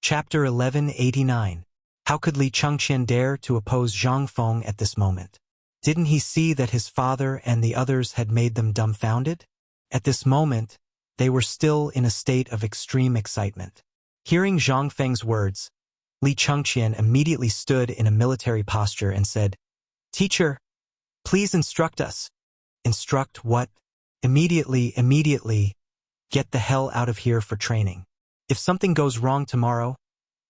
Chapter 1189. How could Li Chengqian dare to oppose Zhang Feng at this moment? Didn't he see that his father and the others had made them dumbfounded? At this moment, they were still in a state of extreme excitement. Hearing Zhang Feng's words, Li Chengqian immediately stood in a military posture and said, "Teacher, please instruct us." "Instruct what?" Immediately, get the hell out of here for training. If something goes wrong tomorrow,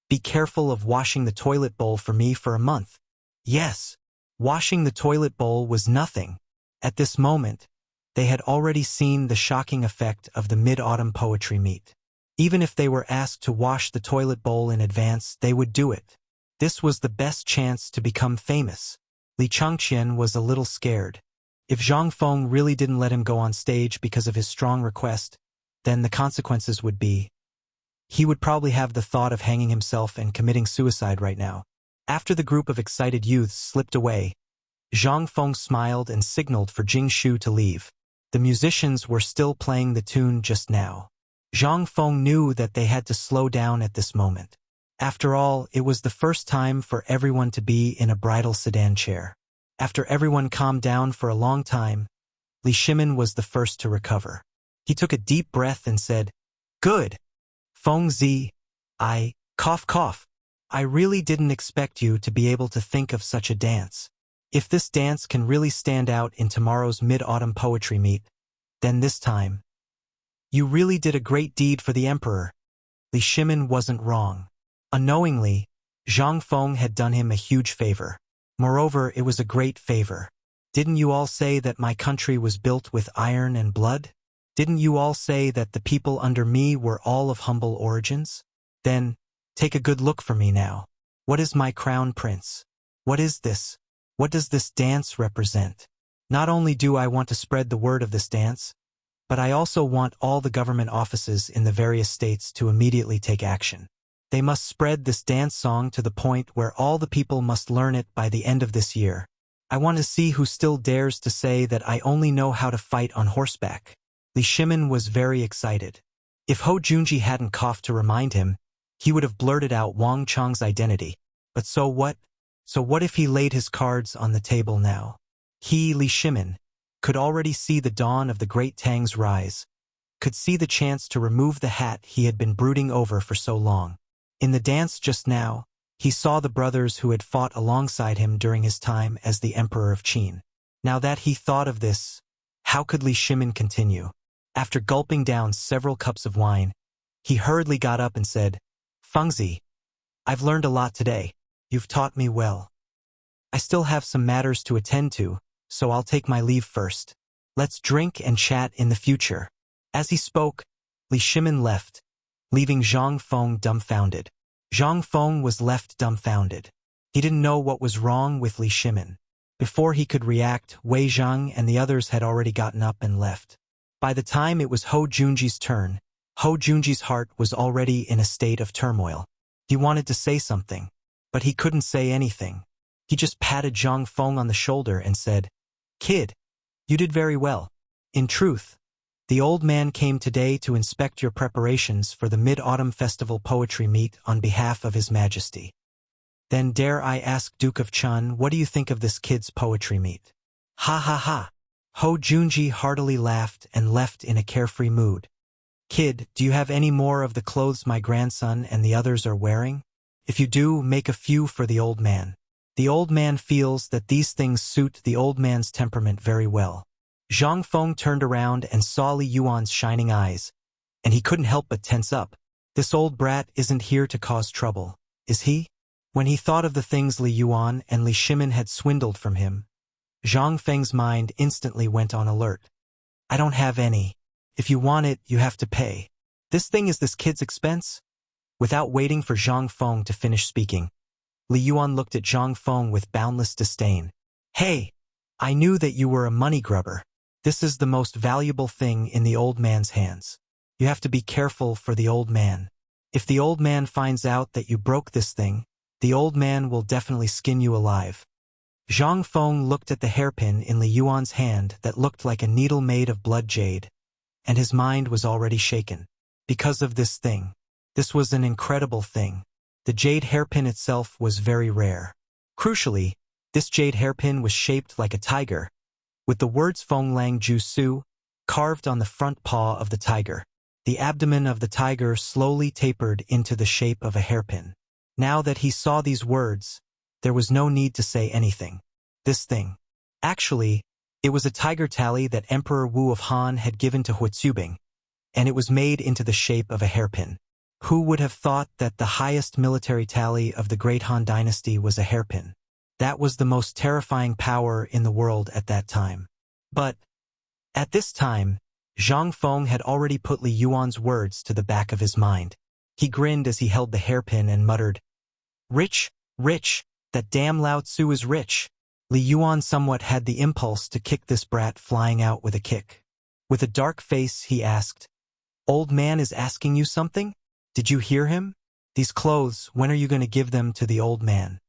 be careful of washing the toilet bowl for me for a month." Yes, washing the toilet bowl was nothing. At this moment, they had already seen the shocking effect of the mid-autumn poetry meet. Even if they were asked to wash the toilet bowl in advance, they would do it. This was the best chance to become famous. Li Chengqian was a little scared. If Zhang Feng really didn't let him go on stage because of his strong request, then the consequences would be he would probably have the thought of hanging himself and committing suicide right now. After the group of excited youths slipped away, Zhang Feng smiled and signaled for Jing Shu to leave. The musicians were still playing the tune just now. Zhang Feng knew that they had to slow down at this moment. After all, it was the first time for everyone to be in a bridal sedan chair. After everyone calmed down for a long time, Li Shimin was the first to recover. He took a deep breath and said, "Good. Feng Zi, cough. I really didn't expect you to be able to think of such a dance. If this dance can really stand out in tomorrow's mid-autumn poetry meet, then this time, you really did a great deed for the emperor." Li Shimin wasn't wrong. Unknowingly, Zhang Feng had done him a huge favor. Moreover, it was a great favor. Didn't you all say that my country was built with iron and blood? Didn't you all say that the people under me were all of humble origins? Then, take a good look for me now. What is my crown prince? What is this? What does this dance represent? Not only do I want to spread the word of this dance, but I also want all the government offices in the various states to immediately take action. They must spread this dance song to the point where all the people must learn it by the end of this year. I want to see who still dares to say that I only know how to fight on horseback. Li Shimin was very excited. If Ho Junji hadn't coughed to remind him, he would have blurted out Wang Chang's identity. But so what? So what if he laid his cards on the table now? He, Li Shimin, could already see the dawn of the great Tang's rise, could see the chance to remove the hat he had been brooding over for so long. In the dance just now, he saw the brothers who had fought alongside him during his time as the Emperor of Qin. Now that he thought of this, how could Li Shimin continue? After gulping down several cups of wine, he hurriedly got up and said, "Fengzi, I've learned a lot today. You've taught me well. I still have some matters to attend to, so I'll take my leave first. Let's drink and chat in the future." As he spoke, Li Shimin left, leaving Zhang Feng dumbfounded. Zhang Feng was left dumbfounded. He didn't know what was wrong with Li Shimin. Before he could react, Wei Zhang and the others had already gotten up and left. By the time it was Ho Junji's turn, Ho Junji's heart was already in a state of turmoil. He wanted to say something, but he couldn't say anything. He just patted Zhang Feng on the shoulder and said, "Kid, you did very well. In truth, the old man came today to inspect your preparations for the Mid-Autumn Festival Poetry Meet on behalf of His Majesty. Then dare I ask Duke of Chun, what do you think of this kid's poetry meet?" "Ha ha ha." Ho Junji heartily laughed and left in a carefree mood. "Kid, do you have any more of the clothes my grandson and the others are wearing? If you do, make a few for the old man. The old man feels that these things suit the old man's temperament very well." Zhang Feng turned around and saw Li Yuan's shining eyes, and he couldn't help but tense up. This old brat isn't here to cause trouble, is he? When he thought of the things Li Yuan and Li Shimin had swindled from him, Zhang Feng's mind instantly went on alert. "I don't have any. If you want it, you have to pay. This thing is this kid's expense?" Without waiting for Zhang Feng to finish speaking, Li Yuan looked at Zhang Feng with boundless disdain. "Hey, I knew that you were a money grubber. This is the most valuable thing in the old man's hands. You have to be careful for the old man. If the old man finds out that you broke this thing, the old man will definitely skin you alive." Zhang Feng looked at the hairpin in Li Yuan's hand that looked like a needle made of blood jade, and his mind was already shaken. Because of this thing, This was an incredible thing. The jade hairpin itself was very rare. Crucially, this jade hairpin was shaped like a tiger, with the words Feng Lang Ju Su carved on the front paw of the tiger. The abdomen of the tiger slowly tapered into the shape of a hairpin. Now that he saw these words, there was no need to say anything. This thing. Actually, it was a tiger tally that Emperor Wu of Han had given to Huatsubing, and it was made into the shape of a hairpin. Who would have thought that the highest military tally of the Great Han Dynasty was a hairpin? That was the most terrifying power in the world at that time. But, at this time, Zhang Feng had already put Li Yuan's words to the back of his mind. He grinned as he held the hairpin and muttered, "Rich, rich, that damn Lao Tzu is rich." Li Yuan somewhat had the impulse to kick this brat flying out with a kick. With a dark face, he asked, "Old man is asking you something? Did you hear him? These clothes, when are you going to give them to the old man?"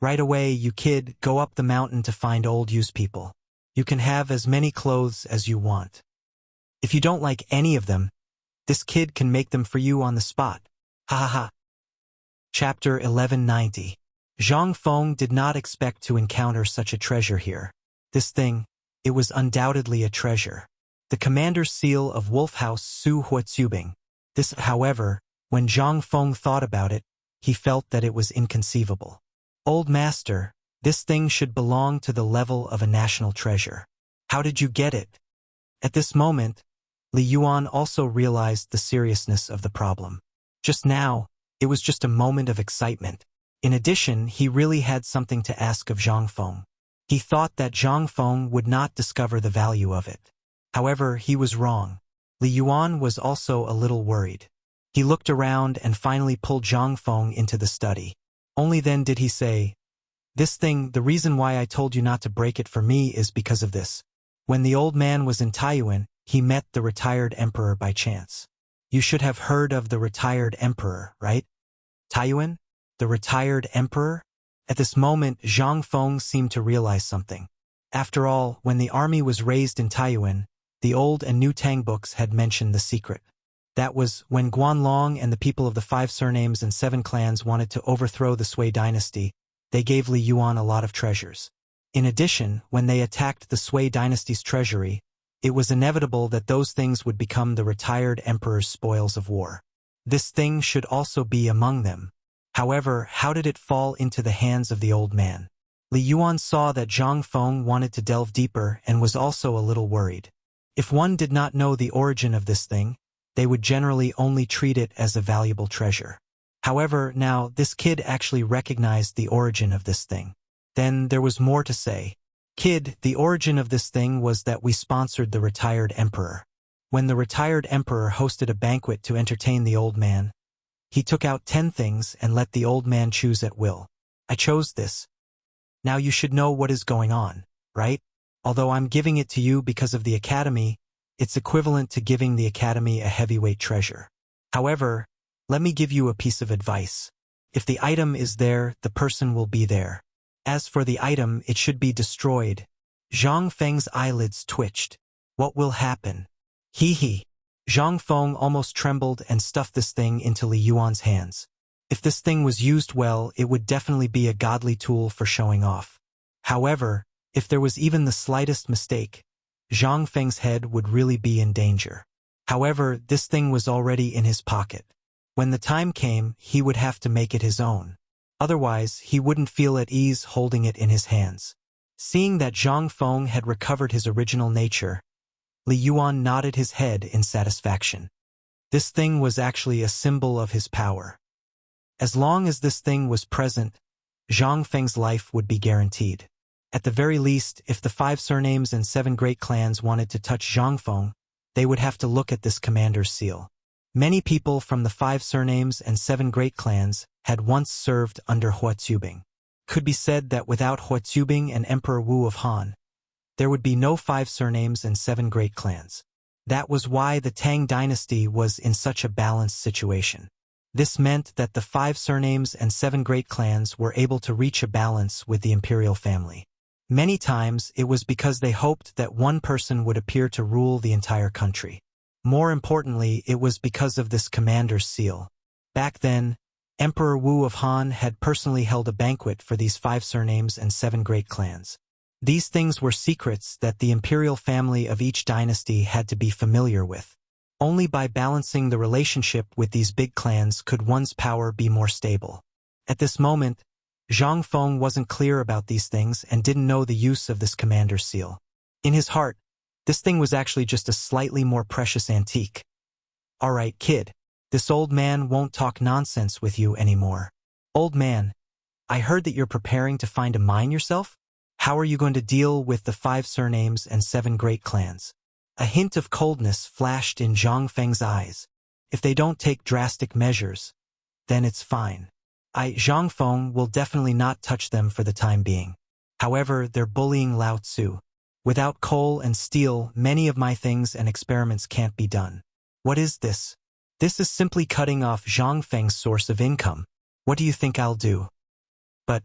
"Right away, you kid, go up the mountain to find old used people. You can have as many clothes as you want. If you don't like any of them, this kid can make them for you on the spot. Ha ha ha." Chapter 1190. Zhang Feng did not expect to encounter such a treasure here. This thing, it was undoubtedly a treasure. The commander's seal of Wolf House Su Huatsubing. This, however, when Zhang Feng thought about it, he felt that it was inconceivable. "Old master, this thing should belong to the level of a national treasure. How did you get it?" At this moment, Li Yuan also realized the seriousness of the problem. Just now, it was just a moment of excitement. In addition, he really had something to ask of Zhang Feng. He thought that Zhang Feng would not discover the value of it. However, he was wrong. Li Yuan was also a little worried. He looked around and finally pulled Zhang Feng into the study. Only then did he say, "This thing, the reason why I told you not to break it for me is because of this. When the old man was in Taiyuan, he met the retired emperor by chance. You should have heard of the retired emperor, right? Taiyuan? The retired emperor?" At this moment, Zhang Feng seemed to realize something. After all, when the army was raised in Taiyuan, the old and new Tang books had mentioned the secret. That was when Guanlong and the people of the 5 surnames and 7 clans wanted to overthrow the Sui dynasty. They gave Li Yuan a lot of treasures. In addition, when they attacked the Sui dynasty's treasury, it was inevitable that those things would become the retired emperor's spoils of war. This thing should also be among them. However, how did it fall into the hands of the old man? Li Yuan saw that Zhang Feng wanted to delve deeper and was also a little worried. If one did not know the origin of this thing, they would generally only treat it as a valuable treasure. However, now, this kid actually recognized the origin of this thing. Then there was more to say. "Kid, the origin of this thing was that we sponsored the retired emperor. When the retired emperor hosted a banquet to entertain the old man, he took out 10 things and let the old man choose at will. I chose this. Now you should know what is going on, right? Although I'm giving it to you because of the academy, it's equivalent to giving the academy a heavyweight treasure. However, let me give you a piece of advice. If the item is there, the person will be there. As for the item, it should be destroyed." Zhang Feng's eyelids twitched. "What will happen?" He. Zhang Feng almost trembled and stuffed this thing into Li Yuan's hands. If this thing was used well, it would definitely be a godly tool for showing off. However, if there was even the slightest mistake, Zhang Feng's head would really be in danger. However, this thing was already in his pocket. When the time came, he would have to make it his own. Otherwise, he wouldn't feel at ease holding it in his hands. Seeing that Zhang Feng had recovered his original nature, Li Yuan nodded his head in satisfaction. This thing was actually a symbol of his power. As long as this thing was present, Zhang Feng's life would be guaranteed. At the very least, if the 5 surnames and 7 great clans wanted to touch Zhang Feng, they would have to look at this commander's seal. Many people from the 5 surnames and 7 great clans had once served under Huatsubing. Could be said that without Huatsubing and Emperor Wu of Han, there would be no 5 surnames and 7 great clans. That was why the Tang dynasty was in such a balanced situation. This meant that the 5 surnames and 7 great clans were able to reach a balance with the imperial family. Many times, it was because they hoped that one person would appear to rule the entire country. More importantly, it was because of this commander's seal. Back then, Emperor Wu of Han had personally held a banquet for these 5 surnames and 7 great clans. These things were secrets that the imperial family of each dynasty had to be familiar with. Only by balancing the relationship with these big clans could one's power be more stable. At this moment, Zhang Feng wasn't clear about these things and didn't know the use of this commander's seal. In his heart, this thing was actually just a slightly more precious antique. "Alright, kid, this old man won't talk nonsense with you anymore. Old man, I heard that you're preparing to find a mine yourself? How are you going to deal with the 5 surnames and 7 great clans?" A hint of coldness flashed in Zhang Feng's eyes. "If they don't take drastic measures, then it's fine. Zhang Feng will definitely not touch them for the time being. However, they're bullying Lao Tzu. Without coal and steel, many of my things and experiments can't be done." "What is this?" "This is simply cutting off Zhang Feng's source of income. What do you think I'll do?" "But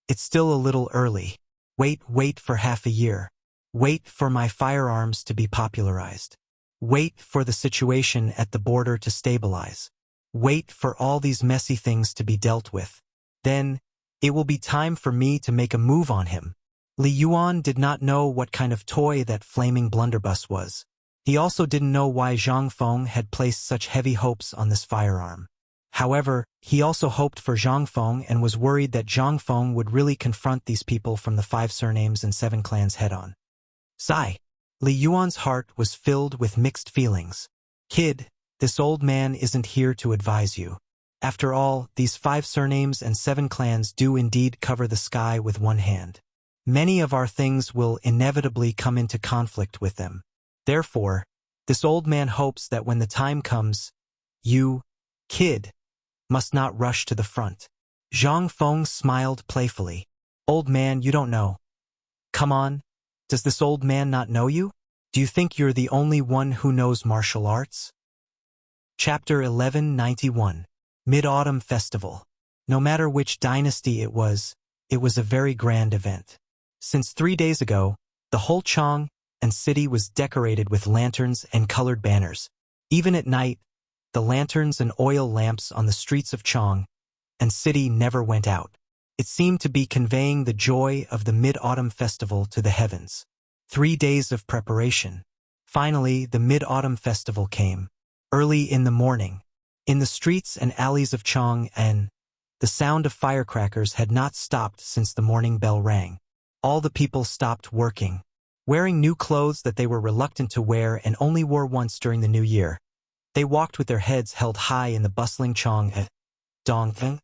it's still a little early. Wait for half a year. Wait for my firearms to be popularized. Wait for the situation at the border to stabilize. Wait for all these messy things to be dealt with. Then, it will be time for me to make a move on him." Li Yuan did not know what kind of toy that flaming blunderbuss was. He also didn't know why Zhang Feng had placed such heavy hopes on this firearm. However, he also hoped for Zhang Feng and was worried that Zhang Feng would really confront these people from the 5 surnames and 7 clans head-on. Sigh. Li Yuan's heart was filled with mixed feelings. "Kid, this old man isn't here to advise you. After all, these 5 surnames and 7 clans do indeed cover the sky with one hand. Many of our things will inevitably come into conflict with them. Therefore, this old man hopes that when the time comes, you, kid, must not rush to the front." Zhang Feng smiled playfully. "Old man, you don't know. Come on, does this old man not know you? Do you think you're the only one who knows martial arts?" Chapter 1191. Mid-Autumn Festival. No matter which dynasty it was a very grand event. Since 3 days ago, the whole Chang and city was decorated with lanterns and colored banners. Even at night, the lanterns and oil lamps on the streets of Chang and city never went out. It seemed to be conveying the joy of the Mid-Autumn Festival to the heavens. 3 days of preparation. Finally, the Mid-Autumn Festival came. Early in the morning, in the streets and alleys of Chang'an, the sound of firecrackers had not stopped since the morning bell rang. All the people stopped working. Wearing new clothes that they were reluctant to wear and only wore once during the new year, they walked with their heads held high in the bustling Chang'an, Dong'an,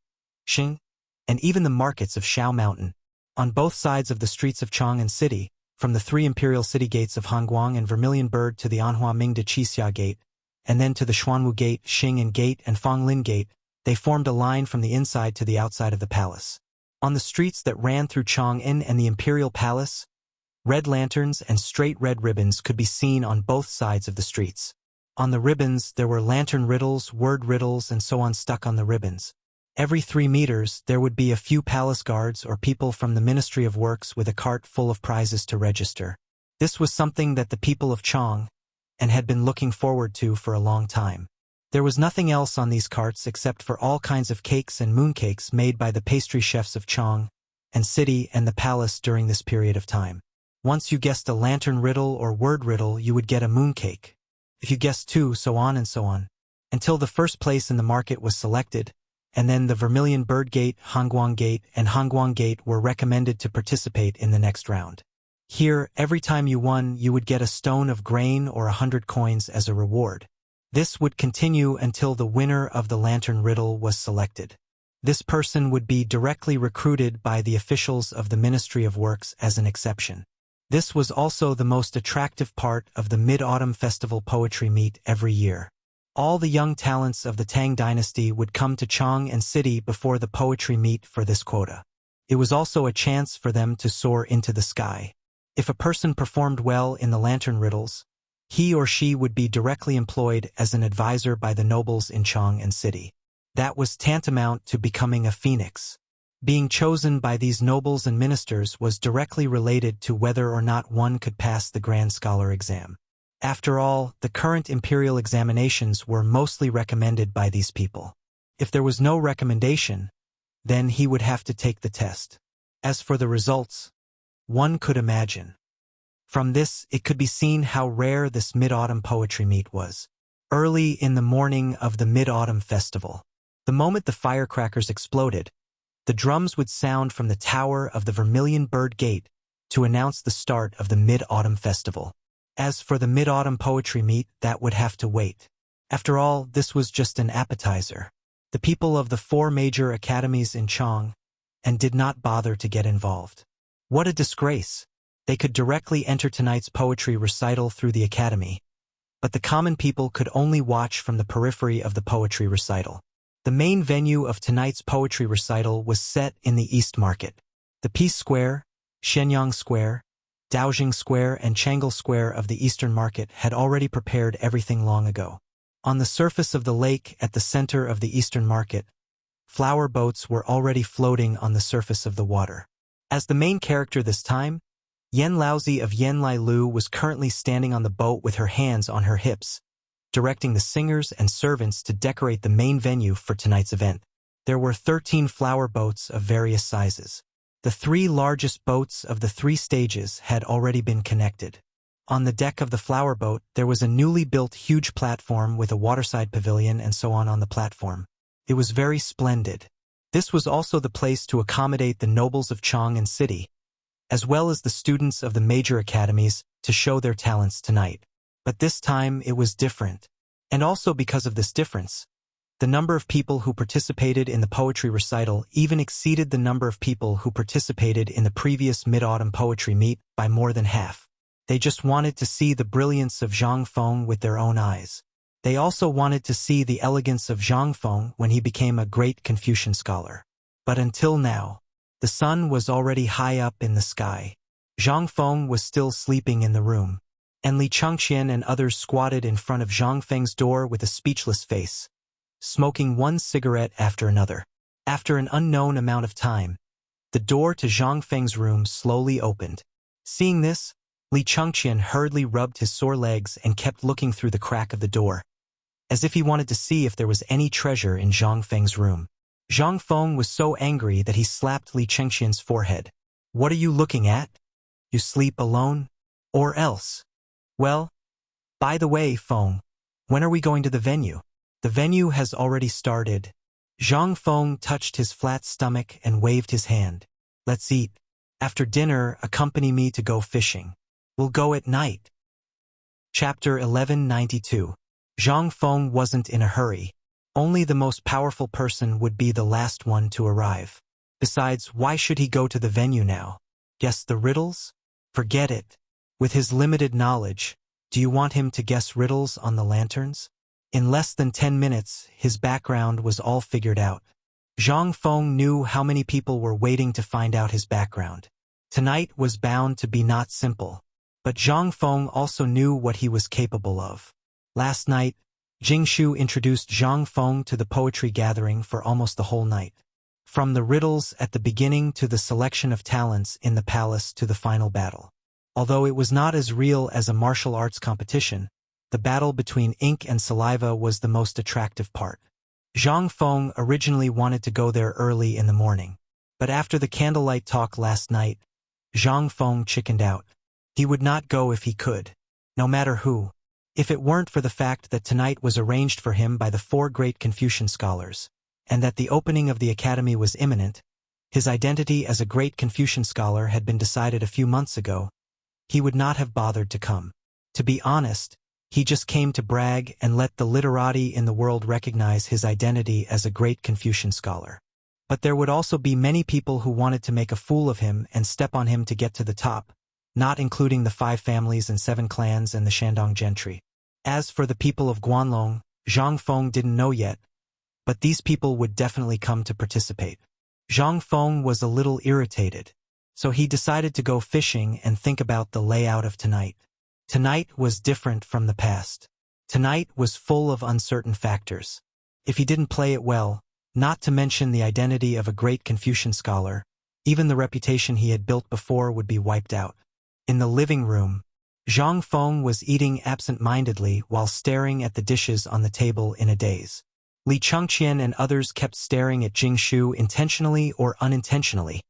Xing, and even the markets of Shao Mountain. On both sides of the streets of Chang'an City, from the 3 imperial city gates of Hongguang and Vermilion Bird to the Anhua Mingda Qixia Gate, and then to the Xuanwu Gate, Xing'an Gate, and Fonglin Gate, they formed a line from the inside to the outside of the palace. On the streets that ran through Chang'an and the Imperial Palace, red lanterns and straight red ribbons could be seen on both sides of the streets. On the ribbons, there were lantern riddles, word riddles, and so on stuck on the ribbons. Every 3 meters, there would be a few palace guards or people from the Ministry of Works with a cart full of prizes to register. This was something that the people of Chang and had been looking forward to for a long time. There was nothing else on these carts except for all kinds of cakes and mooncakes made by the pastry chefs of Chang and city and the palace during this period of time. Once you guessed a lantern riddle or word riddle, you would get a mooncake. If you guessed 2, so on and so on, until the first place in the market was selected, and then the Vermilion Bird Gate, Hongguang Gate, and Hongguang Gate were recommended to participate in the next round. Here, every time you won, you would get a stone of grain or 100 coins as a reward. This would continue until the winner of the lantern riddle was selected. This person would be directly recruited by the officials of the Ministry of Works as an exception. This was also the most attractive part of the Mid-Autumn Festival poetry meet every year. All the young talents of the Tang dynasty would come to Chang and city before the poetry meet for this quota. It was also a chance for them to soar into the sky. If a person performed well in the lantern riddles, he or she would be directly employed as an advisor by the nobles in Chang and city. That was tantamount to becoming a phoenix. Being chosen by these nobles and ministers was directly related to whether or not one could pass the Grand Scholar exam. After all, the current imperial examinations were mostly recommended by these people. If there was no recommendation, then he would have to take the test. As for the results, one could imagine. From this, it could be seen how rare this mid-autumn poetry meet was. Early in the morning of the Mid-Autumn Festival, the moment the firecrackers exploded, the drums would sound from the tower of the Vermilion Bird Gate to announce the start of the Mid-Autumn Festival. As for the Mid-Autumn Poetry Meet, that would have to wait. After all, this was just an appetizer. The people of the 4 major academies in Chang and did not bother to get involved. What a disgrace! They could directly enter tonight's poetry recital through the academy, but the common people could only watch from the periphery of the poetry recital. The main venue of tonight's poetry recital was set in the East Market. The Peace Square, Shenyang Square, Daojing Square and Changle Square of the Eastern Market had already prepared everything long ago. On the surface of the lake at the center of the Eastern Market, flower boats were already floating on the surface of the water. As the main character this time, Yen Laozi of Yenlai Lu was currently standing on the boat with her hands on her hips, directing the singers and servants to decorate the main venue for tonight's event. There were 13 flower boats of various sizes. The 3 largest boats of the 3 stages had already been connected. On the deck of the flower boat, there was a newly built huge platform with a waterside pavilion and so on the platform. It was very splendid. This was also the place to accommodate the nobles of Chang and City, as well as the students of the major academies, to show their talents tonight. But this time it was different. And also because of this difference, the number of people who participated in the poetry recital even exceeded the number of people who participated in the previous Mid-Autumn Poetry Meet by more than half. They just wanted to see the brilliance of Zhang Feng with their own eyes. They also wanted to see the elegance of Zhang Feng when he became a great Confucian scholar. But until now, the sun was already high up in the sky. Zhang Feng was still sleeping in the room, and Li Chengqian and others squatted in front of Zhang Feng's door with a speechless face, smoking one cigarette after another. After an unknown amount of time, the door to Zhang Feng's room slowly opened. Seeing this, Li Chengqian hurriedly rubbed his sore legs and kept looking through the crack of the door, as if he wanted to see if there was any treasure in Zhang Feng's room. Zhang Feng was so angry that he slapped Li Chengqian's forehead. "What are you looking at? You sleep alone? Or else? Well, by the way, Feng, when are we going to the venue?" "The venue has already started." Zhang Feng touched his flat stomach and waved his hand. "Let's eat. After dinner, accompany me to go fishing. We'll go at night." Chapter 1192. Zhang Feng wasn't in a hurry. Only the most powerful person would be the last one to arrive. Besides, why should he go to the venue now? Guess the riddles? Forget it. With his limited knowledge, do you want him to guess riddles on the lanterns? In less than 10 minutes, his background was all figured out. Zhang Feng knew how many people were waiting to find out his background. Tonight was bound to be not simple. But Zhang Feng also knew what he was capable of. Last night, Jingshu introduced Zhang Feng to the poetry gathering for almost the whole night. From the riddles at the beginning to the selection of talents in the palace to the final battle. Although it was not as real as a martial arts competition, the battle between ink and saliva was the most attractive part. Zhang Feng originally wanted to go there early in the morning, but after the candlelight talk last night, Zhang Feng chickened out. He would not go if he could, no matter who. If it weren't for the fact that tonight was arranged for him by the 4 great Confucian scholars, and that the opening of the academy was imminent, his identity as a great Confucian scholar had been decided a few months ago, he would not have bothered to come. To be honest, he just came to brag and let the literati in the world recognize his identity as a great Confucian scholar. But there would also be many people who wanted to make a fool of him and step on him to get to the top, not including the 5 families and 7 clans and the Shandong gentry. As for the people of Guanlong, Zhang Feng didn't know yet, but these people would definitely come to participate. Zhang Feng was a little irritated, so he decided to go fishing and think about the layout of tonight. Tonight was different from the past. Tonight was full of uncertain factors. If he didn't play it well, not to mention the identity of a great Confucian scholar, even the reputation he had built before would be wiped out. In the living room, Zhang Feng was eating absent-mindedly while staring at the dishes on the table in a daze. Li Changqian and others kept staring at Jingshu intentionally or unintentionally,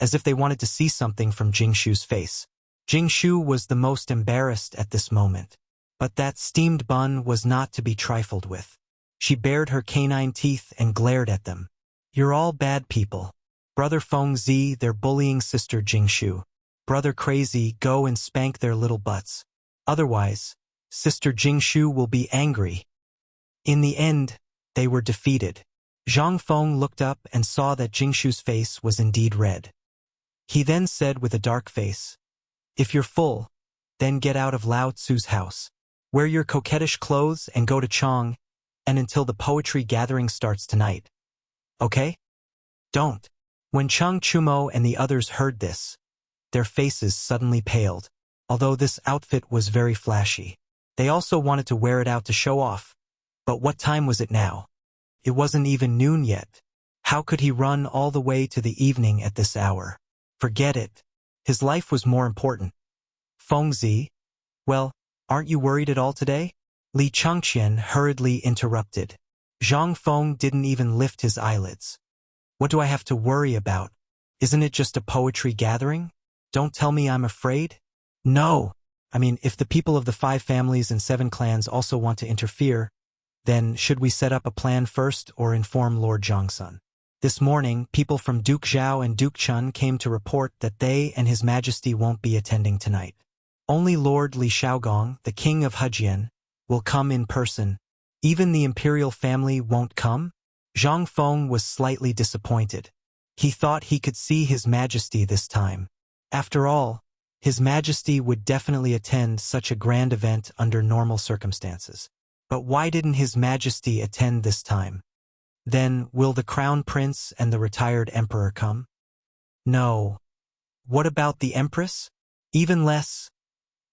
as if they wanted to see something from Jingshu's face. Jingshu was the most embarrassed at this moment. But that steamed bun was not to be trifled with. She bared her canine teeth and glared at them. You're all bad people. Brother Fengzi, they're bullying sister Jingshu. Brother Crazy, go and spank their little butts. Otherwise, sister Jingshu will be angry. In the end, they were defeated. Zhang Feng looked up and saw that Jingshu's face was indeed red. He then said with a dark face, "If you're full, then get out of Lao Tzu's house. Wear your coquettish clothes and go to Chang, and until the poetry gathering starts tonight. Okay? Don't." When Chang Chumo and the others heard this, their faces suddenly paled. Although this outfit was very flashy, they also wanted to wear it out to show off. But what time was it now? It wasn't even noon yet. How could he run all the way to the evening at this hour? Forget it. His life was more important. Fengzi, well, aren't you worried at all today? Li Changqian hurriedly interrupted. Zhang Feng didn't even lift his eyelids. What do I have to worry about? Isn't it just a poetry gathering? Don't tell me I'm afraid. No. I mean, if the people of the 5 families and 7 clans also want to interfere, then should we set up a plan first or inform Lord Zhangsun? This morning, people from Duke Zhao and Duke Chun came to report that they and His Majesty won't be attending tonight. Only Lord Li Shaogong, the king of Hejian, will come in person. Even the imperial family won't come? Zhang Feng was slightly disappointed. He thought he could see His Majesty this time. After all, His Majesty would definitely attend such a grand event under normal circumstances. But why didn't His Majesty attend this time? Then, will the Crown Prince and the retired Emperor come? No. What about the Empress? Even less.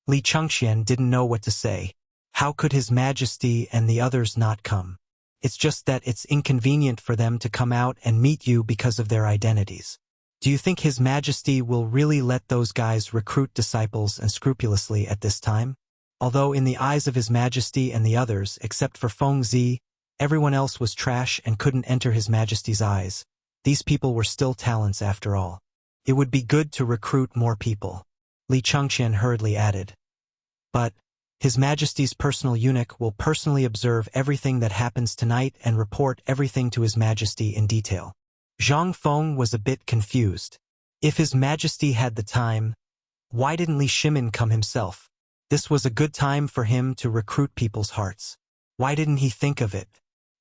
Li Changqian didn't know what to say. How could His Majesty and the others not come? It's just that it's inconvenient for them to come out and meet you because of their identities. Do you think His Majesty will really let those guys recruit disciples and scrupulously at this time? Although in the eyes of His Majesty and the others, except for Fengzi, everyone else was trash and couldn't enter His Majesty's eyes, these people were still talents after all. It would be good to recruit more people. Li Changqian hurriedly added. But His Majesty's personal eunuch will personally observe everything that happens tonight and report everything to His Majesty in detail. Zhang Feng was a bit confused. If His Majesty had the time, why didn't Li Shimin come himself? This was a good time for him to recruit people's hearts. Why didn't he think of it?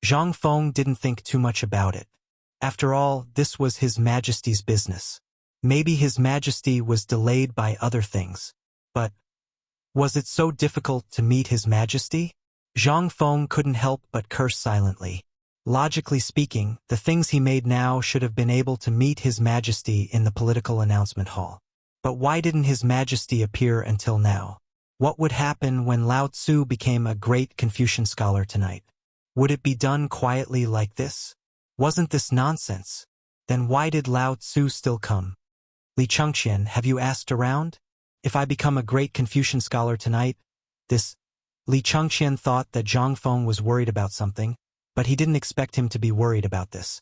Zhang Feng didn't think too much about it. After all, this was His Majesty's business. Maybe His Majesty was delayed by other things. But was it so difficult to meet His Majesty? Zhang Feng couldn't help but curse silently. Logically speaking, the things he made now should have been able to meet His Majesty in the political announcement hall. But why didn't His Majesty appear until now? What would happen when Lao Tzu became a great Confucian scholar tonight? Would it be done quietly like this? Wasn't this nonsense? Then why did Lao Tzu still come? Li Changqian, have you asked around? If I become a great Confucian scholar tonight, this... Li Changqian thought that Zhang Feng was worried about something, but he didn't expect him to be worried about this.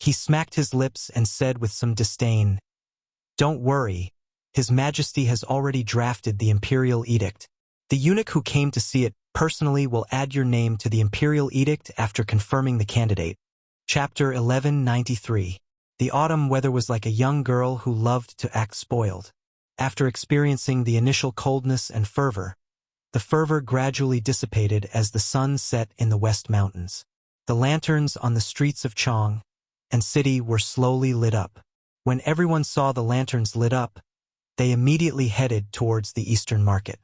He smacked his lips and said with some disdain, "Don't worry. His Majesty has already drafted the imperial edict. The eunuch who came to see it personally will add your name to the imperial edict after confirming the candidate." Chapter 1193. The autumn weather was like a young girl who loved to act spoiled. After experiencing the initial coldness and fervor, the fervor gradually dissipated as the sun set in the West Mountains. The lanterns on the streets of Chang and city were slowly lit up. When everyone saw the lanterns lit up, they immediately headed towards the Eastern Market.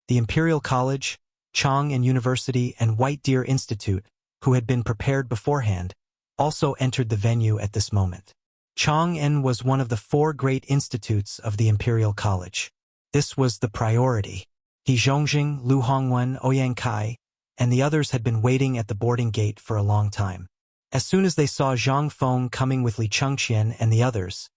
The Imperial College, Chang and University, and White Deer Institute, who had been prepared beforehand, also entered the venue at this moment. Chang'an was one of the 4 great institutes of the Imperial College. This was the priority. He Zhongjing, Lu Hongwen, Ouyang Kai, and the others had been waiting at the boarding gate for a long time. As soon as they saw Zhang Feng coming with Li Changqian and the others,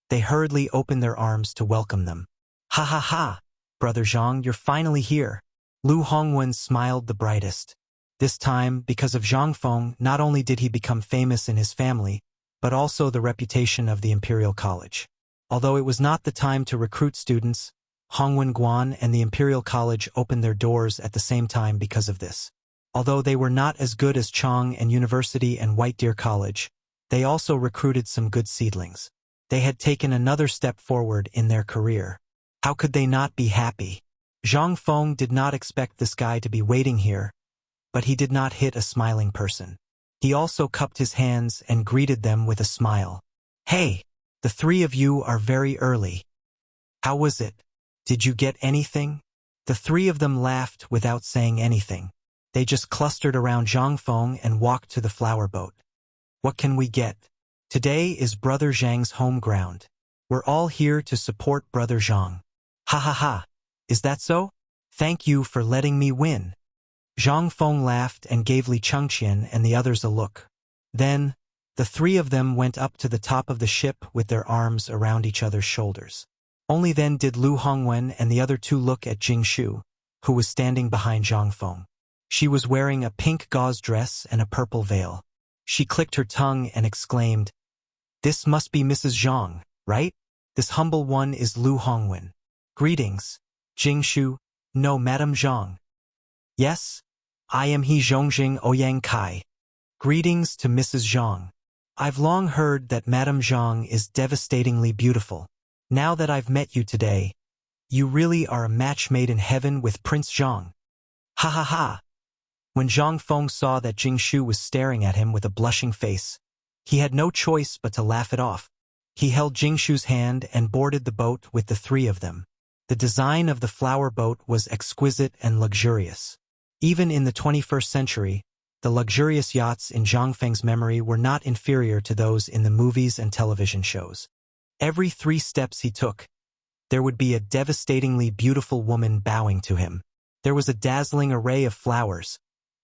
they hurriedly opened their arms to welcome them. "Ha ha ha! Brother Zhang, you're finally here." Lu Hongwen smiled the brightest. This time, because of Zhang Feng, not only did he become famous in his family, but also the reputation of the Imperial College. Although it was not the time to recruit students, Hongwen Guan and the Imperial College opened their doors at the same time because of this. Although they were not as good as Chang and University and White Deer College, they also recruited some good seedlings. They had taken another step forward in their career. How could they not be happy? Zhang Feng did not expect this guy to be waiting here, but he did not hit a smiling person. He also cupped his hands and greeted them with a smile. Hey, the three of you are very early. How was it? Did you get anything? The three of them laughed without saying anything. They just clustered around Zhang Feng and walked to the flower boat. What can we get? Today is Brother Zhang's home ground. We're all here to support Brother Zhang. Ha ha ha. Is that so? Thank you for letting me win. Zhang Feng laughed and gave Li Chengqian and the others a look. Then, the three of them went up to the top of the ship with their arms around each other's shoulders. Only then did Lu Hongwen and the other two look at Jing Shu, who was standing behind Zhang Feng. She was wearing a pink gauze dress and a purple veil. She clicked her tongue and exclaimed, "This must be Mrs. Zhang, right? This humble one is Lu Hongwen. Greetings, Jing Shu." "No, Madame Zhang." "Yes, I am he Zhongjing Ouyang Kai." "Greetings to Mrs. Zhang. I've long heard that Madame Zhang is devastatingly beautiful. Now that I've met you today, you really are a match made in heaven with Prince Zhang." Ha ha ha. When Zhang Feng saw that Jing Shu was staring at him with a blushing face, he had no choice but to laugh it off. He held Jing Shu's hand and boarded the boat with the three of them. The design of the flower boat was exquisite and luxurious. Even in the 21st century, the luxurious yachts in Zhang Feng's memory were not inferior to those in the movies and television shows. Every 3 steps he took, there would be a devastatingly beautiful woman bowing to him. There was a dazzling array of flowers,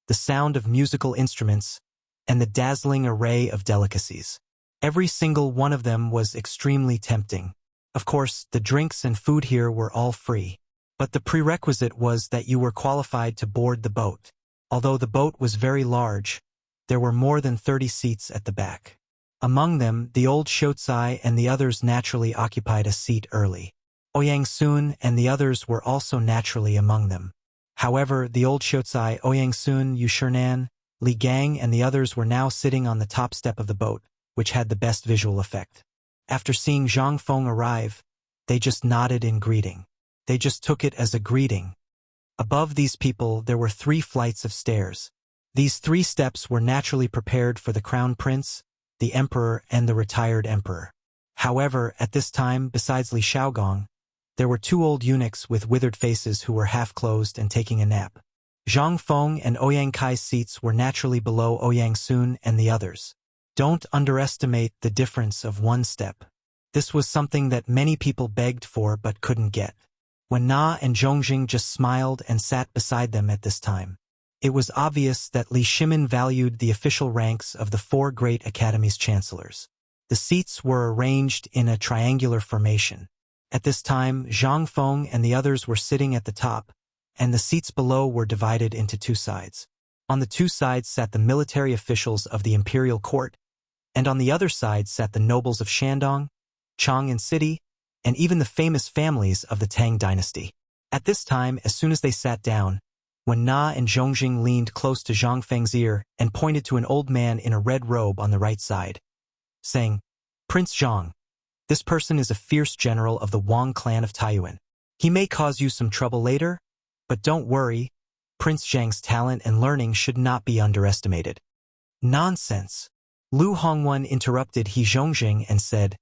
the sound of musical instruments, and the dazzling array of delicacies. Every single one of them was extremely tempting. Of course, the drinks and food here were all free. But the prerequisite was that you were qualified to board the boat. Although the boat was very large, there were more than 30 seats at the back. Among them, the old Shotsai and the others naturally occupied a seat early. Ouyang Sun and the others were also naturally among them. However, the old Shotsai, Ouyang Sun, Yu Shernan, Li Gang and the others were now sitting on the top step of the boat, which had the best visual effect. After seeing Zhang Feng arrive, they just nodded in greeting. They just took it as a greeting. Above these people, there were 3 flights of stairs. These 3 steps were naturally prepared for the crown prince, the emperor, and the retired emperor. However, at this time, besides Li Shaogong, there were 2 old eunuchs with withered faces who were half-closed and taking a nap. Zhang Feng and Ouyang Kai's seats were naturally below Ouyang Sun and the others. Don't underestimate the difference of 1 step. This was something that many people begged for but couldn't get. When Na and Zhongjing just smiled and sat beside them at this time, it was obvious that Li Shimin valued the official ranks of the 4 great academies' chancellors. The seats were arranged in a triangular formation. At this time, Zhang Feng and the others were sitting at the top, and the seats below were divided into 2 sides. On the 2 sides sat the military officials of the imperial court, and on the other side sat the nobles of Shandong, Chang'an City, and even the famous families of the Tang dynasty. At this time, as soon as they sat down, when Na and Zhongjing leaned close to Zhang Feng's ear and pointed to an old man in a red robe on the right side, saying, "Prince Zhang, this person is a fierce general of the Wang clan of Taiyuan. He may cause you some trouble later, but don't worry, Prince Zhang's talent and learning should not be underestimated." "Nonsense!" Lu Hongwen interrupted He Zhongjing and said,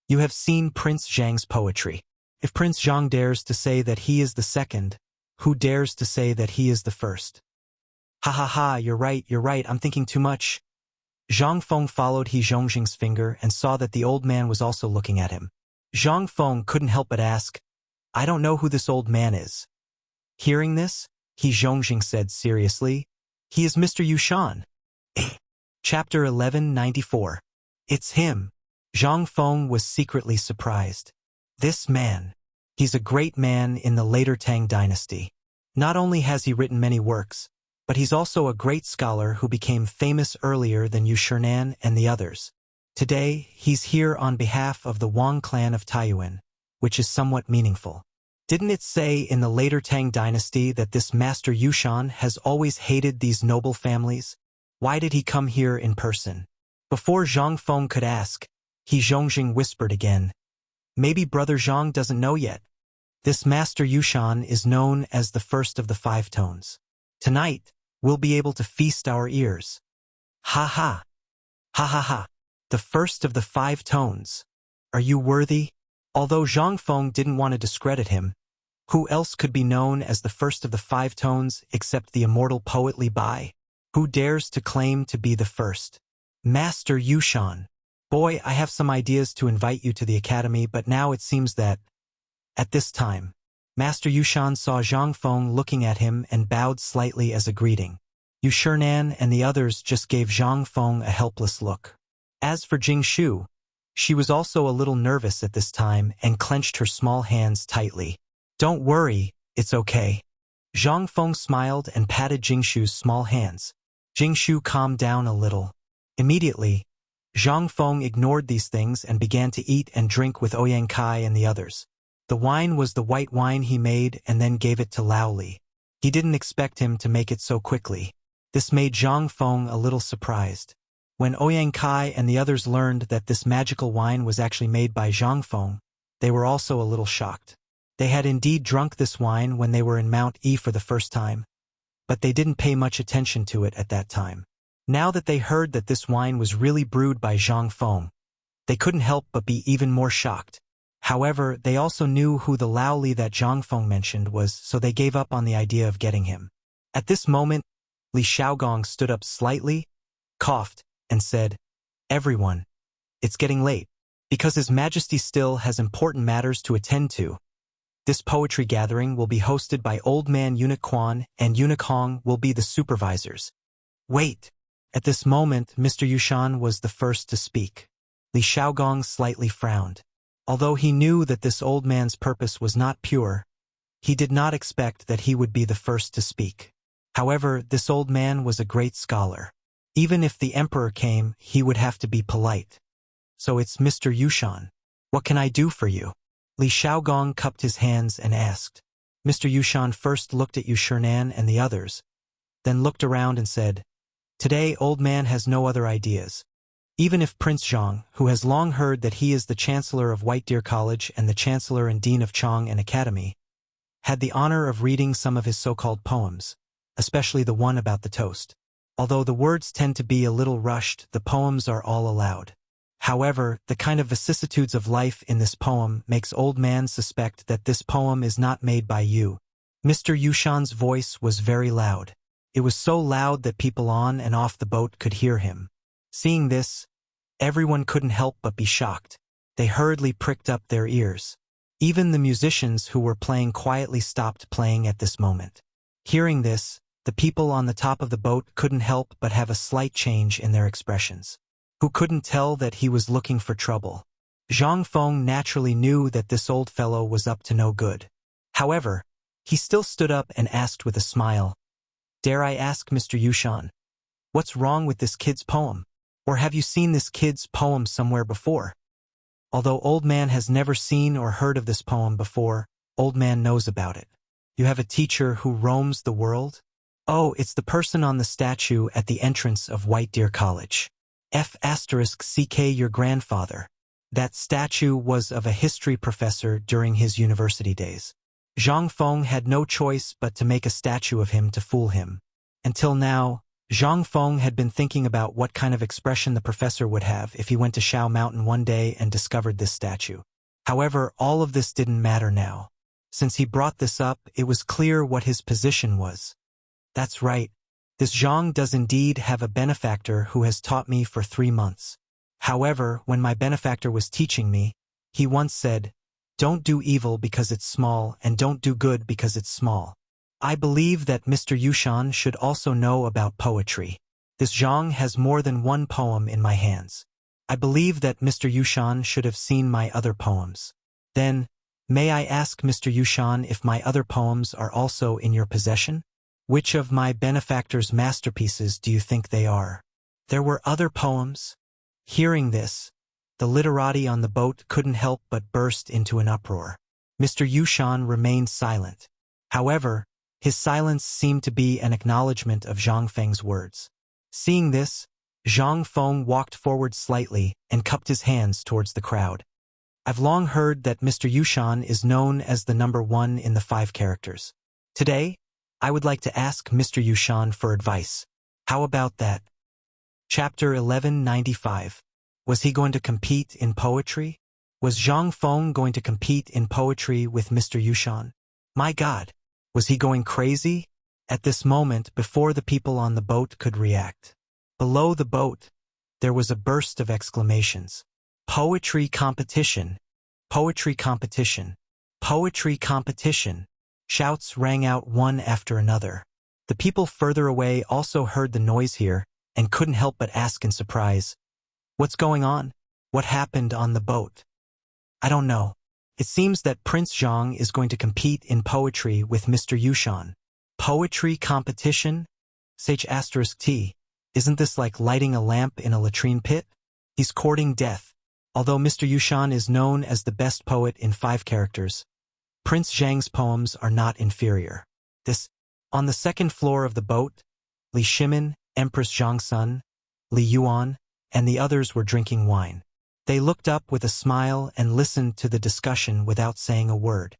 "You have seen Prince Zhang's poetry. If Prince Zhang dares to say that he is the second, who dares to say that he is the first?" "Ha ha ha, you're right, I'm thinking too much." Zhang Feng followed He Zhongjing's finger and saw that the old man was also looking at him. Zhang Feng couldn't help but ask, "I don't know who this old man is." Hearing this, He Zhongjing said seriously, "He is Mr. Yushan." Chapter 1194. It's him. Zhang Feng was secretly surprised. This man. He's a great man in the later Tang dynasty. Not only has he written many works, but he's also a great scholar who became famous earlier than Yu Shernan and the others. Today, he's here on behalf of the Wang clan of Taiyuan, which is somewhat meaningful. Didn't it say in the later Tang dynasty that this Master Yushan has always hated these noble families? Why did he come here in person? Before Zhang Feng could ask, He Zhongjing whispered again. Maybe Brother Zhang doesn't know yet. This Master Yushan is known as the first of the five tones. Tonight, we'll be able to feast our ears. Ha ha. Ha ha ha. The first of the five tones. Are you worthy? Although Zhang Feng didn't want to discredit him, who else could be known as the first of the five tones except the immortal poet Li Bai? Who dares to claim to be the first? Master Yushan. Boy, I have some ideas to invite you to the academy, but now it seems that... At this time, Master Yushan saw Zhang Feng looking at him and bowed slightly as a greeting. Yu Shernan and the others just gave Zhang Feng a helpless look. As for Jing Shu, she was also a little nervous at this time and clenched her small hands tightly. Don't worry, it's okay. Zhang Feng smiled and patted Jing Shu's small hands. Jing Shu calmed down a little. Immediately, Zhang Feng ignored these things and began to eat and drink with Ouyang Kai and the others. The wine was the white wine he made and then gave it to Lao Li. He didn't expect him to make it so quickly. This made Zhang Feng a little surprised. When Ouyang Kai and the others learned that this magical wine was actually made by Zhang Feng, they were also a little shocked. They had indeed drunk this wine when they were in Mount E for the first time, but they didn't pay much attention to it at that time. Now that they heard that this wine was really brewed by Zhang Feng, they couldn't help but be even more shocked. However, they also knew who the Lao Li that Zhang Feng mentioned was, so they gave up on the idea of getting him. At this moment, Li Shaogong stood up slightly, coughed, and said, Everyone, it's getting late. Because His Majesty still has important matters to attend to. This poetry gathering will be hosted by Old Man Eunuch Quan and Eunuch Hong will be the supervisors. Wait! At this moment, Mr. Yushan was the first to speak. Li Shaogong slightly frowned. Although he knew that this old man's purpose was not pure, he did not expect that he would be the first to speak. However, this old man was a great scholar. Even if the emperor came, he would have to be polite. So it's Mr. Yushan. What can I do for you? Li Shaogong cupped his hands and asked. Mr. Yushan first looked at Yu Shernan and the others, then looked around and said, Today, old man has no other ideas. Even if Prince Zhang, who has long heard that he is the Chancellor of White Deer College and the Chancellor and Dean of Chong and Academy, had the honor of reading some of his so-called poems, especially the one about the toast. Although the words tend to be a little rushed, the poems are all allowed. However, the kind of vicissitudes of life in this poem makes old man suspect that this poem is not made by you. Mr. Yushan's voice was very loud. It was so loud that people on and off the boat could hear him. Seeing this, everyone couldn't help but be shocked. They hurriedly pricked up their ears. Even the musicians who were playing quietly stopped playing at this moment. Hearing this, the people on the top of the boat couldn't help but have a slight change in their expressions. Who couldn't tell that he was looking for trouble? Zhang Feng naturally knew that this old fellow was up to no good. However, he still stood up and asked with a smile, Dare I ask, Mr. Yushan, what's wrong with this kid's poem? Or have you seen this kid's poem somewhere before? Although old man has never seen or heard of this poem before, old man knows about it. You have a teacher who roams the world? Oh, it's the person on the statue at the entrance of White Deer College. F***ck your grandfather. That statue was of a history professor during his university days. Zhang Feng had no choice but to make a statue of him to fool him. Until now, Zhang Feng had been thinking about what kind of expression the professor would have if he went to Shao Mountain one day and discovered this statue. However, all of this didn't matter now. Since he brought this up, it was clear what his position was. That's right. This Zhang does indeed have a benefactor who has taught me for 3 months. However, when my benefactor was teaching me, he once said, Don't do evil because it's small and don't do good because it's small. I believe that Mr. Yushan should also know about poetry. This Zhang has more than one poem in my hands. I believe that Mr. Yushan should have seen my other poems. Then, may I ask Mr. Yushan if my other poems are also in your possession? Which of my benefactor's masterpieces do you think they are? There were other poems. Hearing this, the literati on the boat couldn't help but burst into an uproar. Mr. Yushan remained silent. However, his silence seemed to be an acknowledgement of Zhang Feng's words. Seeing this, Zhang Feng walked forward slightly and cupped his hands towards the crowd. I've long heard that Mr. Yushan is known as the number one in the 5 characters. Today, I would like to ask Mr. Yushan for advice. How about that? Chapter 1195. Was he going to compete in poetry? Was Zhang Feng going to compete in poetry with Mr. Yushan? My God, was he going crazy? At this moment, before the people on the boat could react. Below the boat, there was a burst of exclamations. Poetry competition! Poetry competition! Poetry competition! Shouts rang out one after another. The people further away also heard the noise here and couldn't help but ask in surprise, "What's going on? What happened on the boat?" I don't know. It seems that Prince Zhang is going to compete in poetry with Mr. Yushan. Poetry competition? T. Isn't this like lighting a lamp in a latrine pit? He's courting death. Although Mr. Yushan is known as the best poet in 5 characters, Prince Zhang's poems are not inferior. On the second floor of the boat, Li Shimin, Empress Zhang's son, Li Yuan, and the others were drinking wine. They looked up with a smile and listened to the discussion without saying a word.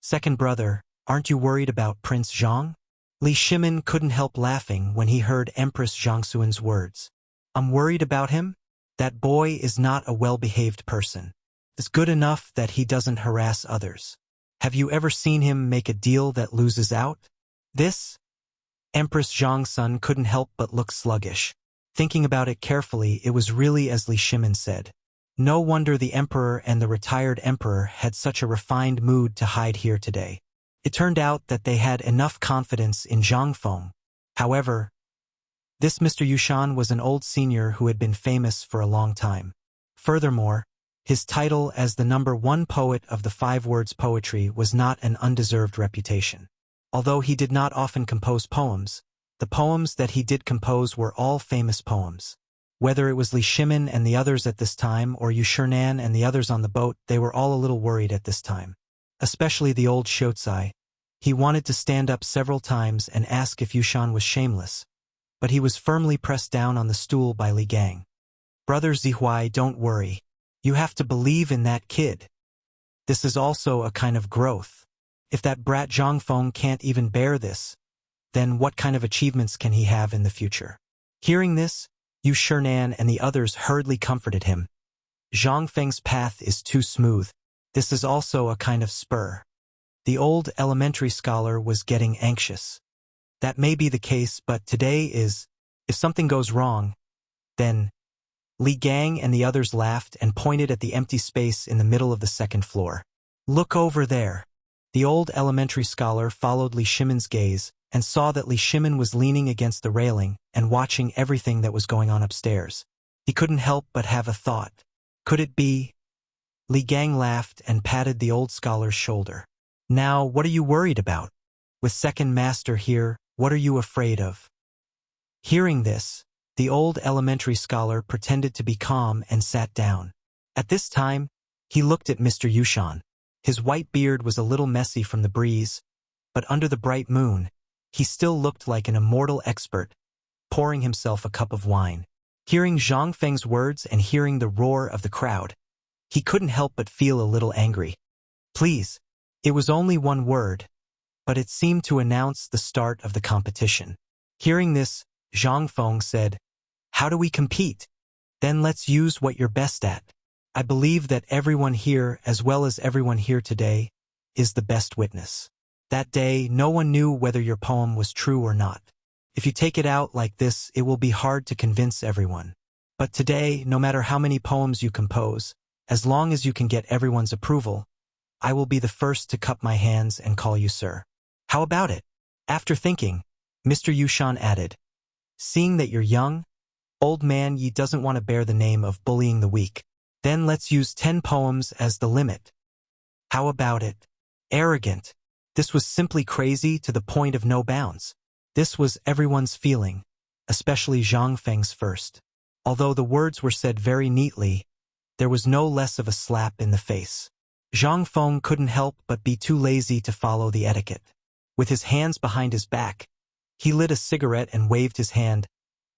Second brother, aren't you worried about Prince Zhang? Li Shimin couldn't help laughing when he heard Empress Zhangxuan's words. I'm worried about him? That boy is not a well-behaved person. It's good enough that he doesn't harass others. Have you ever seen him make a deal that loses out? Empress Zhang's son couldn't help but look sluggish. Thinking about it carefully, it was really as Li Shimin said. No wonder the emperor and the retired emperor had such a refined mood to hide here today. It turned out that they had enough confidence in Zhang Feng. However, this Mr. Yushan was an old senior who had been famous for a long time. Furthermore, his title as the number 1 poet of the 5 words poetry was not an undeserved reputation. Although he did not often compose poems, the poems that he did compose were all famous poems. Whether it was Li Shimin and the others at this time or Yu Shernan and the others on the boat, they were all a little worried at this time. Especially the old Xiuzai. He wanted to stand up several times and ask if Yushan was shameless, but he was firmly pressed down on the stool by Li Gang. Brother Zihuai, don't worry. You have to believe in that kid. This is also a kind of growth. If that brat Zhang Feng can't even bear this, then what kind of achievements can he have in the future? Hearing this, Yu Shernan and the others hurriedly comforted him. Zhang Feng's path is too smooth. This is also a kind of spur. The old elementary scholar was getting anxious. That may be the case, but today is, if something goes wrong, then... Li Gang and the others laughed and pointed at the empty space in the middle of the second floor. Look over there. The old elementary scholar followed Li Shimin's gaze and saw that Li Shimin was leaning against the railing and watching everything that was going on upstairs. He couldn't help but have a thought. Could it be? Li Gang laughed and patted the old scholar's shoulder. Now, what are you worried about? With second master here, what are you afraid of? Hearing this, the old elementary scholar pretended to be calm and sat down. At this time, he looked at Mr. Yushan. His white beard was a little messy from the breeze, but under the bright moon, he still looked like an immortal expert, pouring himself a cup of wine. Hearing Zhang Feng's words and hearing the roar of the crowd, he couldn't help but feel a little angry. Please. It was only one word, but it seemed to announce the start of the competition. Hearing this, Zhang Feng said, How do we compete? Then let's use what you're best at. I believe that everyone here, as well as everyone here today, is the best witness. That day, no one knew whether your poem was true or not. If you take it out like this, it will be hard to convince everyone. But today, no matter how many poems you compose, as long as you can get everyone's approval, I will be the first to cup my hands and call you sir. How about it? After thinking, Mr. Yushan added, Seeing that you're young, old man, ye doesn't want to bear the name of bullying the weak. Then let's use 10 poems as the limit. How about it? Arrogant. This was simply crazy to the point of no bounds. This was everyone's feeling, especially Zhang Feng's first. Although the words were said very neatly, there was no less of a slap in the face. Zhang Feng couldn't help but be too lazy to follow the etiquette. With his hands behind his back, he lit a cigarette and waved his hand.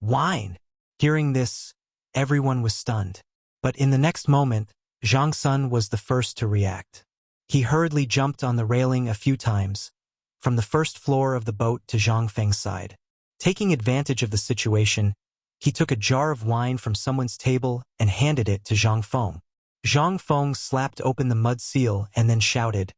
Wine! Hearing this, everyone was stunned. But in the next moment, Zhang Sun was the first to react. He hurriedly jumped on the railing a few times, from the first floor of the boat to Zhang Feng's side. Taking advantage of the situation, he took a jar of wine from someone's table and handed it to Zhang Feng. Zhang Feng slapped open the mud seal and then shouted,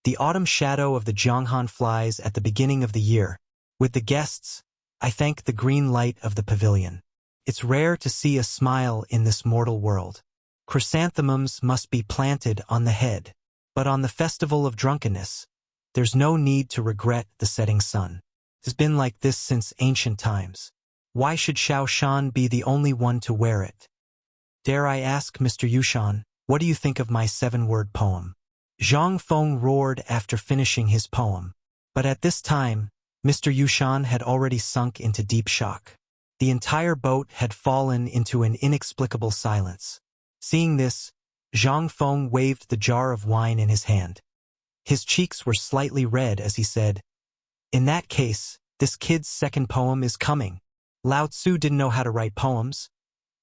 "The autumn shadow of the Jianghan flies at the beginning of the year. With the guests, I thank the green light of the pavilion. It's rare to see a smile in this mortal world. Chrysanthemums must be planted on the head. But on the festival of drunkenness, there's no need to regret the setting sun. It's been like this since ancient times. Why should Xiao Shan be the only one to wear it? Dare I ask, Mr. Yushan, what do you think of my 7-word poem?" Zhang Feng roared after finishing his poem. But at this time, Mr. Yushan had already sunk into deep shock. The entire boat had fallen into an inexplicable silence. Seeing this, Zhang Feng waved the jar of wine in his hand. His cheeks were slightly red as he said, "In that case, this kid's second poem is coming. Lao Tzu didn't know how to write poems,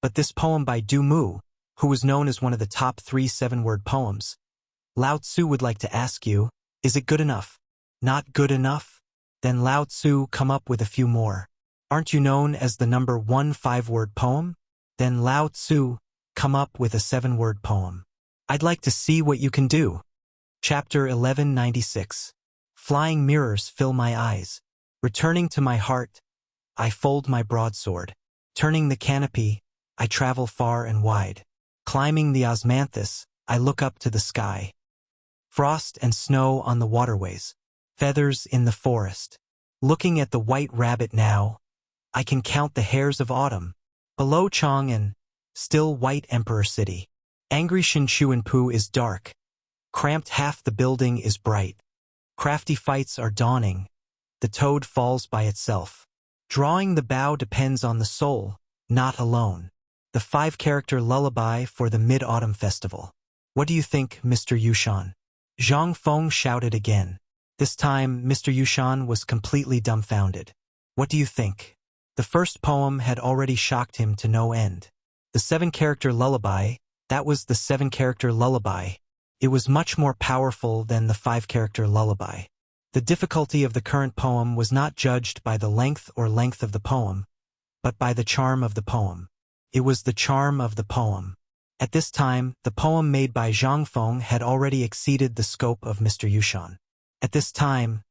but this poem by Du Mu, who was known as one of the top 3 7-word poems, Lao Tzu would like to ask you, is it good enough? Not good enough? Then Lao Tzu, come up with a few more. Aren't you known as the number 1 5-word poem? Then Lao Tzu, come up with a 7-word poem. I'd like to see what you can do." Chapter 1196. Flying mirrors fill my eyes. Returning to my heart, I fold my broadsword. Turning the canopy, I travel far and wide. Climbing the osmanthus, I look up to the sky. Frost and snow on the waterways. Feathers in the forest. Looking at the white rabbit now, I can count the hairs of autumn. Below Chang'an, still white Emperor City. Angry Shinchuanpu is dark. Cramped half the building is bright. Crafty fights are dawning. The toad falls by itself. Drawing the bow depends on the soul, not alone. The 5-character lullaby for the Mid-Autumn Festival. What do you think, Mr. Yushan? Zhang Feng shouted again. This time, Mr. Yushan was completely dumbfounded. What do you think? The first poem had already shocked him to no end. The 7-character lullaby, that was the 7-character lullaby. It was much more powerful than the 5-character lullaby. The difficulty of the current poem was not judged by the length of the poem, but by the charm of the poem. It was the charm of the poem. At this time, the poem made by Zhang Feng had already exceeded the scope of Mr. Yushan. At this time,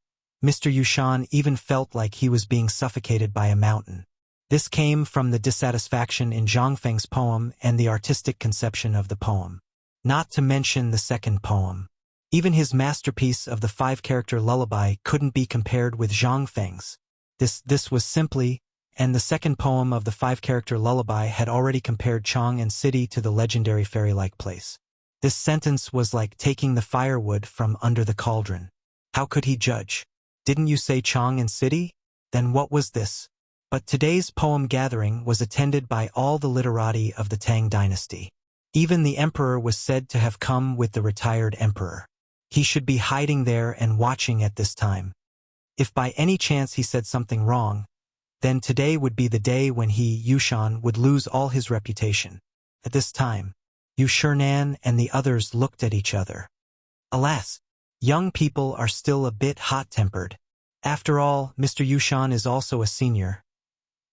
Mr. Yushan even felt like he was being suffocated by a mountain. This came from the dissatisfaction in Zhang Feng's poem and the artistic conception of the poem. Not to mention the second poem. Even his masterpiece of the 5-character lullaby couldn't be compared with Zhang Feng's. This was simply, and the second poem of the 5-character lullaby had already compared Chang'an City to the legendary fairy-like place. This sentence was like taking the firewood from under the cauldron. How could he judge? Didn't you say Chang'an City? Then what was this? But today's poem gathering was attended by all the literati of the Tang dynasty. Even the emperor was said to have come with the retired emperor. He should be hiding there and watching at this time. If by any chance he said something wrong, then today would be the day when he, Yushan, would lose all his reputation. At this time, Yu Shernan and the others looked at each other. Alas, young people are still a bit hot-tempered. After all, Mr. Yushan is also a senior.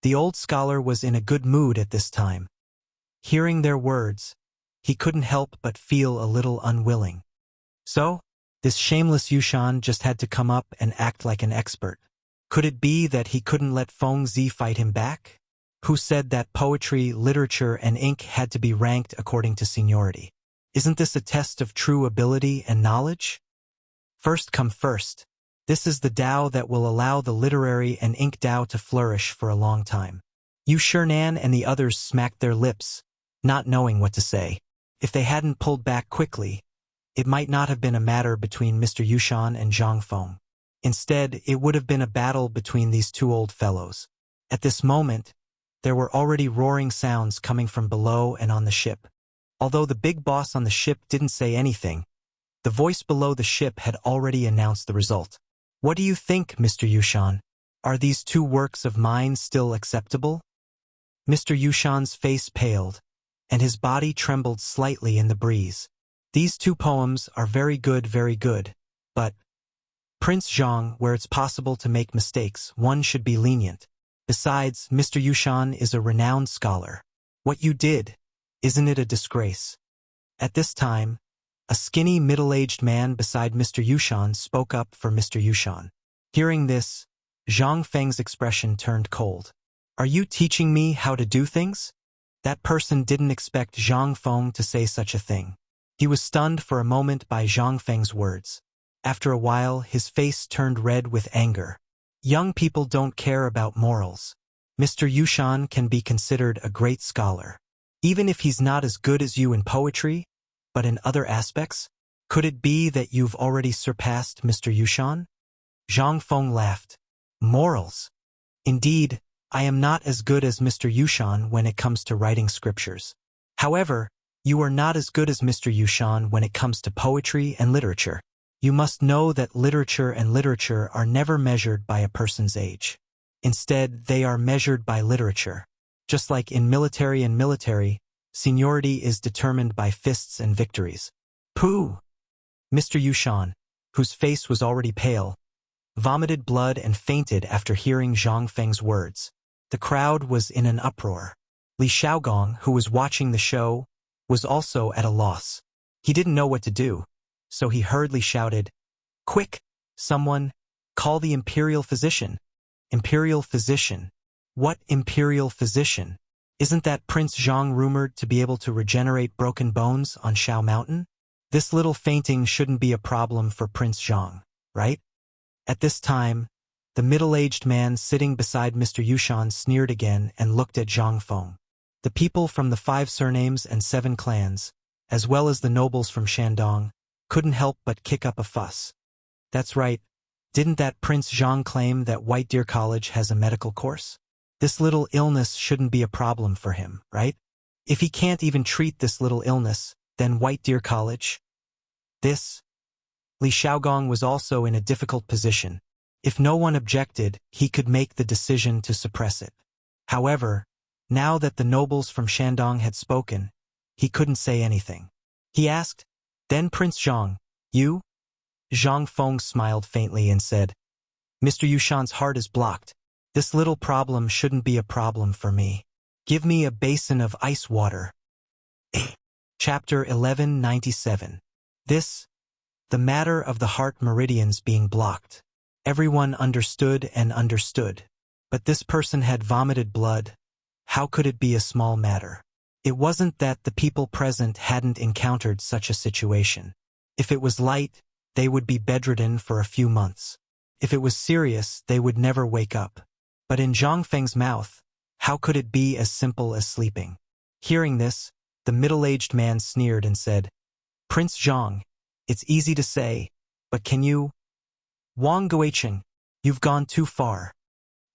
The old scholar was in a good mood at this time. Hearing their words, he couldn't help but feel a little unwilling. So, this shameless Yushan just had to come up and act like an expert. Could it be that he couldn't let Feng Zi fight him back? Who said that poetry, literature, and ink had to be ranked according to seniority? Isn't this a test of true ability and knowledge? First come first. This is the Tao that will allow the literary and ink Tao to flourish for a long time. Yu Shernan and the others smacked their lips, not knowing what to say. If they hadn't pulled back quickly, it might not have been a matter between Mr. Yushan and Zhang Feng. Instead, it would have been a battle between these two old fellows. At this moment, there were already roaring sounds coming from below and on the ship. Although the big boss on the ship didn't say anything, the voice below the ship had already announced the result. What do you think, Mr. Yushan? Are these two works of mine still acceptable? Mr. Yushan's face paled, and his body trembled slightly in the breeze. These two poems are very good, but Prince Zhang, where it's possible to make mistakes, one should be lenient. Besides, Mr. Yushan is a renowned scholar. What you did, isn't it a disgrace? At this time, a skinny middle-aged man beside Mr. Yushan spoke up for Mr. Yushan. Hearing this, Zhang Feng's expression turned cold. Are you teaching me how to do things? That person didn't expect Zhang Feng to say such a thing. He was stunned for a moment by Zhang Feng's words. After a while, his face turned red with anger. Young people don't care about morals. Mr. Yushan can be considered a great scholar. Even if he's not as good as you in poetry, but in other aspects, could it be that you've already surpassed Mr. Yushan? Zhang Feng laughed. Morals? Indeed, I am not as good as Mr. Yushan when it comes to writing scriptures. However, you are not as good as Mr. Yushan when it comes to poetry and literature. You must know that literature and literature are never measured by a person's age. Instead, they are measured by literature. Just like in military and military, seniority is determined by fists and victories. Pooh! Mr. Yushan, whose face was already pale, vomited blood and fainted after hearing Zhang Feng's words. The crowd was in an uproar. Li Xiaogong, who was watching the show, was also at a loss. He didn't know what to do, so he hurriedly shouted, "Quick, someone, call the imperial physician." Imperial physician? What imperial physician? Isn't that Prince Zhang rumored to be able to regenerate broken bones on Shao Mountain? This little fainting shouldn't be a problem for Prince Zhang, right? At this time, the middle-aged man sitting beside Mr. Yushan sneered again and looked at Zhang Feng. The people from the 5 surnames and 7 clans, as well as the nobles from Shandong, couldn't help but kick up a fuss. That's right, didn't that Prince Zhang claim that White Deer College has a medical course? This little illness shouldn't be a problem for him, right? If he can't even treat this little illness, then White Deer College? This? Li Xiaogong was also in a difficult position. If no one objected, he could make the decision to suppress it. However, now that the nobles from Shandong had spoken, he couldn't say anything. He asked, "Then Prince Zhang, you?" Zhang Feng smiled faintly and said, "Mr. Yushan's heart is blocked. This little problem shouldn't be a problem for me. Give me a basin of ice water." Chapter 1197. This, the matter of the heart meridians being blocked. Everyone understood and understood. But this person had vomited blood. How could it be a small matter? It wasn't that the people present hadn't encountered such a situation. If it was light, they would be bedridden for a few months. If it was serious, they would never wake up. But in Zhang Feng's mouth, how could it be as simple as sleeping? Hearing this, the middle-aged man sneered and said, "Prince Zhang, it's easy to say, but can you? Wang Guicheng, you've gone too far."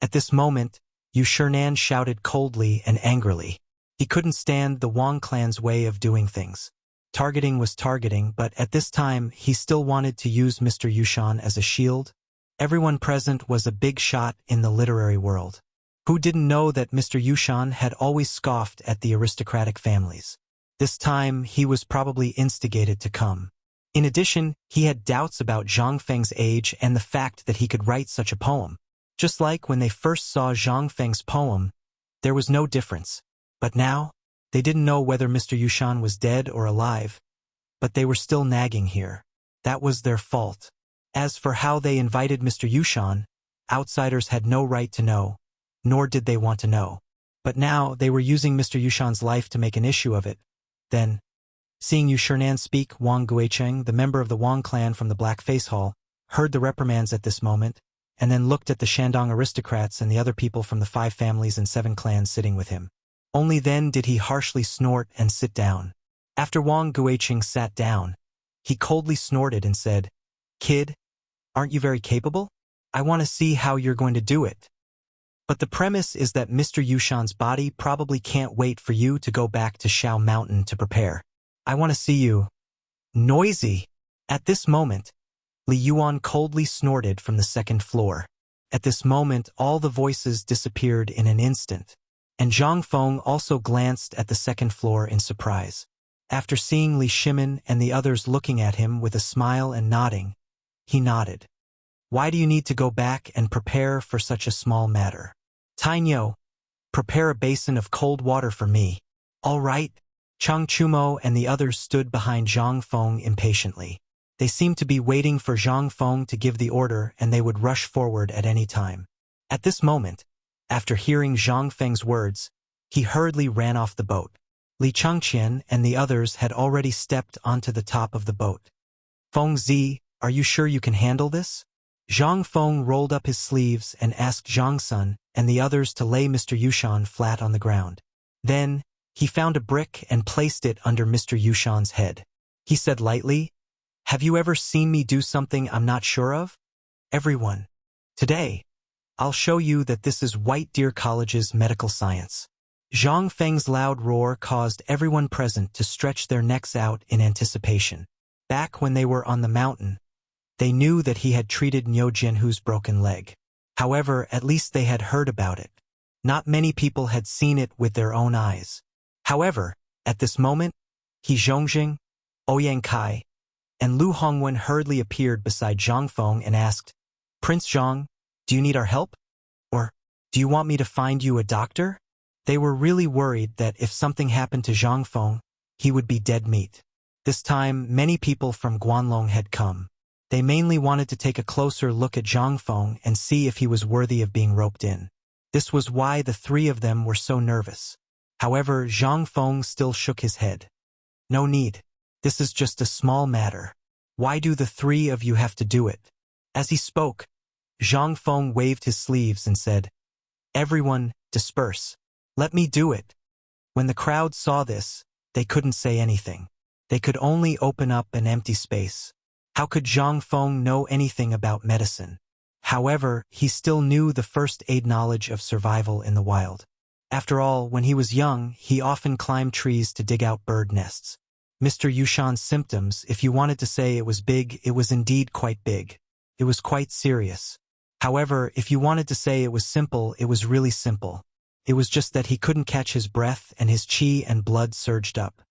At this moment, Yu Shernan shouted coldly and angrily. He couldn't stand the Wang clan's way of doing things. Targeting was targeting, but at this time he still wanted to use Mr. Yushan as a shield. Everyone present was a big shot in the literary world. Who didn't know that Mr. Yushan had always scoffed at the aristocratic families? This time he was probably instigated to come. In addition, he had doubts about Zhang Feng's age and the fact that he could write such a poem. Just like when they first saw Zhang Feng's poem, there was no difference. But now, they didn't know whether Mr. Yushan was dead or alive. But they were still nagging here. That was their fault. As for how they invited Mr. Yushan, outsiders had no right to know, nor did they want to know. But now they were using Mr. Yushan's life to make an issue of it. Then, seeing Yu Shernan speak, Wang Guicheng, the member of the Wang clan from the Black Face Hall, heard the reprimands at this moment, and then looked at the Shandong aristocrats and the other people from the 5 families and 7 clans sitting with him. Only then did he harshly snort and sit down. After Wang Guicheng sat down, he coldly snorted and said, "Kid, aren't you very capable? I want to see how you're going to do it. But the premise is that Mr. Yushan's body probably can't wait for you to go back to Shao Mountain to prepare. I want to see you. Noisy. At this moment, Li Yuan coldly snorted from the second floor. At this moment, all the voices disappeared in an instant, and Zhang Feng also glanced at the second floor in surprise. After seeing Li Shimin and the others looking at him with a smile and nodding, he nodded. Why do you need to go back and prepare for such a small matter? Tainyo, prepare a basin of cold water for me. All right. Chang Chumo and the others stood behind Zhang Feng impatiently. They seemed to be waiting for Zhang Feng to give the order, and they would rush forward at any time. At this moment, after hearing Zhang Feng's words, he hurriedly ran off the boat. Li Changqian and the others had already stepped onto the top of the boat. Feng Zi, are you sure you can handle this? Zhang Feng rolled up his sleeves and asked Zhang Sun and the others to lay Mr. Yushan flat on the ground. Then, he found a brick and placed it under Mr. Yushan's head. He said lightly, have you ever seen me do something I'm not sure of? Everyone. Today, I'll show you that this is White Deer College's medical science. Zhang Feng's loud roar caused everyone present to stretch their necks out in anticipation. Back when they were on the mountain, they knew that he had treated Niu Jinhu's broken leg. However, at least they had heard about it. Not many people had seen it with their own eyes. However, at this moment, He Zhongjing, Ouyang Kai, and Lu Hongwen hurriedly appeared beside Zhang Feng and asked, Prince Zhang, do you need our help? Or, do you want me to find you a doctor? They were really worried that if something happened to Zhang Feng, he would be dead meat. This time, many people from Guanlong had come. They mainly wanted to take a closer look at Zhang Feng and see if he was worthy of being roped in. This was why the three of them were so nervous. However, Zhang Feng still shook his head. No need. This is just a small matter. Why do the three of you have to do it? As he spoke, Zhang Feng waved his sleeves and said, Everyone, disperse. Let me do it. When the crowd saw this, they couldn't say anything. They could only open up an empty space. How could Zhang Feng know anything about medicine? However, he still knew the first aid knowledge of survival in the wild. After all, when he was young, he often climbed trees to dig out bird nests. Mr. Yushan's symptoms, if you wanted to say it was big, it was indeed quite big. It was quite serious. However, if you wanted to say it was simple, it was really simple. It was just that he couldn't catch his breath and his qi and blood surged up.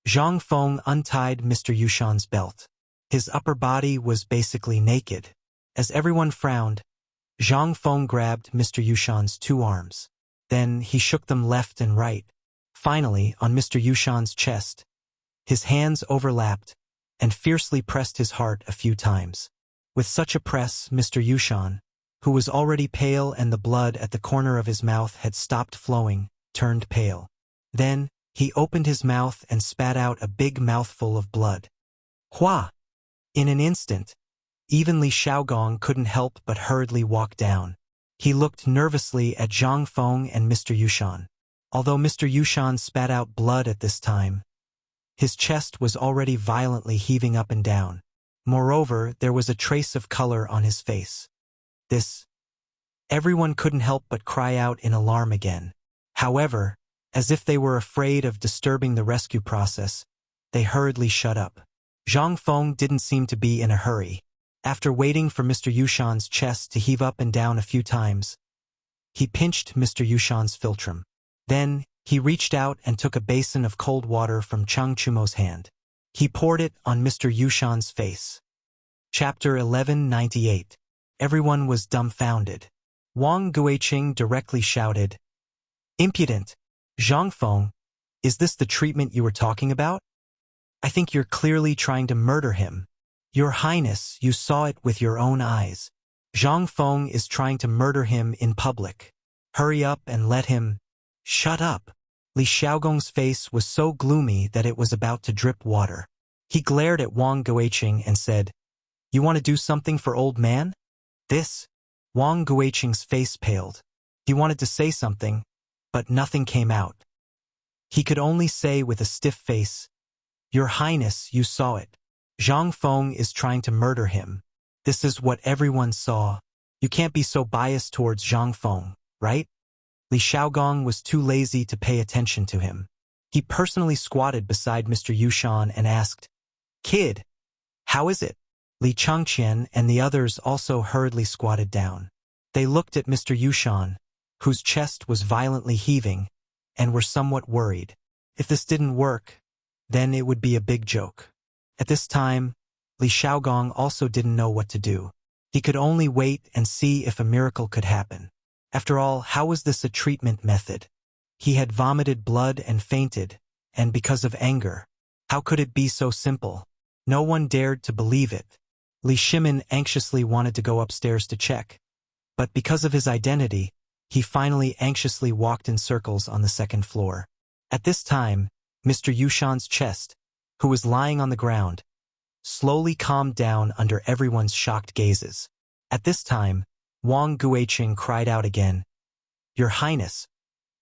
Zhang Feng untied Mr. Yushan's belt. His upper body was basically naked. As everyone frowned, Zhang Feng grabbed Mr. Yushan's two arms. Then he shook them left and right. Finally, on Mr. Yushan's chest, his hands overlapped and fiercely pressed his heart a few times. With such a press, Mr. Yushan, who was already pale and the blood at the corner of his mouth had stopped flowing, turned pale. Then, he opened his mouth and spat out a big mouthful of blood. Hua! In an instant, even Li Shaogong couldn't help but hurriedly walk down. He looked nervously at Zhang Feng and Mr. Yushan. Although Mr. Yushan spat out blood at this time, his chest was already violently heaving up and down. Moreover, there was a trace of color on his face. Everyone couldn't help but cry out in alarm again. However, as if they were afraid of disturbing the rescue process, they hurriedly shut up. Zhang Feng didn't seem to be in a hurry. After waiting for Mr. Yushan's chest to heave up and down a few times, he pinched Mr. Yushan's philtrum. Then, he reached out and took a basin of cold water from Chang Chumo's hand. He poured it on Mr. Yushan's face. Chapter 1198. Everyone was dumbfounded. Wang Guiqing directly shouted, Impudent! Zhang Feng, is this the treatment you were talking about? I think you're clearly trying to murder him. Your Highness, you saw it with your own eyes. Zhang Feng is trying to murder him in public. Hurry up and let him... Shut up. Li Shaogong's face was so gloomy that it was about to drip water. He glared at Wang Guiqing and said, You want to do something for old man? Wang Guiqing's face paled. He wanted to say something, but nothing came out. He could only say with a stiff face, Your Highness, you saw it. Zhang Feng is trying to murder him. This is what everyone saw. You can't be so biased towards Zhang Feng, right? Li Xiaogong was too lazy to pay attention to him. He personally squatted beside Mr. Yushan and asked, "Kid, how is it?" Li Changqian and the others also hurriedly squatted down. They looked at Mr. Yushan, whose chest was violently heaving, and were somewhat worried. If this didn't work, then it would be a big joke. At this time, Li Xiaogong also didn't know what to do. He could only wait and see if a miracle could happen. After all, how was this a treatment method? He had vomited blood and fainted, and because of anger. How could it be so simple? No one dared to believe it. Li Shimin anxiously wanted to go upstairs to check, but because of his identity, he finally anxiously walked in circles on the second floor. At this time, Mr. Yushan's chest, who was lying on the ground, slowly calmed down under everyone's shocked gazes. At this time, Wang Guiqing cried out again, "Your Highness,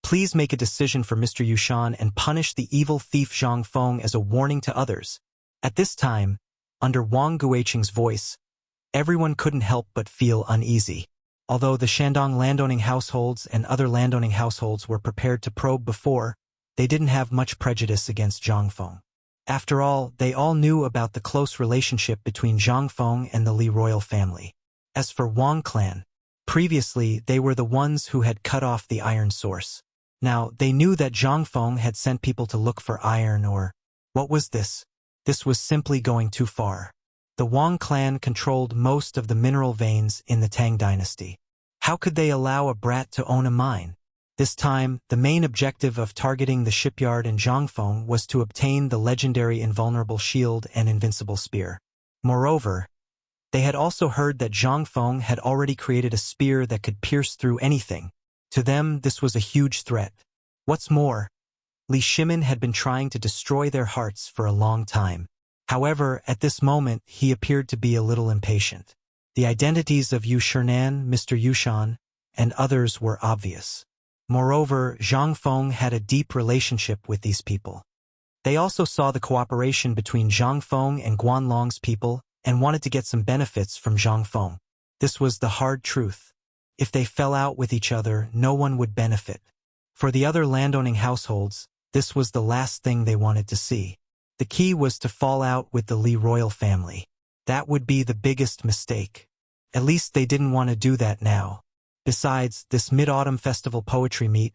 please make a decision for Mr. Yushan and punish the evil thief Zhang Feng as a warning to others." At this time, under Wang Guiqing's voice, everyone couldn't help but feel uneasy. Although the Shandong landowning households and other landowning households were prepared to probe before, they didn't have much prejudice against Zhang Feng. After all, they all knew about the close relationship between Zhang Feng and the Li royal family. As for Wang clan, previously they were the ones who had cut off the iron source. Now, they knew that Zhang Feng had sent people to look for iron or... What was this? This was simply going too far. The Wang clan controlled most of the mineral veins in the Tang dynasty. How could they allow a brat to own a mine? This time, the main objective of targeting the shipyard in Zhangfeng was to obtain the legendary invulnerable shield and invincible spear. Moreover, they had also heard that Zhang Feng had already created a spear that could pierce through anything. To them, this was a huge threat. What's more, Li Shimin had been trying to destroy their hearts for a long time. However, at this moment, he appeared to be a little impatient. The identities of Yu Shernan, Mr. Yushan, and others were obvious. Moreover, Zhang Feng had a deep relationship with these people. They also saw the cooperation between Zhang Feng and Guanlong's people and wanted to get some benefits from Zhang Feng. This was the hard truth. If they fell out with each other, no one would benefit. For the other landowning households, this was the last thing they wanted to see. The key was to fall out with the Li royal family. That would be the biggest mistake. At least they didn't want to do that now. Besides, this mid-autumn festival poetry meet,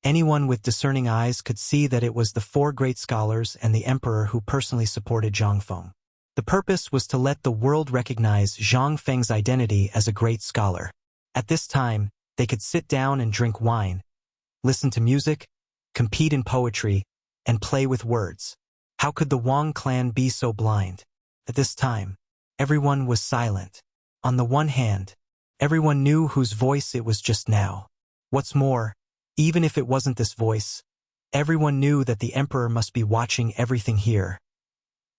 anyone with discerning eyes could see that it was the four great scholars and the emperor who personally supported Zhang Feng. The purpose was to let the world recognize Zhang Feng's identity as a great scholar. At this time, they could sit down and drink wine, listen to music, compete in poetry, and play with words. How could the Wang clan be so blind? At this time, everyone was silent. On the one hand, everyone knew whose voice it was just now. What's more, even if it wasn't this voice, everyone knew that the emperor must be watching everything here.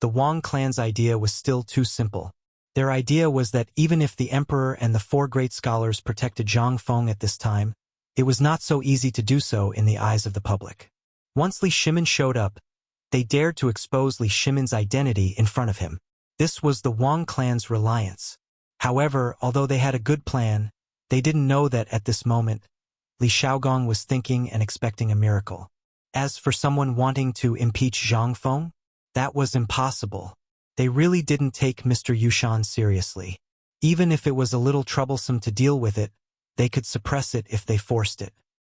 The Wang clan's idea was still too simple. Their idea was that even if the emperor and the four great scholars protected Zhang Feng at this time, it was not so easy to do so in the eyes of the public. Once Li Shimin showed up, they dared to expose Li Shimin's identity in front of him. This was the Wang clan's reliance. However, although they had a good plan, they didn't know that at this moment, Li Xiaogong was thinking and expecting a miracle. As for someone wanting to impeach Zhang Feng, that was impossible. They really didn't take Mr. Yushan seriously. Even if it was a little troublesome to deal with it, they could suppress it if they forced it.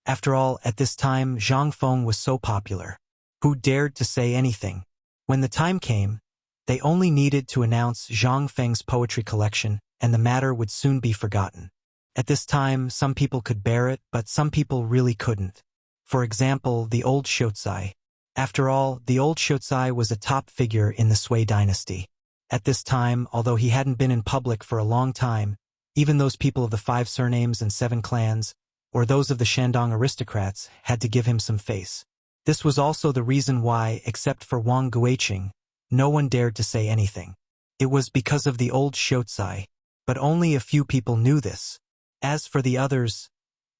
After all, at this time, Zhang Feng was so popular. Who dared to say anything? When the time came, they only needed to announce Zhang Feng's poetry collection, and the matter would soon be forgotten. At this time, some people could bear it, but some people really couldn't. For example, the old Xiuzai. After all, the old Xiuzai was a top figure in the Sui dynasty. At this time, although he hadn't been in public for a long time, even those people of the 5 surnames and 7 clans, or those of the Shandong aristocrats, had to give him some face. This was also the reason why, except for Wang Guiqing, no one dared to say anything. It was because of the old Xiuzai, but only a few people knew this. As for the others,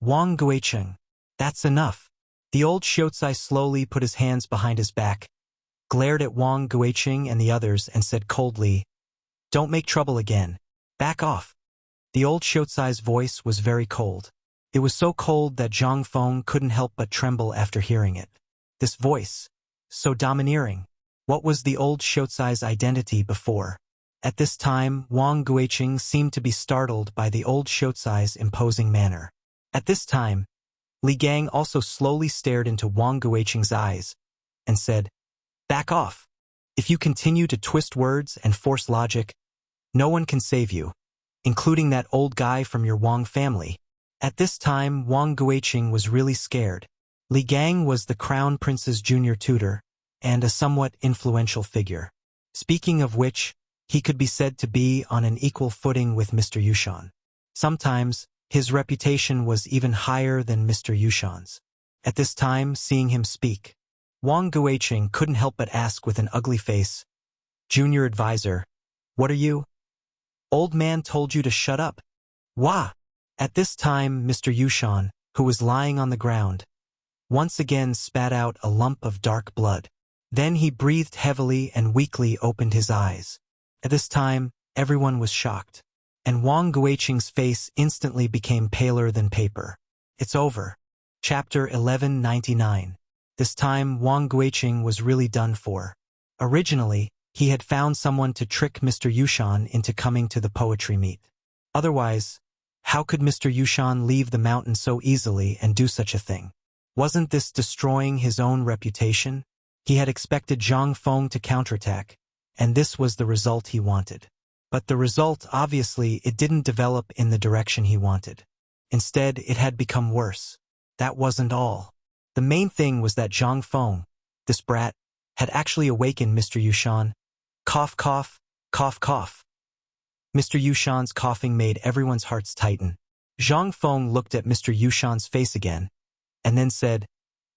Wang Guiqing, that's enough. The old Xiuzai slowly put his hands behind his back, glared at Wang Guiqing and the others and said coldly, "Don't make trouble again. Back off." The old Xiaocai's voice was very cold. It was so cold that Zhang Feng couldn't help but tremble after hearing it. This voice, so domineering. What was the old Xiaocai's identity before? At this time, Wang Guiqing seemed to be startled by the old Xiaocai's imposing manner. At this time, Li Gang also slowly stared into Wang Guiqing's eyes and said, "Back off. If you continue to twist words and force logic, no one can save you, including that old guy from your Wang family." At this time, Wang Guiqing was really scared. Li Gang was the crown prince's junior tutor and a somewhat influential figure. Speaking of which, he could be said to be on an equal footing with Mr. Yushan. Sometimes, his reputation was even higher than Mr. Yushan's. At this time, seeing him speak, Wang Guiqing couldn't help but ask with an ugly face, "Junior advisor, what are you? Old man told you to shut up." Wah! At this time, Mr. Yushan, who was lying on the ground, once again spat out a lump of dark blood. Then he breathed heavily and weakly opened his eyes. At this time, everyone was shocked, and Wang Guiqing's face instantly became paler than paper. It's over. Chapter 1199. This time, Wang Guiqing was really done for. Originally, he had found someone to trick Mr. Yushan into coming to the poetry meet. Otherwise, how could Mr. Yushan leave the mountain so easily and do such a thing? Wasn't this destroying his own reputation? He had expected Zhang Feng to counterattack, and this was the result he wanted. But the result, obviously, it didn't develop in the direction he wanted. Instead, it had become worse. That wasn't all. The main thing was that Zhang Feng, this brat, had actually awakened Mr. Yushan. Cough, cough, cough, cough. Mr. Yushan's coughing made everyone's hearts tighten. Zhang Feng looked at Mr. Yushan's face again, and then said,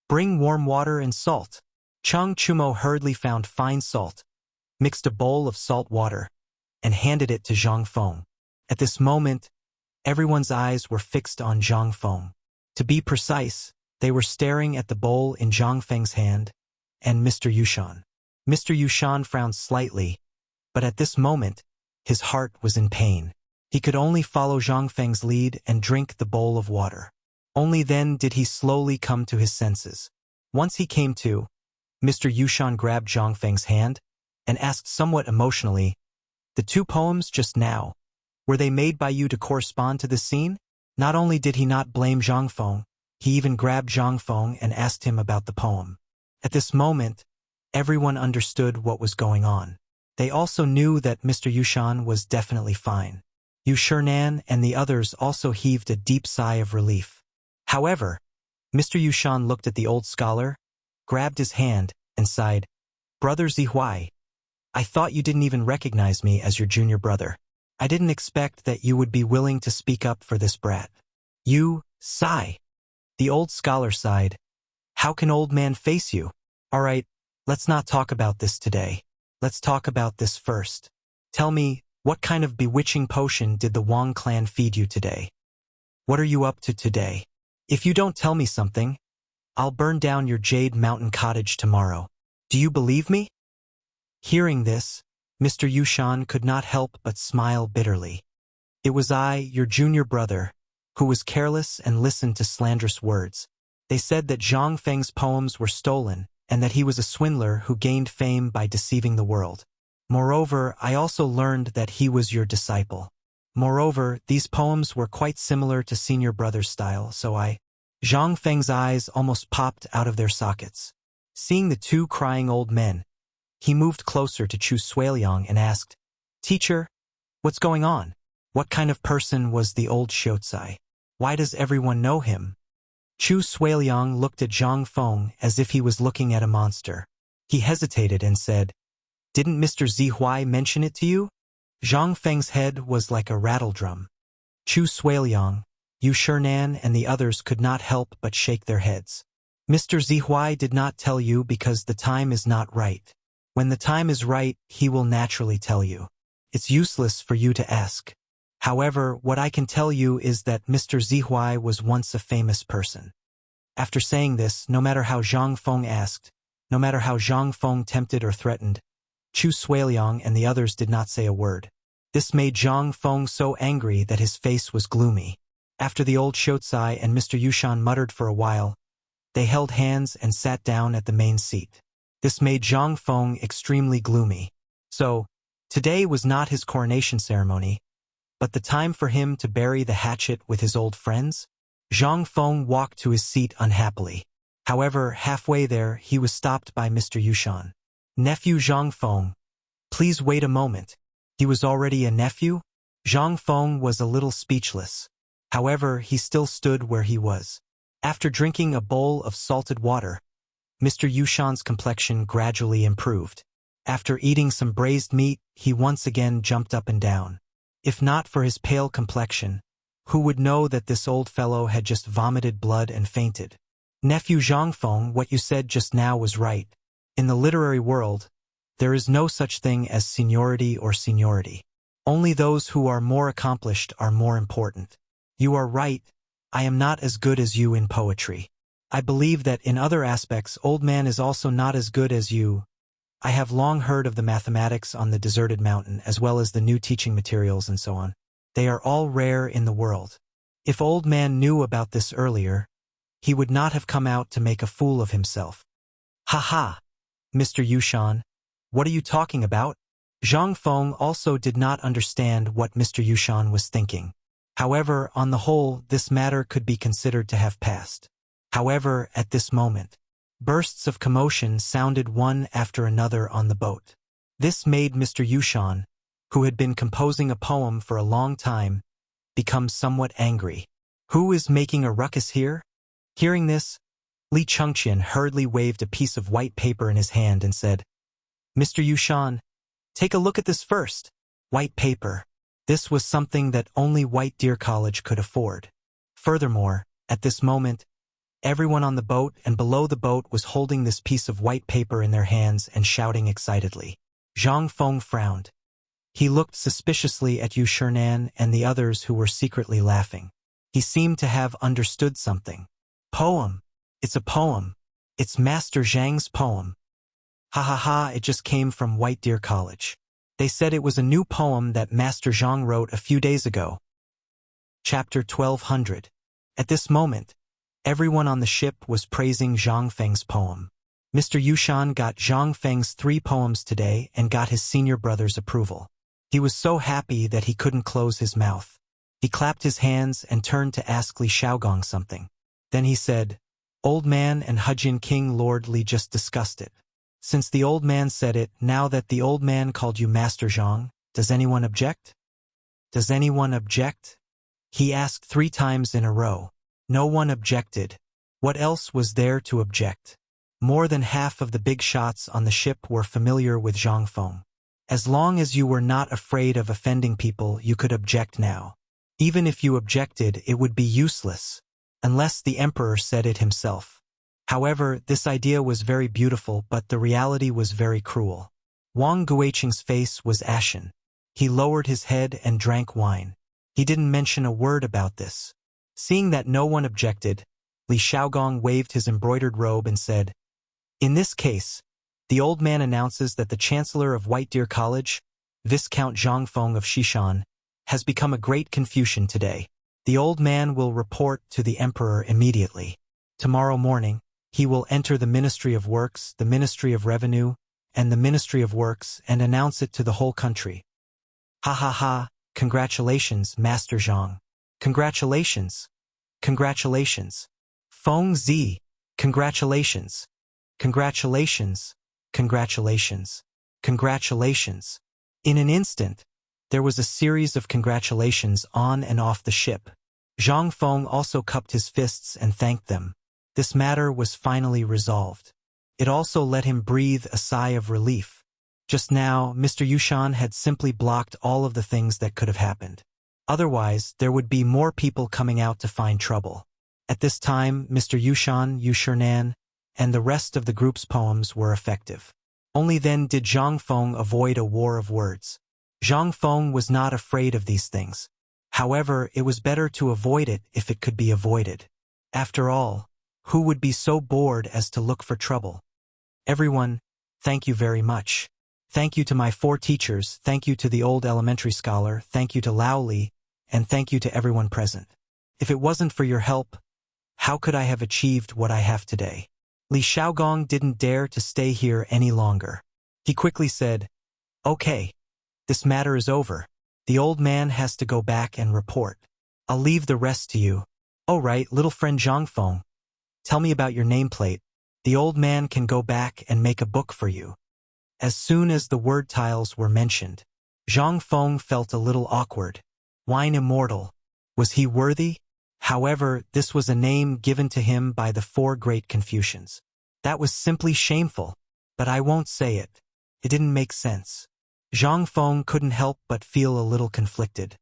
"Bring warm water and salt." Chang Chumo hurriedly found fine salt, mixed a bowl of salt water, and handed it to Zhang Feng. At this moment, everyone's eyes were fixed on Zhang Feng. To be precise, they were staring at the bowl in Zhang Feng's hand, and Mr. Yushan. Mr. Yushan frowned slightly, but at this moment, his heart was in pain. He could only follow Zhang Feng's lead and drink the bowl of water. Only then did he slowly come to his senses. Once he came to, Mr. Yushan grabbed Zhang Feng's hand and asked somewhat emotionally, "The two poems just now, were they made by you to correspond to the scene?" Not only did he not blame Zhang Feng, he even grabbed Zhang Feng and asked him about the poem. At this moment, everyone understood what was going on. They also knew that Mr. Yushan was definitely fine. Yu Shernan and the others also heaved a deep sigh of relief. However, Mr. Yushan looked at the old scholar, grabbed his hand, and sighed, "Brother Zihuai, I thought you didn't even recognize me as your junior brother. I didn't expect that you would be willing to speak up for this brat." "You, sigh." The old scholar sighed. "How can old man face you? All right, let's not talk about this today. Let's talk about this first. Tell me, what kind of bewitching potion did the Wang clan feed you today? What are you up to today? If you don't tell me something, I'll burn down your Jade Mountain cottage tomorrow. Do you believe me?" Hearing this, Mr. Yushan could not help but smile bitterly. "It was I, your junior brother, who was careless and listened to slanderous words. They said that Zhang Feng's poems were stolen and that he was a swindler who gained fame by deceiving the world. Moreover, I also learned that he was your disciple. Moreover, these poems were quite similar to senior brother's style, so Zhang Feng's eyes almost popped out of their sockets. Seeing the two crying old men, he moved closer to Chu Suiliang and asked, "Teacher, what's going on? What kind of person was the old Xiaocai? Why does everyone know him?" Chu Suiliang looked at Zhang Feng as if he was looking at a monster. He hesitated and said, "Didn't Mr. Zihuai mention it to you?" Zhang Feng's head was like a rattle drum. Chu Suiliang, Yu Shernan and the others could not help but shake their heads. "Mr. Zihuai did not tell you because the time is not right. When the time is right, he will naturally tell you. It's useless for you to ask. However, what I can tell you is that Mr. Zihuai was once a famous person." After saying this, no matter how Zhang Feng asked, no matter how Zhang Feng tempted or threatened, Chu Suiliang and the others did not say a word. This made Zhang Feng so angry that his face was gloomy. After the old Shotsai and Mr. Yushan muttered for a while, they held hands and sat down at the main seat. This made Zhang Feng extremely gloomy. So, today was not his coronation ceremony, but the time for him to bury the hatchet with his old friends? Zhang Feng walked to his seat unhappily. However, halfway there, he was stopped by Mr. Yushan. Nephew Zhang Feng, please wait a moment. He was already a nephew? Zhang Feng was a little speechless. However, he still stood where he was. After drinking a bowl of salted water, Mr. Yushan's complexion gradually improved. After eating some braised meat, he once again jumped up and down. If not for his pale complexion, who would know that this old fellow had just vomited blood and fainted? Nephew Zhang Feng, what you said just now was right. In the literary world, there is no such thing as seniority or seniority. Only those who are more accomplished are more important. You are right, I am not as good as you in poetry. I believe that in other aspects old man is also not as good as you. I have long heard of the mathematics on the deserted mountain as well as the new teaching materials and so on. They are all rare in the world. If old man knew about this earlier, he would not have come out to make a fool of himself. Ha ha! Mr. Yushan, what are you talking about? Zhang Feng also did not understand what Mr. Yushan was thinking. However, on the whole, this matter could be considered to have passed. However, at this moment, bursts of commotion sounded one after another on the boat. This made Mr. Yushan, who had been composing a poem for a long time, become somewhat angry. Who is making a ruckus here? Hearing this, Li Chengqian hurriedly waved a piece of white paper in his hand and said, Mr. Yushan, take a look at this first. White paper. This was something that only White Deer College could afford. Furthermore, at this moment, everyone on the boat and below the boat was holding this piece of white paper in their hands and shouting excitedly. Zhang Feng frowned. He looked suspiciously at Yu Shernan and the others who were secretly laughing. He seemed to have understood something. Poem. It's a poem. It's Master Zhang's poem. Ha ha ha, it just came from White Deer College. They said it was a new poem that Master Zhang wrote a few days ago. Chapter 1200. At this moment, everyone on the ship was praising Zhang Feng's poem. Mr. Yushan got Zhang Feng's 3 poems today and got his senior brother's approval. He was so happy that he couldn't close his mouth. He clapped his hands and turned to ask Li Shaogong something. Then he said, Old man and Hejin King Lord Li just discussed it. Since the old man said it, now that the old man called you Master Zhang, does anyone object? Does anyone object? He asked 3 times in a row. No one objected. What else was there to object? More than half of the big shots on the ship were familiar with Zhang Feng. As long as you were not afraid of offending people, you could object now. Even if you objected, it would be useless, unless the emperor said it himself. However, this idea was very beautiful, but the reality was very cruel. Wang Guiqing's face was ashen. He lowered his head and drank wine. He didn't mention a word about this. Seeing that no one objected, Li Shaogong waved his embroidered robe and said, In this case, the old man announces that the Chancellor of White Deer College, Viscount Zhang Feng of Xishan, has become a great Confucian today. The old man will report to the emperor immediately. Tomorrow morning, he will enter the Ministry of Works, the Ministry of Revenue, and the Ministry of Works and announce it to the whole country. Ha ha ha, congratulations, Master Zhang. Congratulations. Congratulations. Feng Zi, congratulations. Congratulations. Congratulations. Congratulations. In an instant, there was a series of congratulations on and off the ship. Zhang Feng also cupped his fists and thanked them. This matter was finally resolved. It also let him breathe a sigh of relief. Just now, Mr. Yushan had simply blocked all of the things that could have happened. Otherwise, there would be more people coming out to find trouble. At this time, Mr. Yushan, Yu Shernan, and the rest of the group's poems were effective. Only then did Zhang Feng avoid a war of words. Zhang Feng was not afraid of these things. However, it was better to avoid it if it could be avoided. After all, who would be so bored as to look for trouble? Everyone, thank you very much. Thank you to my 4 teachers, thank you to the old elementary scholar, thank you to Lao Li, and thank you to everyone present. If it wasn't for your help, how could I have achieved what I have today? Li Xiaogong didn't dare to stay here any longer. He quickly said, "Okay, this matter is over. The old man has to go back and report. I'll leave the rest to you." "Oh right, little friend Zhang Feng. Tell me about your nameplate. The old man can go back and make a book for you." As soon as the word tiles were mentioned, Zhang Feng felt a little awkward. Wine Immortal. Was he worthy? However, this was a name given to him by the 4 great Confucians. That was simply shameful, but I won't say it. It didn't make sense. Zhang Feng couldn't help but feel a little conflicted.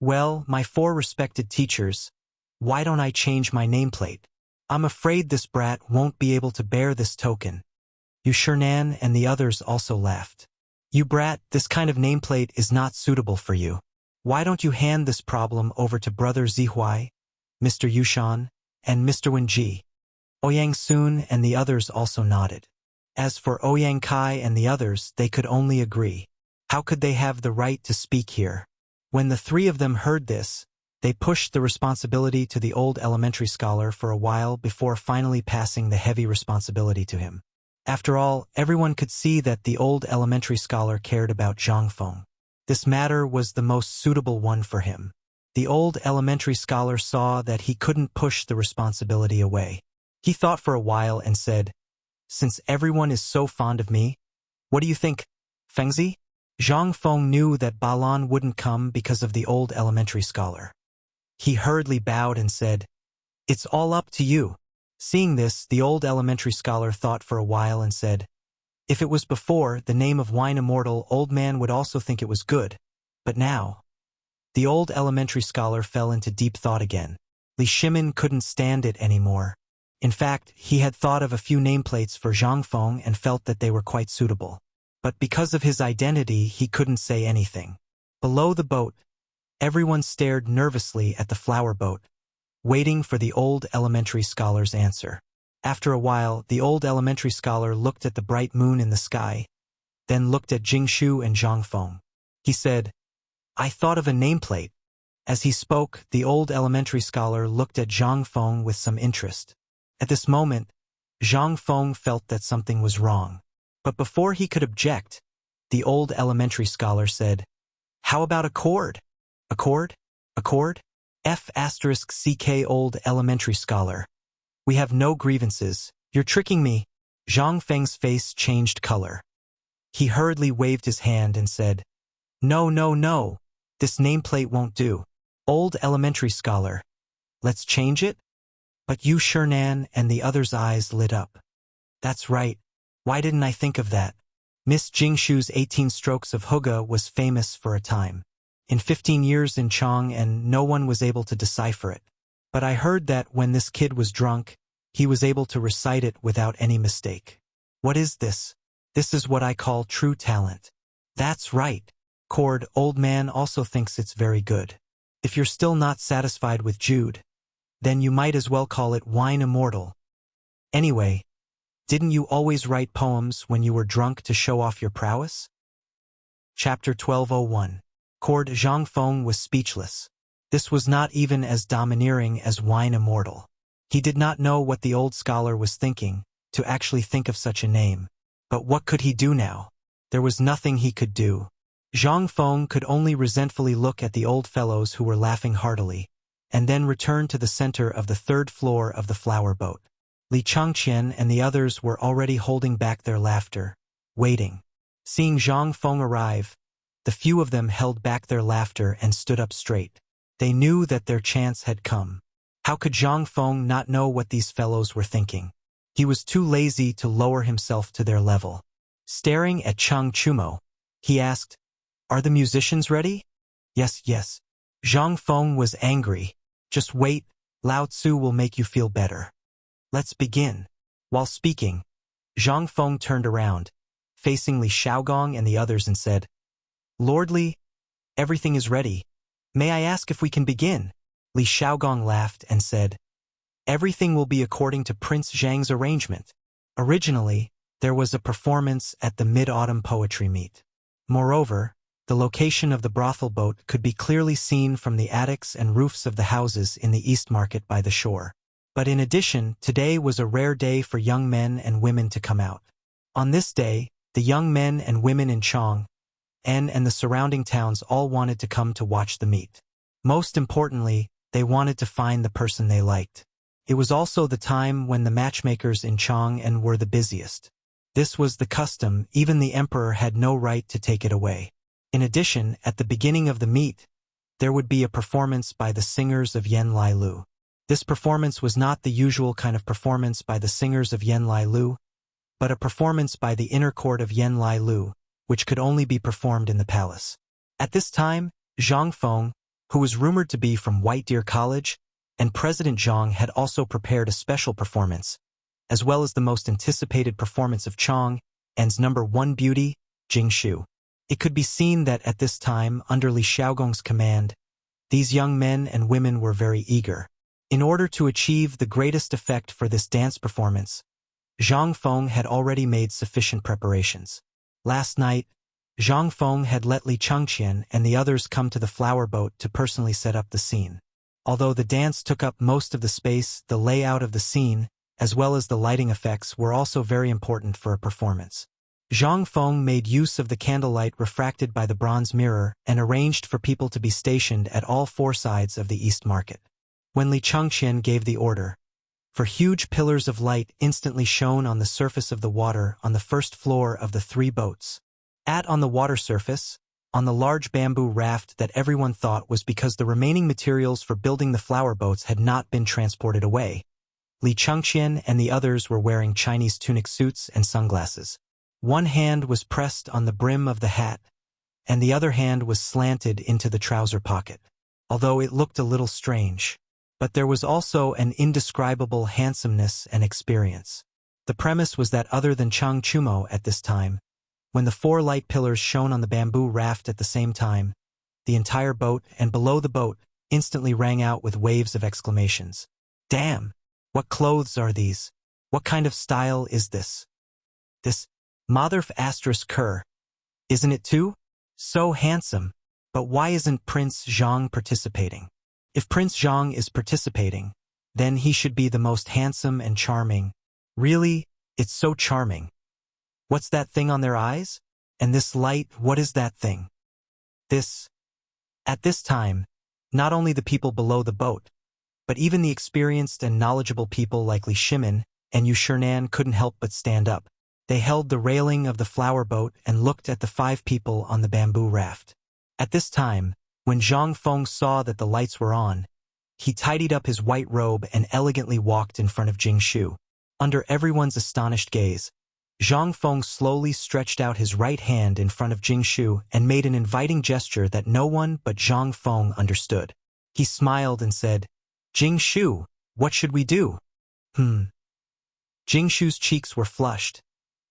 Well, my 4 respected teachers, why don't I change my nameplate? I'm afraid this brat won't be able to bear this token. Yu Shernan and the others also laughed. You brat, this kind of nameplate is not suitable for you. Why don't you hand this problem over to Brother Zihuai, Mr. Yushan, and Mr. Wenji? Ouyang Sun and the others also nodded. As for Ouyang Kai and the others, they could only agree. How could they have the right to speak here? When the 3 of them heard this, they pushed the responsibility to the old elementary scholar for a while before finally passing the heavy responsibility to him. After all, everyone could see that the old elementary scholar cared about Zhang Feng. This matter was the most suitable one for him. The old elementary scholar saw that he couldn't push the responsibility away. He thought for a while and said, "Since everyone is so fond of me, what do you think, Fengzi?" Zhang Feng knew that Balan wouldn't come because of the old elementary scholar. He hurriedly bowed and said, "It's all up to you." Seeing this, the old elementary scholar thought for a while and said, "If it was before, the name of Wine Immortal, old man would also think it was good. But now..." The old elementary scholar fell into deep thought again. Li Shimin couldn't stand it anymore. In fact, he had thought of a few nameplates for Zhang Feng and felt that they were quite suitable. But because of his identity, he couldn't say anything. Below the boat, everyone stared nervously at the flower boat, waiting for the old elementary scholar's answer. After a while, the old elementary scholar looked at the bright moon in the sky, then looked at Jingshu and Zhang Feng. He said, "I thought of a nameplate." As he spoke, the old elementary scholar looked at Zhang Feng with some interest. At this moment, Zhang Feng felt that something was wrong. But before he could object, the old elementary scholar said, "How about a chord? A chord? A chord? F***CK old elementary scholar. We have no grievances. You're tricking me." Zhang Feng's face changed color. He hurriedly waved his hand and said, "No, no, no. This nameplate won't do. Old elementary scholar. Let's change it?" But Yu Shernan and the others' eyes lit up. "That's right. Why didn't I think of that?" Miss Jingshu's 18 strokes of Huga was famous for a time. In 15 years in Chong, and no one was able to decipher it. But I heard that when this kid was drunk, he was able to recite it without any mistake. What is this? This is what I call true talent. That's right. Chord, old man also thinks it's very good. If you're still not satisfied with Jude, then you might as well call it Wine Immortal. Anyway, didn't you always write poems when you were drunk to show off your prowess? Chapter 1201. Chord. Zhang Feng was speechless. This was not even as domineering as Wine Immortal. He did not know what the old scholar was thinking, to actually think of such a name. But what could he do now? There was nothing he could do. Zhang Feng could only resentfully look at the old fellows who were laughing heartily, and then return to the center of the 3rd floor of the flower boat. Li Changqian and the others were already holding back their laughter, waiting. Seeing Zhang Feng arrive, the few of them held back their laughter and stood up straight. They knew that their chance had come. How could Zhang Feng not know what these fellows were thinking? He was too lazy to lower himself to their level. Staring at Chang Chumo, he asked, "Are the musicians ready?" "Yes, yes." Zhang Feng was angry. "Just wait, Lao Tzu will make you feel better. Let's begin." While speaking, Zhang Feng turned around, facing Li Xiaogong and the others and said, "Lord Li, everything is ready. May I ask if we can begin?" Li Xiaogong laughed and said, "Everything will be according to Prince Zhang's arrangement." Originally, there was a performance at the Mid-Autumn Poetry Meet. Moreover, the location of the brothel boat could be clearly seen from the attics and roofs of the houses in the East Market by the shore. But in addition, today was a rare day for young men and women to come out. On this day, the young men and women in Chang and the surrounding towns all wanted to come to watch the meet. Most importantly, they wanted to find the person they liked. It was also the time when the matchmakers in Chang were the busiest. This was the custom, even the emperor had no right to take it away. In addition, at the beginning of the meet, there would be a performance by the singers of Yen Lai Lu. This performance was not the usual kind of performance by the singers of Yen Lai Lu, but a performance by the inner court of Yen Lai Lu, which could only be performed in the palace. At this time, Zhang Feng, who was rumored to be from White Deer College, and President Zhang had also prepared a special performance, as well as the most anticipated performance of Chang and's #1 beauty, Jingshu. It could be seen that at this time, under Li Xiaogong's command, these young men and women were very eager. In order to achieve the greatest effect for this dance performance, Zhang Feng had already made sufficient preparations. Last night, Zhang Feng had let Li Changqian and the others come to the flower boat to personally set up the scene. Although the dance took up most of the space, the layout of the scene, as well as the lighting effects, were also very important for a performance. Zhang Feng made use of the candlelight refracted by the bronze mirror and arranged for people to be stationed at all four sides of the East Market. When Li Changqian gave the order, for huge pillars of light instantly shone on the surface of the water on the first floor of the three boats. On the water surface, on the large bamboo raft that everyone thought was because the remaining materials for building the flower boats had not been transported away. Li Changqian and the others were wearing Chinese tunic suits and sunglasses. One hand was pressed on the brim of the hat, and the other hand was slanted into the trouser pocket. Although it looked a little strange, but there was also an indescribable handsomeness and experience. The premise was that other than Chang Chumo at this time, when the four light pillars shone on the bamboo raft at the same time, the entire boat and below the boat instantly rang out with waves of exclamations. Damn! What clothes are these? What kind of style is this? This Mother****, isn't it too? So handsome. But why isn't Prince Zhang participating? If Prince Zhang is participating, then he should be the most handsome and charming. Really, it's so charming. What's that thing on their eyes? And this light, what is that thing? At this time, not only the people below the boat, but even the experienced and knowledgeable people like Li Shimin and Yu Shernan couldn't help but stand up. They held the railing of the flower boat and looked at the 5 people on the bamboo raft. At this time, when Zhang Feng saw that the lights were on, he tidied up his white robe and elegantly walked in front of Jingshu. Under everyone's astonished gaze, Zhang Feng slowly stretched out his right hand in front of Jingshu and made an inviting gesture that no one but Zhang Feng understood. He smiled and said, Jingshu, what should we do? Jingshu's cheeks were flushed,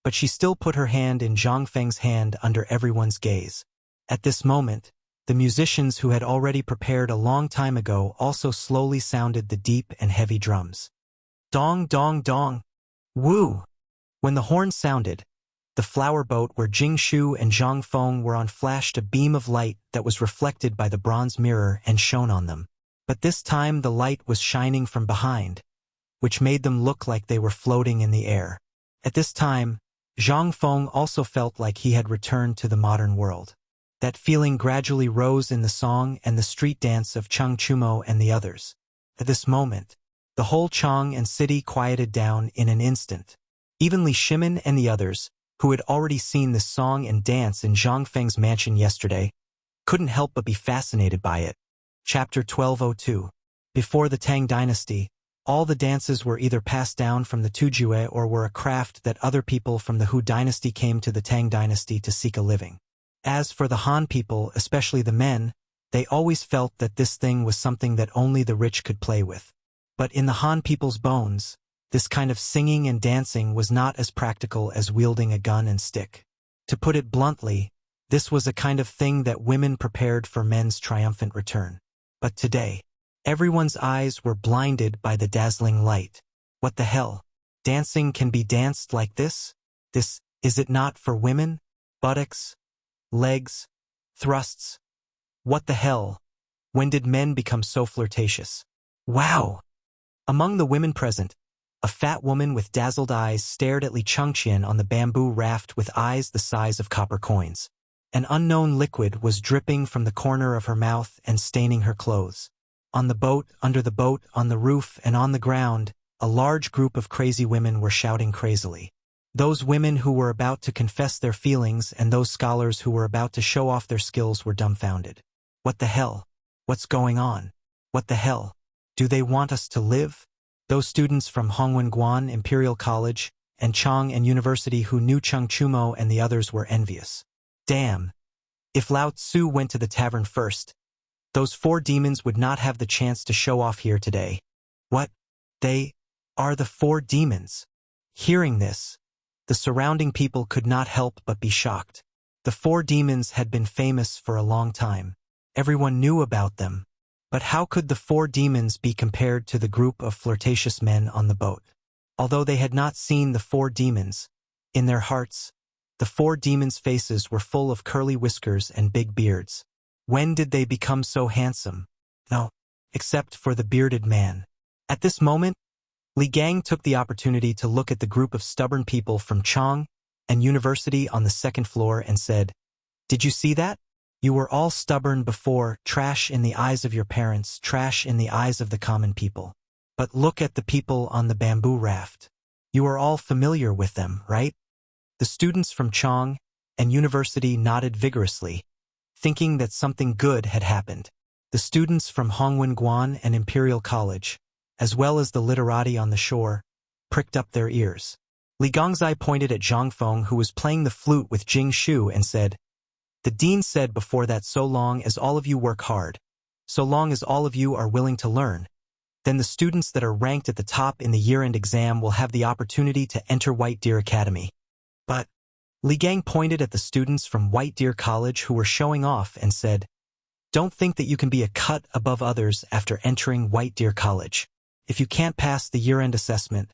but she still put her hand in Zhang Feng's hand under everyone's gaze. At this moment, the musicians who had already prepared a long time ago also slowly sounded the deep and heavy drums. Dong, dong, dong. Woo! When the horn sounded, the flower boat where Jingshu and Zhang Feng were on flashed a beam of light that was reflected by the bronze mirror and shone on them. But this time the light was shining from behind, which made them look like they were floating in the air. At this time, Zhang Feng also felt like he had returned to the modern world. That feeling gradually rose in the song and the street dance of Chang Chumo and the others. At this moment, the whole Chang and city quieted down in an instant. Even Li Shimin and the others, who had already seen this song and dance in Zhang Feng's mansion yesterday, couldn't help but be fascinated by it. Chapter 1202. Before the Tang dynasty, all the dances were either passed down from the Tujue or were a craft that other people from the Hu dynasty came to the Tang dynasty to seek a living. As for the Han people, especially the men, they always felt that this thing was something that only the rich could play with. But in the Han people's bones, this kind of singing and dancing was not as practical as wielding a gun and stick. To put it bluntly, this was a kind of thing that women prepared for men's triumphant return. But today, everyone's eyes were blinded by the dazzling light. What the hell? Dancing can be danced like this? This, is it not for women? Buttocks? Legs? Thrusts? What the hell? When did men become so flirtatious? Wow! Among the women present, a fat woman with dazzled eyes stared at Li Changqian on the bamboo raft with eyes the size of copper coins. An unknown liquid was dripping from the corner of her mouth and staining her clothes. On the boat, under the boat, on the roof, and on the ground, a large group of crazy women were shouting crazily. Those women who were about to confess their feelings and those scholars who were about to show off their skills were dumbfounded. What the hell? What's going on? What the hell? Do they want us to live? Those students from Hongwen Imperial College and Chang and University who knew Cheng Chumo and the others were envious. Damn! If Lao Tzu went to the tavern first, those 4 demons would not have the chance to show off here today. What? They are the 4 demons. Hearing this, the surrounding people could not help but be shocked. The 4 demons had been famous for a long time. Everyone knew about them. But how could the 4 demons be compared to the group of flirtatious men on the boat? Although they had not seen the 4 demons, in their hearts, the 4 demons' faces were full of curly whiskers and big beards. When did they become so handsome? No, except for the bearded man. At this moment, Li Gang took the opportunity to look at the group of stubborn people from Chang and University on the 2nd floor and said, "Did you see that? You were all stubborn before, trash in the eyes of your parents, trash in the eyes of the common people. But look at the people on the bamboo raft. You are all familiar with them, right?" The students from Chang and University nodded vigorously, thinking that something good had happened. The students from Hongwen and Imperial College, as well as the literati on the shore, pricked up their ears. Li Gongzai pointed at Zhang Feng, who was playing the flute with Jing Shu, and said, "The dean said before that so long as all of you work hard, so long as all of you are willing to learn, then the students that are ranked at the top in the year-end exam will have the opportunity to enter White Deer Academy." But Li Gang pointed at the students from White Deer College who were showing off and said, "Don't think that you can be a cut above others after entering White Deer College. If you can't pass the year-end assessment,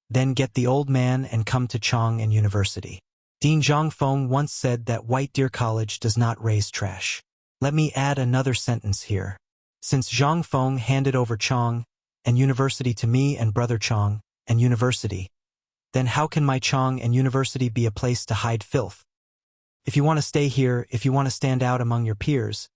then get the old man and come to Chang and University." Dean Zhang Feng once said that White Deer College does not raise trash. Let me add another sentence here. Since Zhang Feng handed over Chang and University to me and brother Chang and University, then how can my Chang and University be a place to hide filth? If you want to stay here, if you want to stand out among your peers,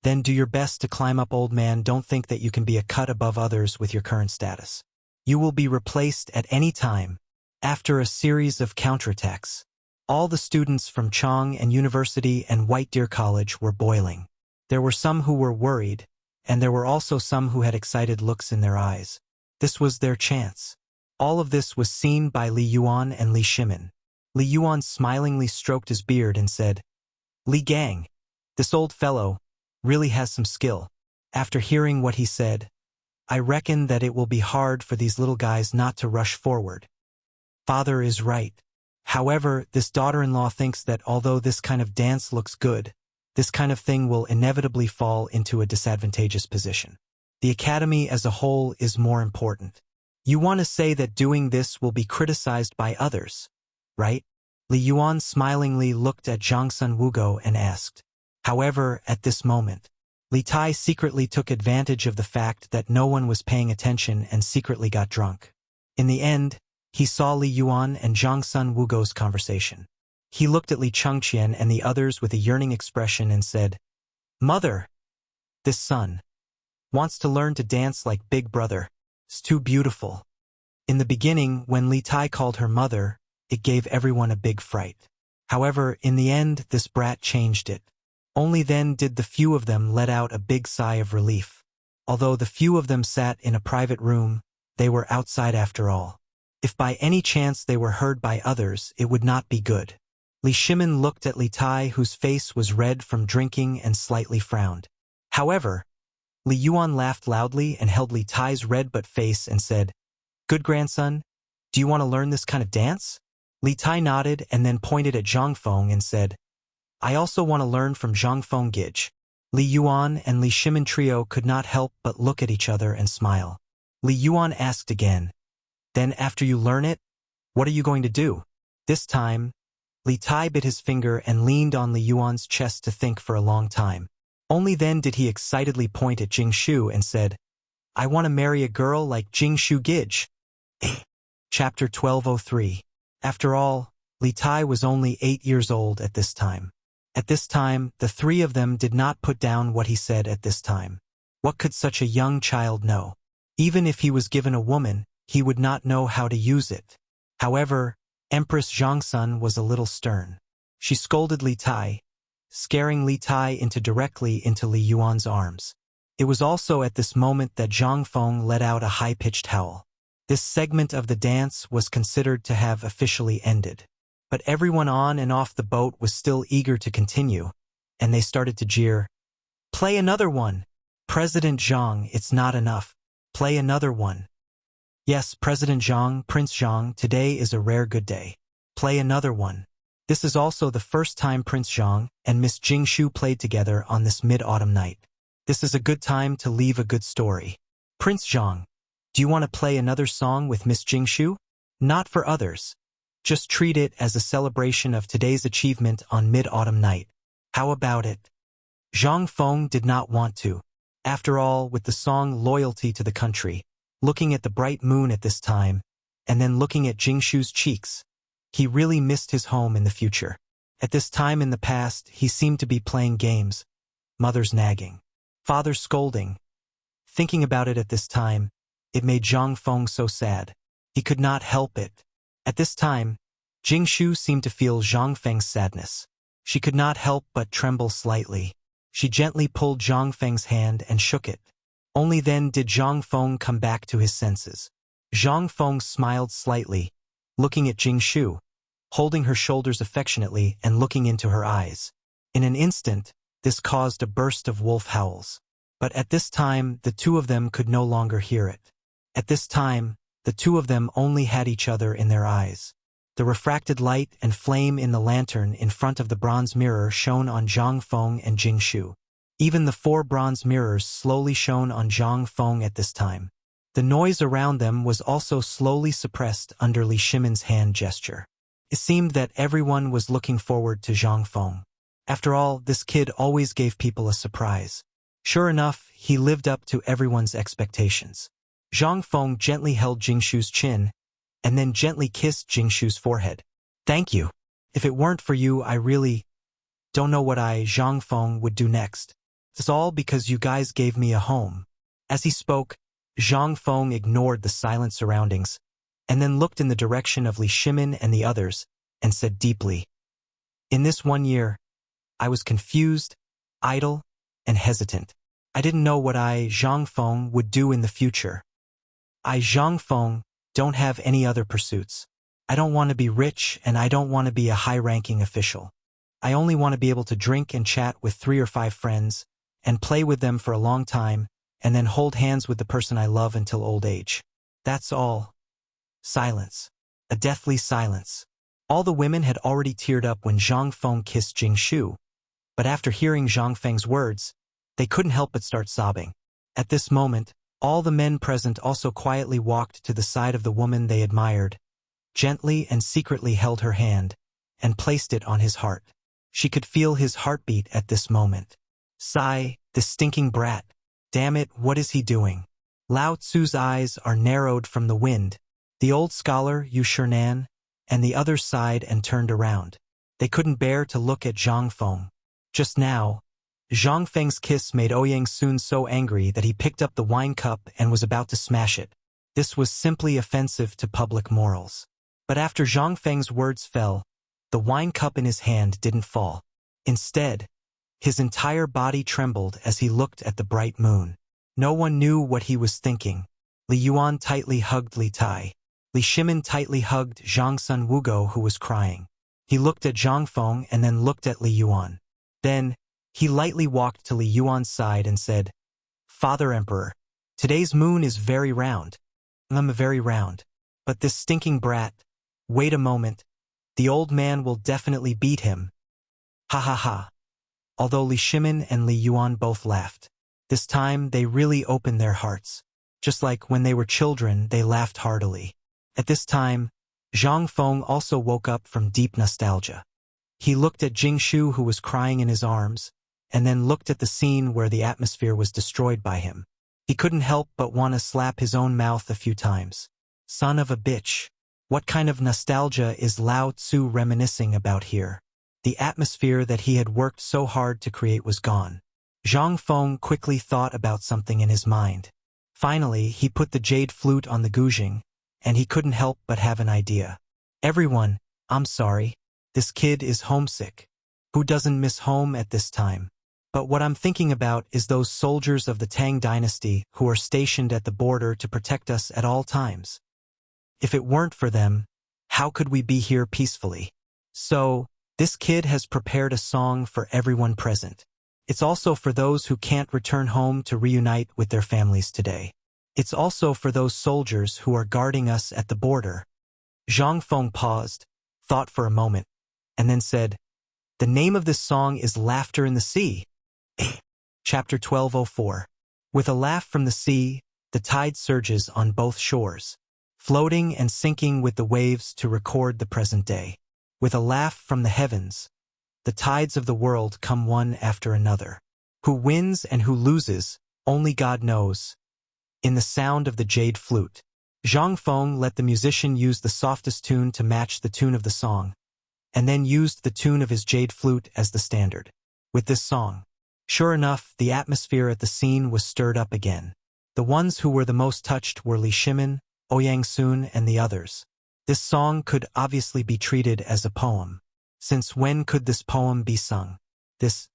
then do your best to climb up, old man. Don't think that you can be a cut above others with your current status. You will be replaced at any time. After a series of counterattacks, all the students from Chang and University and White Deer College were boiling. There were some who were worried, and there were also some who had excited looks in their eyes. This was their chance. All of this was seen by Li Yuan and Li Shimin. Li Yuan smilingly stroked his beard and said, "Li Gang, this old fellow really has some skill. After hearing what he said, I reckon that it will be hard for these little guys not to rush forward. Father is right. However, this daughter-in-law thinks that although this kind of dance looks good, this kind of thing will inevitably fall into a disadvantageous position. The academy as a whole is more important. You want to say that doing this will be criticized by others, right?" Li Yuan smilingly looked at Zhang Sun Wugo and asked. However, at this moment, Li Tai secretly took advantage of the fact that no one was paying attention and secretly got drunk. In the end, he saw Li Yuan and Zhang Sun Wugo's conversation. He looked at Li Changqian and the others with a yearning expression and said, "Mother, this son wants to learn to dance like Big Brother. It's too beautiful." In the beginning, when Li Tai called her mother, it gave everyone a big fright. However, in the end, this brat changed it. Only then did the few of them let out a big sigh of relief. Although the few of them sat in a private room, they were outside after all. If by any chance they were heard by others, it would not be good. Li Shimin looked at Li Tai, whose face was red from drinking, and slightly frowned. However, Li Yuan laughed loudly and held Li Tai's red but face and said, "Good grandson, do you want to learn this kind of dance?" Li Tai nodded and then pointed at Zhang Feng and said, "I also want to learn from Zhang Feng Gij." Li Yuan and Li Shimin trio could not help but look at each other and smile. Li Yuan asked again, "Then after you learn it, what are you going to do?" This time, Li Tai bit his finger and leaned on Li Yuan's chest to think for a long time. Only then did he excitedly point at Jing Shu and said, "I want to marry a girl like Jing Shu Gij." Chapter 1203. After all, Li Tai was only 8 years old at this time. At this time, the three of them did not put down what he said at this time. What could such a young child know? Even if he was given a woman, he would not know how to use it. However, Empress Zhongsun was a little stern. She scolded Li Tai, scaring Li Tai directly into Li Yuan's arms. It was also at this moment that Zhang Feng let out a high-pitched howl. This segment of the dance was considered to have officially ended. But everyone on and off the boat was still eager to continue, and they started to jeer, "Play another one! President Zhang, it's not enough. Play another one." "Yes, President Zhang, Prince Zhang, today is a rare good day. Play another one." This is also the first time Prince Zhang and Miss Jing Shu played together on this mid-autumn night. This is a good time to leave a good story. "Prince Zhang, do you want to play another song with Miss Jing Shu? Not for others. Just treat it as a celebration of today's achievement on mid-autumn night. How about it?" Zhang Feng did not want to. After all, with the song Loyalty to the Country, looking at the bright moon at this time, and then looking at Jing Shu's cheeks, he really missed his home in the future. At this time in the past, he seemed to be playing games, mother's nagging, father's scolding. Thinking about it at this time, it made Zhang Feng so sad. He could not help it. At this time, Jing Shu seemed to feel Zhang Feng's sadness. She could not help but tremble slightly. She gently pulled Zhang Feng's hand and shook it. Only then did Zhang Feng come back to his senses. Zhang Feng smiled slightly, looking at Jing Shu, holding her shoulders affectionately and looking into her eyes. In an instant, this caused a burst of wolf howls. But at this time, the two of them could no longer hear it. At this time, the two of them only had each other in their eyes. The refracted light and flame in the lantern in front of the bronze mirror shone on Zhang Feng and Jing Shu. Even the 4 bronze mirrors slowly shone on Zhang Feng at this time. The noise around them was also slowly suppressed under Li Shimin's hand gesture. It seemed that everyone was looking forward to Zhang Feng. After all, this kid always gave people a surprise. Sure enough, he lived up to everyone's expectations. Zhang Feng gently held Jing Shu's chin, and then gently kissed Jing Shu's forehead. "Thank you. If it weren't for you, I really don't know what Zhang Feng, would do next. It's all because you guys gave me a home." As he spoke, Zhang Feng ignored the silent surroundings, and then looked in the direction of Li Shimin and the others, and said deeply, "In this 1 year, I was confused, idle, and hesitant. I didn't know what Zhang Feng, would do in the future. Zhang Feng, don't have any other pursuits. I don't want to be rich and I don't want to be a high-ranking official. I only want to be able to drink and chat with 3 or 5 friends, and play with them for a long time, and then hold hands with the person I love until old age. That's all." Silence. A deathly silence. All the women had already teared up when Zhang Feng kissed Jing Shu, but after hearing Zhang Feng's words, they couldn't help but start sobbing. At this moment, all the men present also quietly walked to the side of the woman they admired, gently and secretly held her hand, and placed it on his heart. She could feel his heartbeat at this moment. Sigh, the stinking brat. Damn it, what is he doing? Lao Tzu's eyes are narrowed from the wind. The old scholar, Yu Shernan, and the others sighed and turned around. They couldn't bear to look at Zhang Feng. Just now, Zhang Feng's kiss made Ouyang Sun so angry that he picked up the wine cup and was about to smash it. This was simply offensive to public morals. But after Zhang Feng's words fell, the wine cup in his hand didn't fall. Instead, his entire body trembled as he looked at the bright moon. No one knew what he was thinking. Li Yuan tightly hugged Li Tai. Li Shimin tightly hugged Zhang Sun Wugo, who was crying. He looked at Zhang Feng and then looked at Li Yuan. Then, he lightly walked to Li Yuan's side and said, "Father Emperor, today's moon is very round. Very round. But this stinking brat, wait a moment, the old man will definitely beat him. Ha ha ha." Although Li Shimin and Li Yuan both laughed. This time they really opened their hearts. Just like when they were children, they laughed heartily. At this time, Zhang Feng also woke up from deep nostalgia. He looked at Jingshu, who was crying in his arms, and then looked at the scene where the atmosphere was destroyed by him. He couldn't help but want to slap his own mouth a few times. Son of a bitch. What kind of nostalgia is Lao Tzu reminiscing about here? The atmosphere that he had worked so hard to create was gone. Zhang Feng quickly thought about something in his mind. Finally, he put the jade flute on the guzheng, and he couldn't help but have an idea. Everyone, I'm sorry. This kid is homesick. Who doesn't miss home at this time? But what I'm thinking about is those soldiers of the Tang dynasty who are stationed at the border to protect us at all times. If it weren't for them, how could we be here peacefully? So, this kid has prepared a song for everyone present. It's also for those who can't return home to reunite with their families today. It's also for those soldiers who are guarding us at the border. Zhang Feng paused, thought for a moment, and then said, "The name of this song is Laughter in the Sea." Chapter 1204. With a laugh from the sea, the tide surges on both shores, floating and sinking with the waves to record the present day. With a laugh from the heavens, the tides of the world come one after another. Who wins and who loses, only God knows. In the sound of the jade flute, Zhang Feng let the musician use the softest tune to match the tune of the song, and then used the tune of his jade flute as the standard. With this song, sure enough, the atmosphere at the scene was stirred up again. The ones who were the most touched were Li Shimin, Ouyang Sun, and the others. This song could obviously be treated as a poem. Since when could this poem be sung? This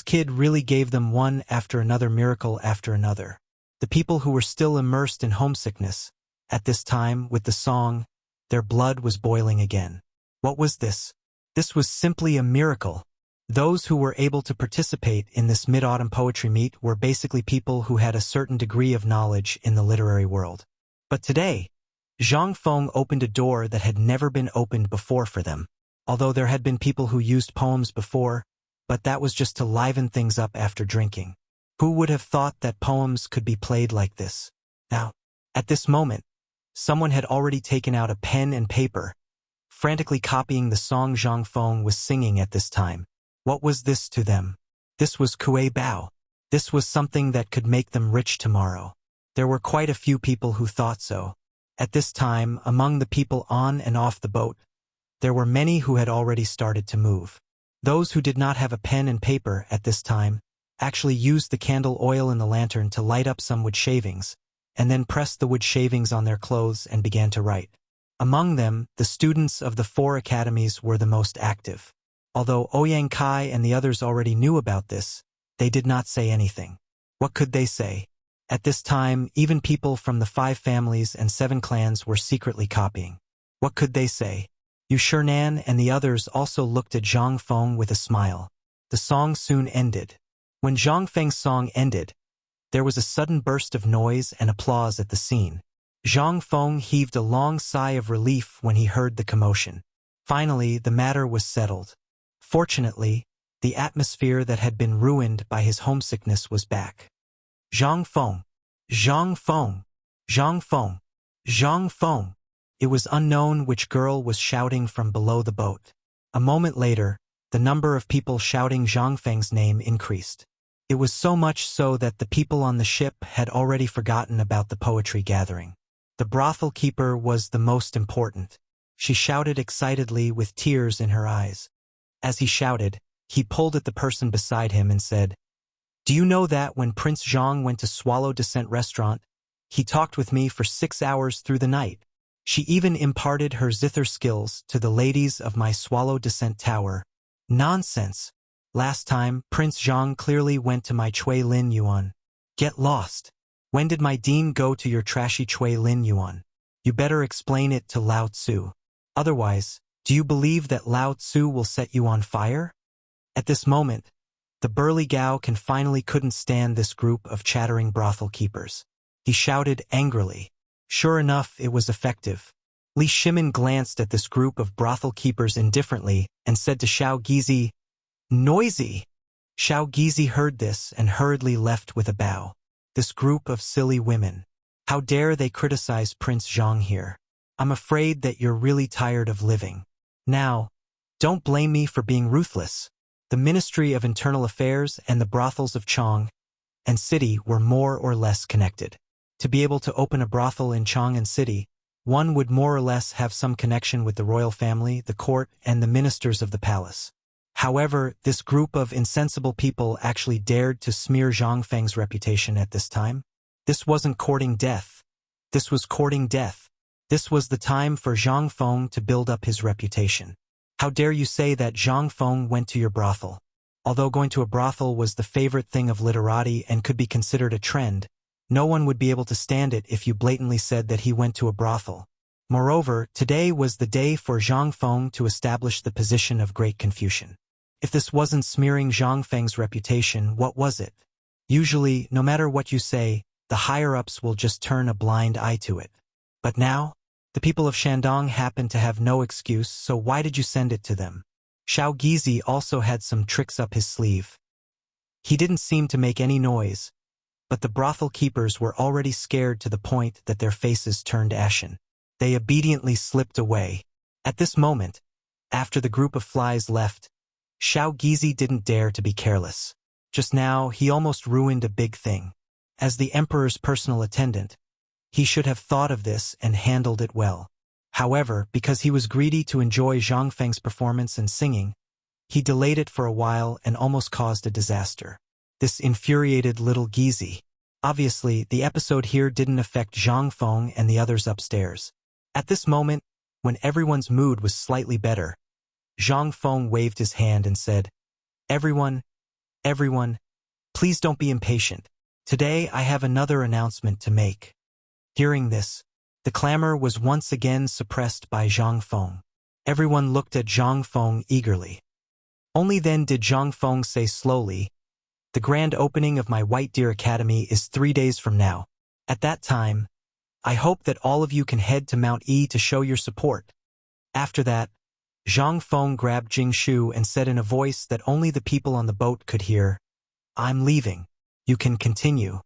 kid really gave them one after another miracle after another. The people who were still immersed in homesickness, at this time, with the song, their blood was boiling again. What was this? This was simply a miracle. Those who were able to participate in this mid-autumn poetry meet were basically people who had a certain degree of knowledge in the literary world. But today, Zhang Feng opened a door that had never been opened before for them. Although there had been people who used poems before, but that was just to liven things up after drinking. Who would have thought that poems could be played like this? Now, at this moment, someone had already taken out a pen and paper, frantically copying the song Zhang Feng was singing at this time. What was this to them? This was Kuei Bao. This was something that could make them rich tomorrow. There were quite a few people who thought so. At this time, among the people on and off the boat, there were many who had already started to move. Those who did not have a pen and paper at this time actually used the candle oil in the lantern to light up some wood shavings, and then pressed the wood shavings on their clothes and began to write. Among them, the students of the 4 academies were the most active. Although Ouyang Kai and the others already knew about this, they did not say anything. What could they say? At this time, even people from the 5 families and 7 clans were secretly copying. What could they say? Yu Shernan and the others also looked at Zhang Feng with a smile. The song soon ended. When Zhang Feng's song ended, there was a sudden burst of noise and applause at the scene. Zhang Feng heaved a long sigh of relief when he heard the commotion. Finally, the matter was settled. Fortunately, the atmosphere that had been ruined by his homesickness was back. Zhang Feng, Zhang Feng, Zhang Feng, Zhang Feng. It was unknown which girl was shouting from below the boat. A moment later, the number of people shouting Zhang Feng's name increased. It was so much so that the people on the ship had already forgotten about the poetry gathering. The brothel keeper was the most important. She shouted excitedly with tears in her eyes. As he shouted, he pulled at the person beside him and said, "Do you know that when Prince Zhang went to Swallow Descent Restaurant, he talked with me for 6 hours through the night? She even imparted her zither skills to the ladies of my Swallow Descent Tower." Nonsense. Last time, Prince Zhang clearly went to my Chui Lin Yuan. Get lost. When did my dean go to your trashy Chui Lin Yuan? You better explain it to Lao Tzu. Otherwise, do you believe that Lao Tzu will set you on fire? At this moment, the burly Gao Can finally couldn't stand this group of chattering brothel keepers. He shouted angrily. Sure enough, it was effective. Li Shimin glanced at this group of brothel keepers indifferently and said to Xiao Gizi, "Noisy!" Xiao Gizi heard this and hurriedly left with a bow. This group of silly women. How dare they criticize Prince Zhang here? I'm afraid that you're really tired of living. Now, don't blame me for being ruthless. The Ministry of Internal Affairs and the brothels of Chang and City were more or less connected. To be able to open a brothel in Chang and City, one would more or less have some connection with the royal family, the court, and the ministers of the palace. However, this group of insensible people actually dared to smear Zhang Feng's reputation at this time. This wasn't courting death. This was courting death. This was the time for Zhang Feng to build up his reputation. How dare you say that Zhang Feng went to your brothel? Although going to a brothel was the favorite thing of literati and could be considered a trend, no one would be able to stand it if you blatantly said that he went to a brothel. Moreover, today was the day for Zhang Feng to establish the position of great Confucian. If this wasn't smearing Zhang Feng's reputation, what was it? Usually, no matter what you say, the higher-ups will just turn a blind eye to it. But now, the people of Shandong happen to have no excuse, so why did you send it to them? Xiao Gizi also had some tricks up his sleeve. He didn't seem to make any noise, but the brothel keepers were already scared to the point that their faces turned ashen. They obediently slipped away. At this moment, after the group of flies left, Xiao Gizi didn't dare to be careless. Just now, he almost ruined a big thing. As the emperor's personal attendant, he should have thought of this and handled it well. However, because he was greedy to enjoy Zhang Feng's performance and singing, he delayed it for a while and almost caused a disaster. This infuriated little Gizi. Obviously, the episode here didn't affect Zhang Feng and the others upstairs. At this moment, when everyone's mood was slightly better, Zhang Feng waved his hand and said, Everyone, please don't be impatient. Today I have another announcement to make. Hearing this, the clamor was once again suppressed by Zhang Feng. Everyone looked at Zhang Feng eagerly. Only then did Zhang Feng say slowly, The grand opening of my White Deer Academy is 3 days from now. At that time, I hope that all of you can head to Mount E to show your support. After that, Zhang Feng grabbed Jing Shu and said in a voice that only the people on the boat could hear, I'm leaving. You can continue.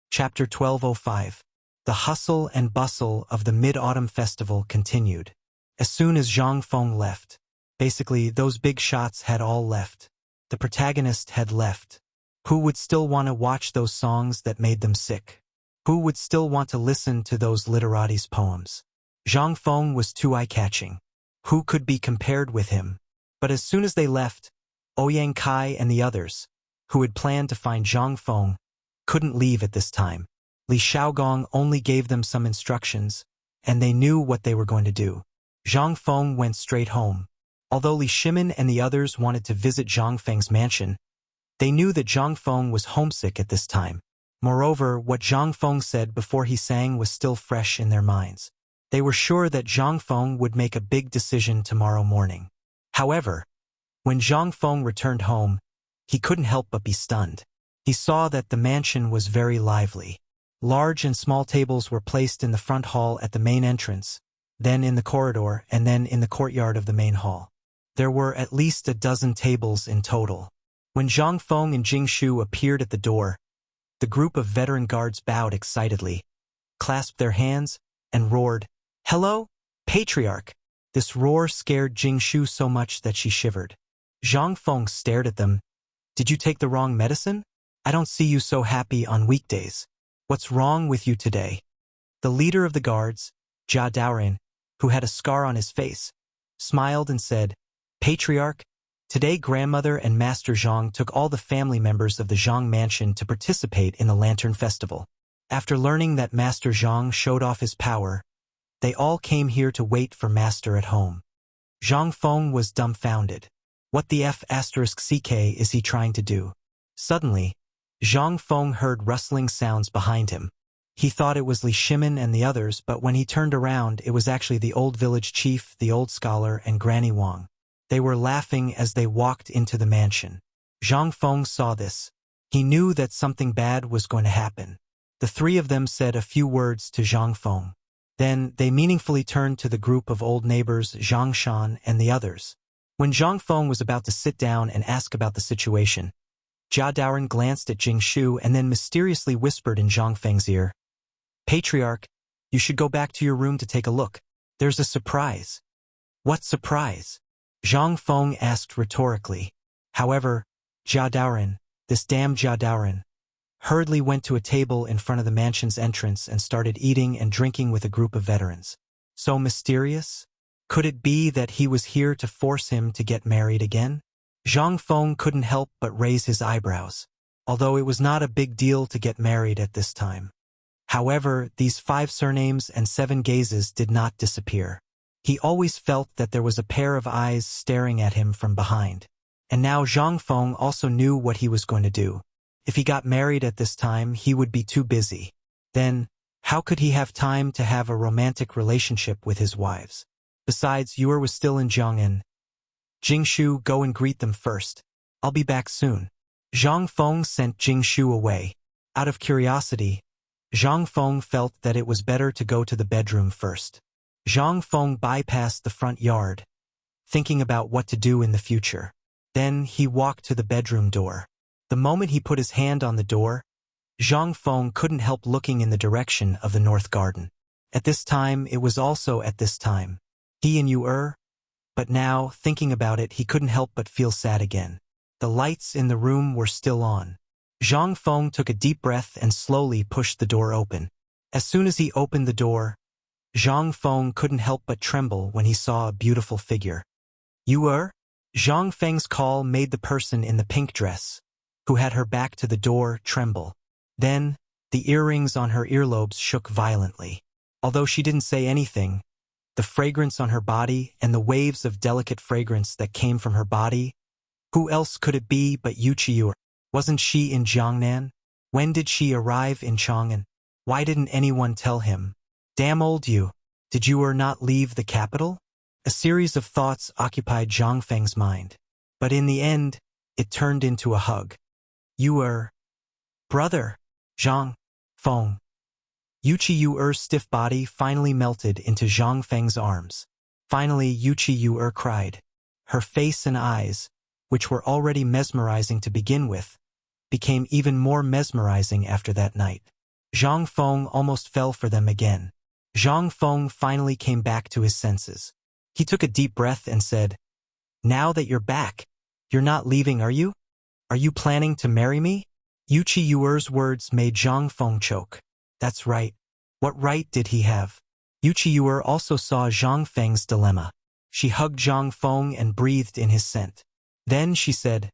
Chapter 1205. The hustle and bustle of the Mid-Autumn Festival continued. As soon as Zhang Feng left, basically those big shots had all left. The protagonist had left. Who would still want to watch those songs that made them sick? Who would still want to listen to those literatis' poems? Zhang Feng was too eye-catching. Who could be compared with him? But as soon as they left, Ouyang Kai and the others, who had planned to find Zhang Feng, couldn't leave at this time. Li Xiaogong only gave them some instructions, and they knew what they were going to do. Zhang Feng went straight home. Although Li Shimin and the others wanted to visit Zhang Feng's mansion, they knew that Zhang Feng was homesick at this time. Moreover, what Zhang Feng said before he sang was still fresh in their minds. They were sure that Zhang Feng would make a big decision tomorrow morning. However, when Zhang Feng returned home, he couldn't help but be stunned. He saw that the mansion was very lively. Large and small tables were placed in the front hall at the main entrance, then in the corridor, and then in the courtyard of the main hall. There were at least a dozen tables in total. When Zhang Feng and Jing Shu appeared at the door, the group of veteran guards bowed excitedly, clasped their hands, and roared, Hello, Patriarch! This roar scared Jing Shu so much that she shivered. Zhang Feng stared at them. Did you take the wrong medicine? I don't see you so happy on weekdays. What's wrong with you today? The leader of the guards, Jia Daorin, who had a scar on his face, smiled and said, Patriarch, today grandmother and Master Zhang took all the family members of the Zhang mansion to participate in the Lantern Festival. After learning that Master Zhang showed off his power, they all came here to wait for Master at home. Zhang Feng was dumbfounded. What the F***ck is he trying to do? Suddenly, Zhang Feng heard rustling sounds behind him. He thought it was Li Shimin and the others, but when he turned around, it was actually the old village chief, the old scholar, and Granny Wang. They were laughing as they walked into the mansion. Zhang Feng saw this. He knew that something bad was going to happen. The three of them said a few words to Zhang Feng. Then they meaningfully turned to the group of old neighbors Zhang Shan and the others. When Zhang Feng was about to sit down and ask about the situation, Jia Daorin glanced at Jing Shu and then mysteriously whispered in Zhang Feng's ear, Patriarch, You should go back to your room to take a look. There's a surprise. What surprise? Zhang Feng asked rhetorically. However, Jia Daoren, this damn Jia Daoren, hurriedly went to a table in front of the mansion's entrance and started eating and drinking with a group of veterans. So mysterious? Could it be that he was here to force him to get married again? Zhang Feng couldn't help but raise his eyebrows, although it was not a big deal to get married at this time. However, these 5 surnames and 7 gazes did not disappear. He always felt that there was a pair of eyes staring at him from behind. And now Zhang Feng also knew what he was going to do. If he got married at this time, he would be too busy. Then, how could he have time to have a romantic relationship with his wives? Besides, Yuer was still in Jiang'an. Jingshu, go and greet them first. I'll be back soon. Zhang Feng sent Jingshu away. Out of curiosity, Zhang Feng felt that it was better to go to the bedroom first. Zhang Feng bypassed the front yard, thinking about what to do in the future. Then he walked to the bedroom door. The moment he put his hand on the door, Zhang Feng couldn't help looking in the direction of the north garden. At this time, it was also at this time. He and Yuer, but now, thinking about it, he couldn't help but feel sad again. The lights in the room were still on. Zhang Feng took a deep breath and slowly pushed the door open. As soon as he opened the door, Zhang Feng couldn't help but tremble when he saw a beautiful figure. Yuer? Zhang Feng's call made the person in the pink dress, who had her back to the door, tremble. Then, the earrings on her earlobes shook violently. Although she didn't say anything, the fragrance on her body and the waves of delicate fragrance that came from her body, who else could it be but Wuxia? Wasn't she in Jiangnan? When did she arrive in Chang'an? Why didn't anyone tell him? Damn old you! Did you not leave the capital? A series of thoughts occupied Zhang Feng's mind. But in the end, it turned into a hug. Brother! Zhang Feng. Yuer's stiff body finally melted into Zhang Feng's arms. Finally, Yuer cried. Her face and eyes, which were already mesmerizing to begin with, became even more mesmerizing after that night. Zhang Feng almost fell for them again. Zhang Feng finally came back to his senses. He took a deep breath and said, "Now that you're back, you're not leaving, are you? Are you planning to marry me?" Yuer's words made Zhang Feng choke. That's right. What right did he have? Yuer also saw Zhang Feng's dilemma. She hugged Zhang Feng and breathed in his scent. Then she said,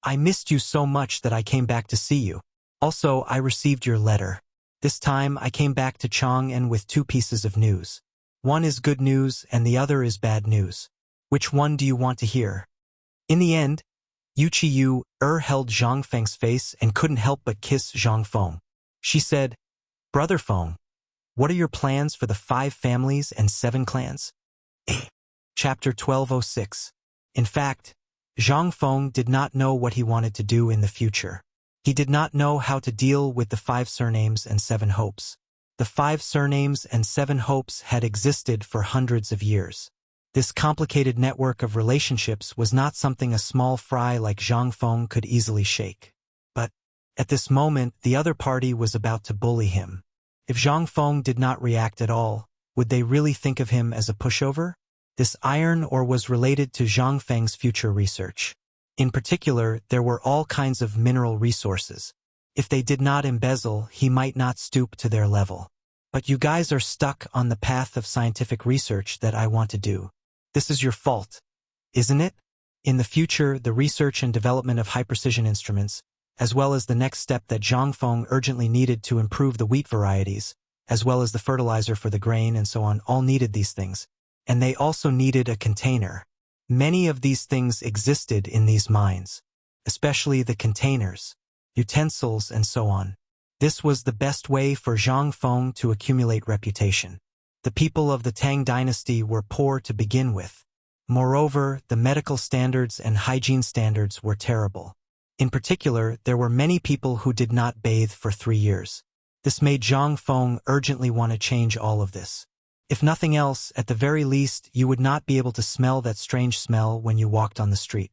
"I missed you so much that I came back to see you. Also, I received your letter. This time I came back to Chang'an with 2 pieces of news. One is good news and the other is bad news. Which one do you want to hear?" In the end, Yuer held Zhang Feng's face and couldn't help but kiss Zhang Feng. She said, "Brother Feng, what are your plans for the 5 families and 7 clans?" Chapter 1206. In fact, Zhang Feng did not know what he wanted to do in the future. He did not know how to deal with the 5 surnames and 7 hopes. The 5 surnames and 7 hopes had existed for hundreds of years. This complicated network of relationships was not something a small fry like Zhang Feng could easily shake. But, at this moment, the other party was about to bully him. If Zhang Feng did not react at all, would they really think of him as a pushover? This iron ore was related to Zhang Feng's future research. In particular, there were all kinds of mineral resources. If they did not embezzle, he might not stoop to their level. But you guys are stuck on the path of scientific research that I want to do. This is your fault, isn't it? In the future, the research and development of high-precision instruments, as well as the next step that Zhang Feng urgently needed to improve the wheat varieties, as well as the fertilizer for the grain and so on, all needed these things. And they also needed a container. Many of these things existed in these mines, especially the containers, utensils, and so on. This was the best way for Zhang Feng to accumulate reputation. The people of the Tang dynasty were poor to begin with. Moreover, the medical standards and hygiene standards were terrible. In particular, there were many people who did not bathe for 3 years. This made Zhang Feng urgently want to change all of this. If nothing else, at the very least, you would not be able to smell that strange smell when you walked on the street.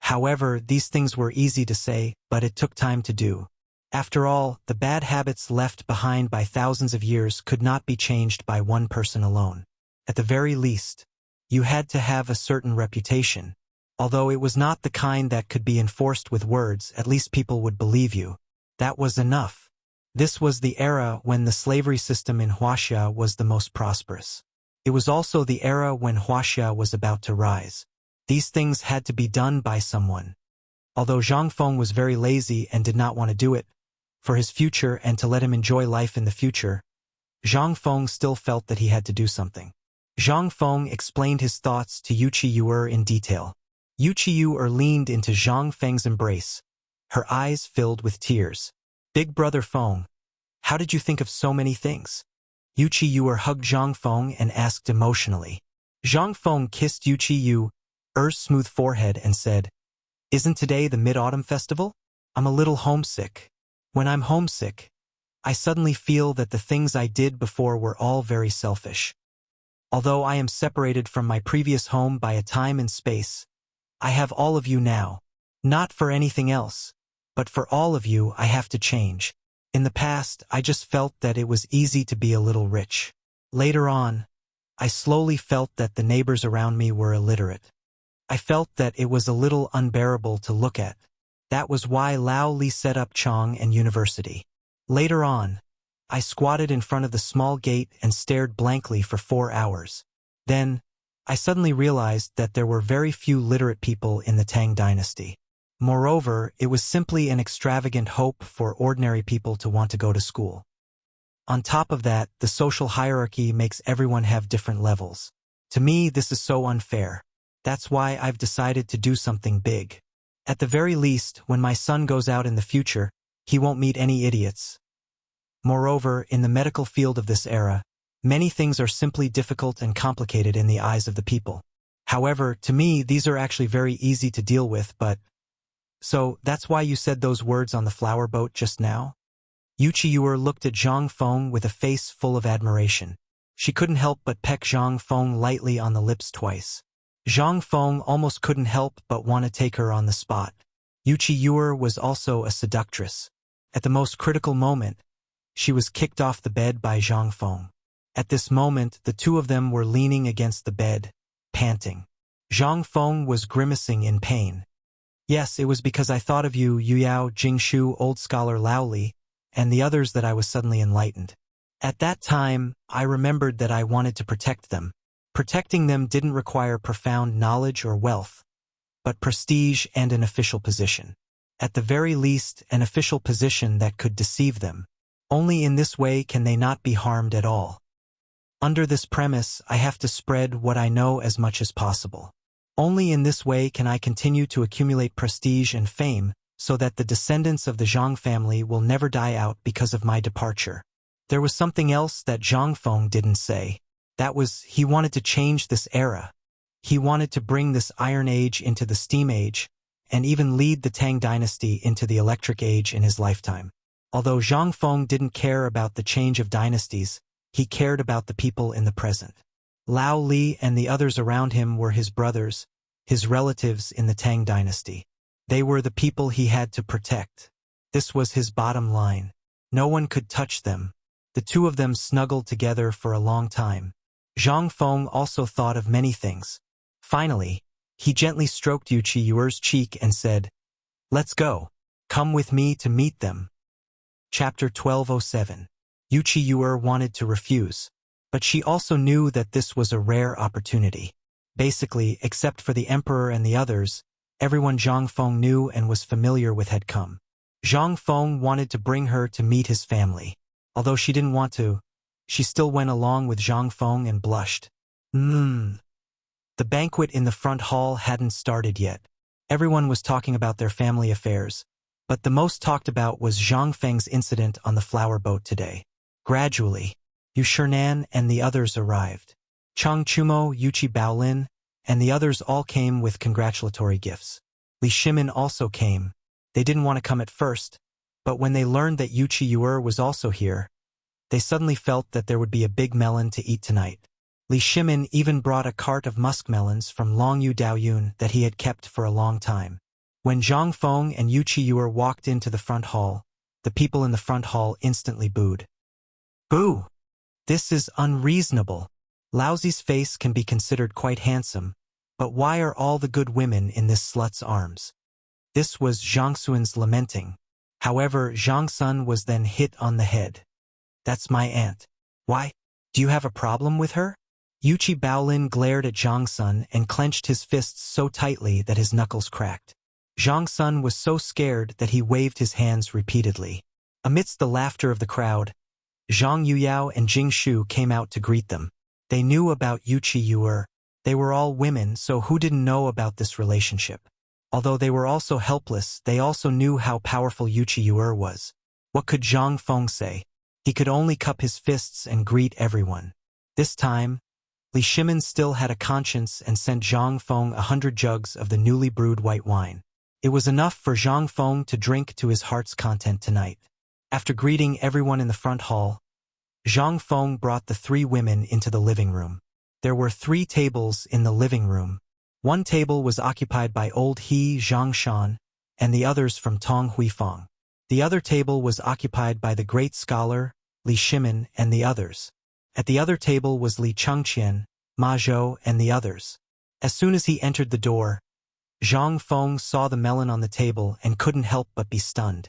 However, these things were easy to say, but it took time to do. After all, the bad habits left behind by thousands of years could not be changed by one person alone. At the very least, you had to have a certain reputation. Although it was not the kind that could be enforced with words, at least people would believe you. That was enough. This was the era when the slavery system in Wuxia was the most prosperous. It was also the era when Wuxia was about to rise. These things had to be done by someone. Although Zhang Feng was very lazy and did not want to do it, for his future and to let him enjoy life in the future, Zhang Feng still felt that he had to do something. Zhang Feng explained his thoughts to Wuxia in detail. Wuxia leaned into Zhang Feng's embrace, her eyes filled with tears. Big brother Feng, how did you think of so many things? Wuxia hugged Zhang Feng and asked emotionally. Zhang Feng kissed Wuxia's smooth forehead and said, "Isn't today the Mid-Autumn Festival? I'm a little homesick. When I'm homesick, I suddenly feel that the things I did before were all very selfish. Although I am separated from my previous home by a time and space, I have all of you now. Not for anything else, but for all of you I have to change. In the past, I just felt that it was easy to be a little rich. Later on, I slowly felt that the neighbors around me were illiterate. I felt that it was a little unbearable to look at. That was why Lao Li set up Chang and University. Later on, I squatted in front of the small gate and stared blankly for 4 hours. Then, I suddenly realized that there were very few literate people in the Tang dynasty. Moreover, it was simply an extravagant hope for ordinary people to want to go to school. On top of that, the social hierarchy makes everyone have different levels. To me, this is so unfair. That's why I've decided to do something big. At the very least, when my son goes out in the future, he won't meet any idiots. Moreover, in the medical field of this era, many things are simply difficult and complicated in the eyes of the people. However, to me, these are actually very easy to deal with, but... So, that's why you said those words on the flower boat just now? Wuxia looked at Zhang Feng with a face full of admiration. She couldn't help but peck Zhang Feng lightly on the lips twice. Zhang Feng almost couldn't help but want to take her on the spot. Wuxia was also a seductress. At the most critical moment, she was kicked off the bed by Zhang Feng. At this moment, the two of them were leaning against the bed, panting. Zhang Feng was grimacing in pain. Yes, it was because I thought of you, Yuyao, Jingshu, old scholar Lao Li, and the others that I was suddenly enlightened. At that time, I remembered that I wanted to protect them. Protecting them didn't require profound knowledge or wealth, but prestige and an official position. At the very least, an official position that could deceive them. Only in this way can they not be harmed at all. Under this premise, I have to spread what I know as much as possible. Only in this way can I continue to accumulate prestige and fame, so that the descendants of the Zhang family will never die out because of my departure. There was something else that Zhang Feng didn't say. That was, he wanted to change this era. He wanted to bring this Iron Age into the Steam Age, and even lead the Tang dynasty into the Electric Age in his lifetime. Although Zhang Feng didn't care about the change of dynasties, he cared about the people in the present. Lao Li and the others around him were his brothers, his relatives in the Tang dynasty. They were the people he had to protect. This was his bottom line. No one could touch them. The two of them snuggled together for a long time. Zhang Feng also thought of many things. Finally, he gently stroked Wuxia's cheek and said, "Let's go. Come with me to meet them." Chapter 1207. Wuxia wanted to refuse, but she also knew that this was a rare opportunity. Basically, except for the emperor and the others, everyone Zhang Feng knew and was familiar with had come. Zhang Feng wanted to bring her to meet his family. Although she didn't want to, she still went along with Zhang Feng and blushed. The banquet in the front hall hadn't started yet. Everyone was talking about their family affairs, but the most talked about was Zhang Feng's incident on the flower boat today. Gradually, Yu Shinan and the others arrived. Chang Chumo, Yuchi Baolin, and the others all came with congratulatory gifts. Li Shimin also came. They didn't want to come at first, but when they learned that Wuxia was also here, they suddenly felt that there would be a big melon to eat tonight. Li Shimin even brought a cart of muskmelons from Longyu Daoyun that he had kept for a long time. When Zhang Feng and Wuxia walked into the front hall, The people in the front hall instantly booed. Boo! This is unreasonable. Laozi's face can be considered quite handsome, but why are all the good women in this slut's arms? This was Zhang Xuan's lamenting. However, Zhang Sun was then hit on the head. That's my aunt. Why? Do you have a problem with her? Yuchi Baolin glared at Zhang Sun and clenched his fists so tightly that his knuckles cracked. Zhang Sun was so scared that he waved his hands repeatedly. Amidst the laughter of the crowd, Zhang Yuyao and Jing Shu came out to greet them. They knew about Yuchi Yuer. They were all women, so who didn't know about this relationship? Although they were also helpless, they also knew how powerful Yuchi Yuer was. What could Zhang Feng say? He could only cup his fists and greet everyone. This time, Li Shimin still had a conscience and sent Zhang Feng 100 jugs of the newly brewed white wine. It was enough for Zhang Feng to drink to his heart's content tonight. After greeting everyone in the front hall, Zhang Feng brought the 3 women into the living room. There were 3 tables in the living room. One table was occupied by old He Zhang Shan and the others from Tong Huifang. The other table was occupied by the great scholar, Li Shimin, and the others. At the other table was Li Chengqian, Ma Zhou, and the others. As soon as he entered the door, Zhang Feng saw the melon on the table and couldn't help but be stunned.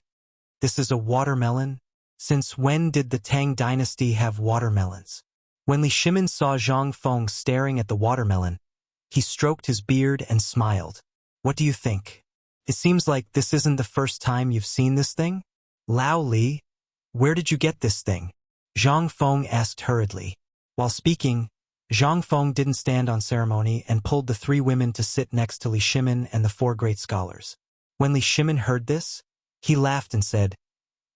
This is a watermelon? Since when did the Tang dynasty have watermelons? When Li Shimin saw Zhang Feng staring at the watermelon, he stroked his beard and smiled. What do you think? It seems like this isn't the first time you've seen this thing? Lao Li, where did you get this thing? Zhang Feng asked hurriedly. While speaking, Zhang Feng didn't stand on ceremony and pulled the 3 women to sit next to Li Shimin and the 4 great scholars. When Li Shimin heard this, he laughed and said,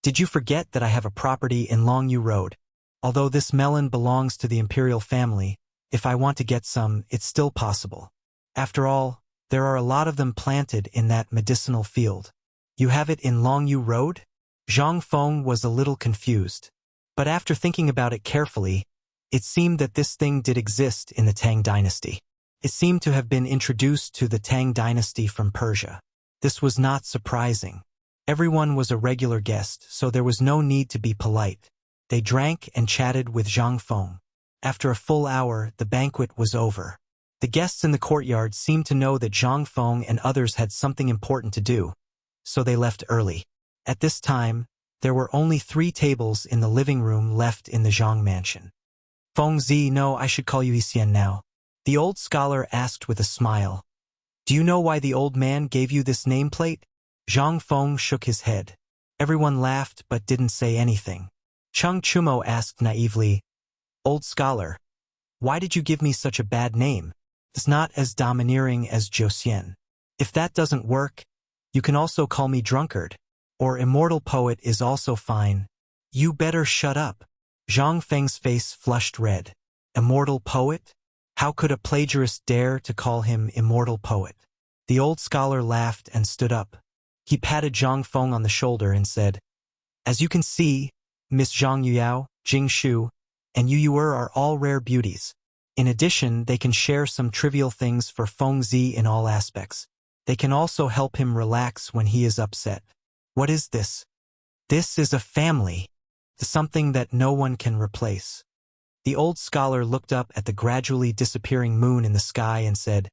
"Did you forget that I have a property in Longyu Road? Although this melon belongs to the imperial family, if I want to get some, it's still possible. After all, there are a lot of them planted in that medicinal field. You have it in Longyu Road?" Zhang Feng was a little confused. But after thinking about it carefully, it seemed that this thing did exist in the Tang dynasty. It seemed to have been introduced to the Tang dynasty from Persia. This was not surprising. Everyone was a regular guest, so there was no need to be polite. They drank and chatted with Zhang Feng. After a full hour, the banquet was over. The guests in the courtyard seemed to know that Zhang Feng and others had something important to do, so they left early. At this time, there were only 3 tables in the living room left in the Zhang mansion. Feng Zi, no, I should call you Xian now. The old scholar asked with a smile. Do you know why the old man gave you this nameplate? Zhang Feng shook his head. Everyone laughed but didn't say anything. Cheng Chumo asked naively, Old scholar, why did you give me such a bad name? It's not as domineering as Josian. If that doesn't work, you can also call me drunkard, or immortal poet is also fine. You better shut up. Zhang Feng's face flushed red. Immortal poet? How could a plagiarist dare to call him immortal poet? The old scholar laughed and stood up. He patted Zhang Feng on the shoulder and said, As you can see, Miss Zhang Yuyao, Jing Shu, and Yu Yuer are all rare beauties. In addition, they can share some trivial things for Feng Zi in all aspects. They can also help him relax when he is upset. What is this? This is a family. Something that no one can replace. The old scholar looked up at the gradually disappearing moon in the sky and said,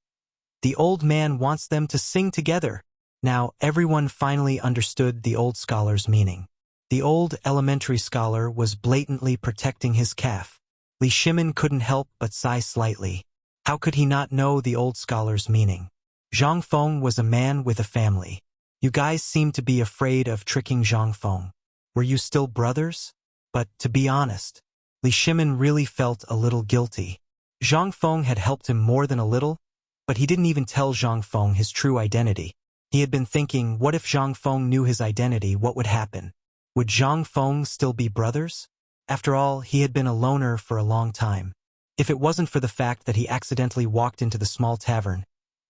The old man wants them to sing together. Now everyone finally understood the old scholar's meaning. The old elementary scholar was blatantly protecting his calf. Li Shimin couldn't help but sigh slightly. How could he not know the old scholar's meaning? Zhang Feng was a man with a family. You guys seemed to be afraid of tricking Zhang Feng. Were you still brothers? But, to be honest, Li Shimin really felt a little guilty. Zhang Feng had helped him more than a little, but he didn't even tell Zhang Feng his true identity. He had been thinking, what if Zhang Feng knew his identity, what would happen? Would Zhang Feng still be brothers? After all, he had been a loner for a long time. If it wasn't for the fact that he accidentally walked into the small tavern,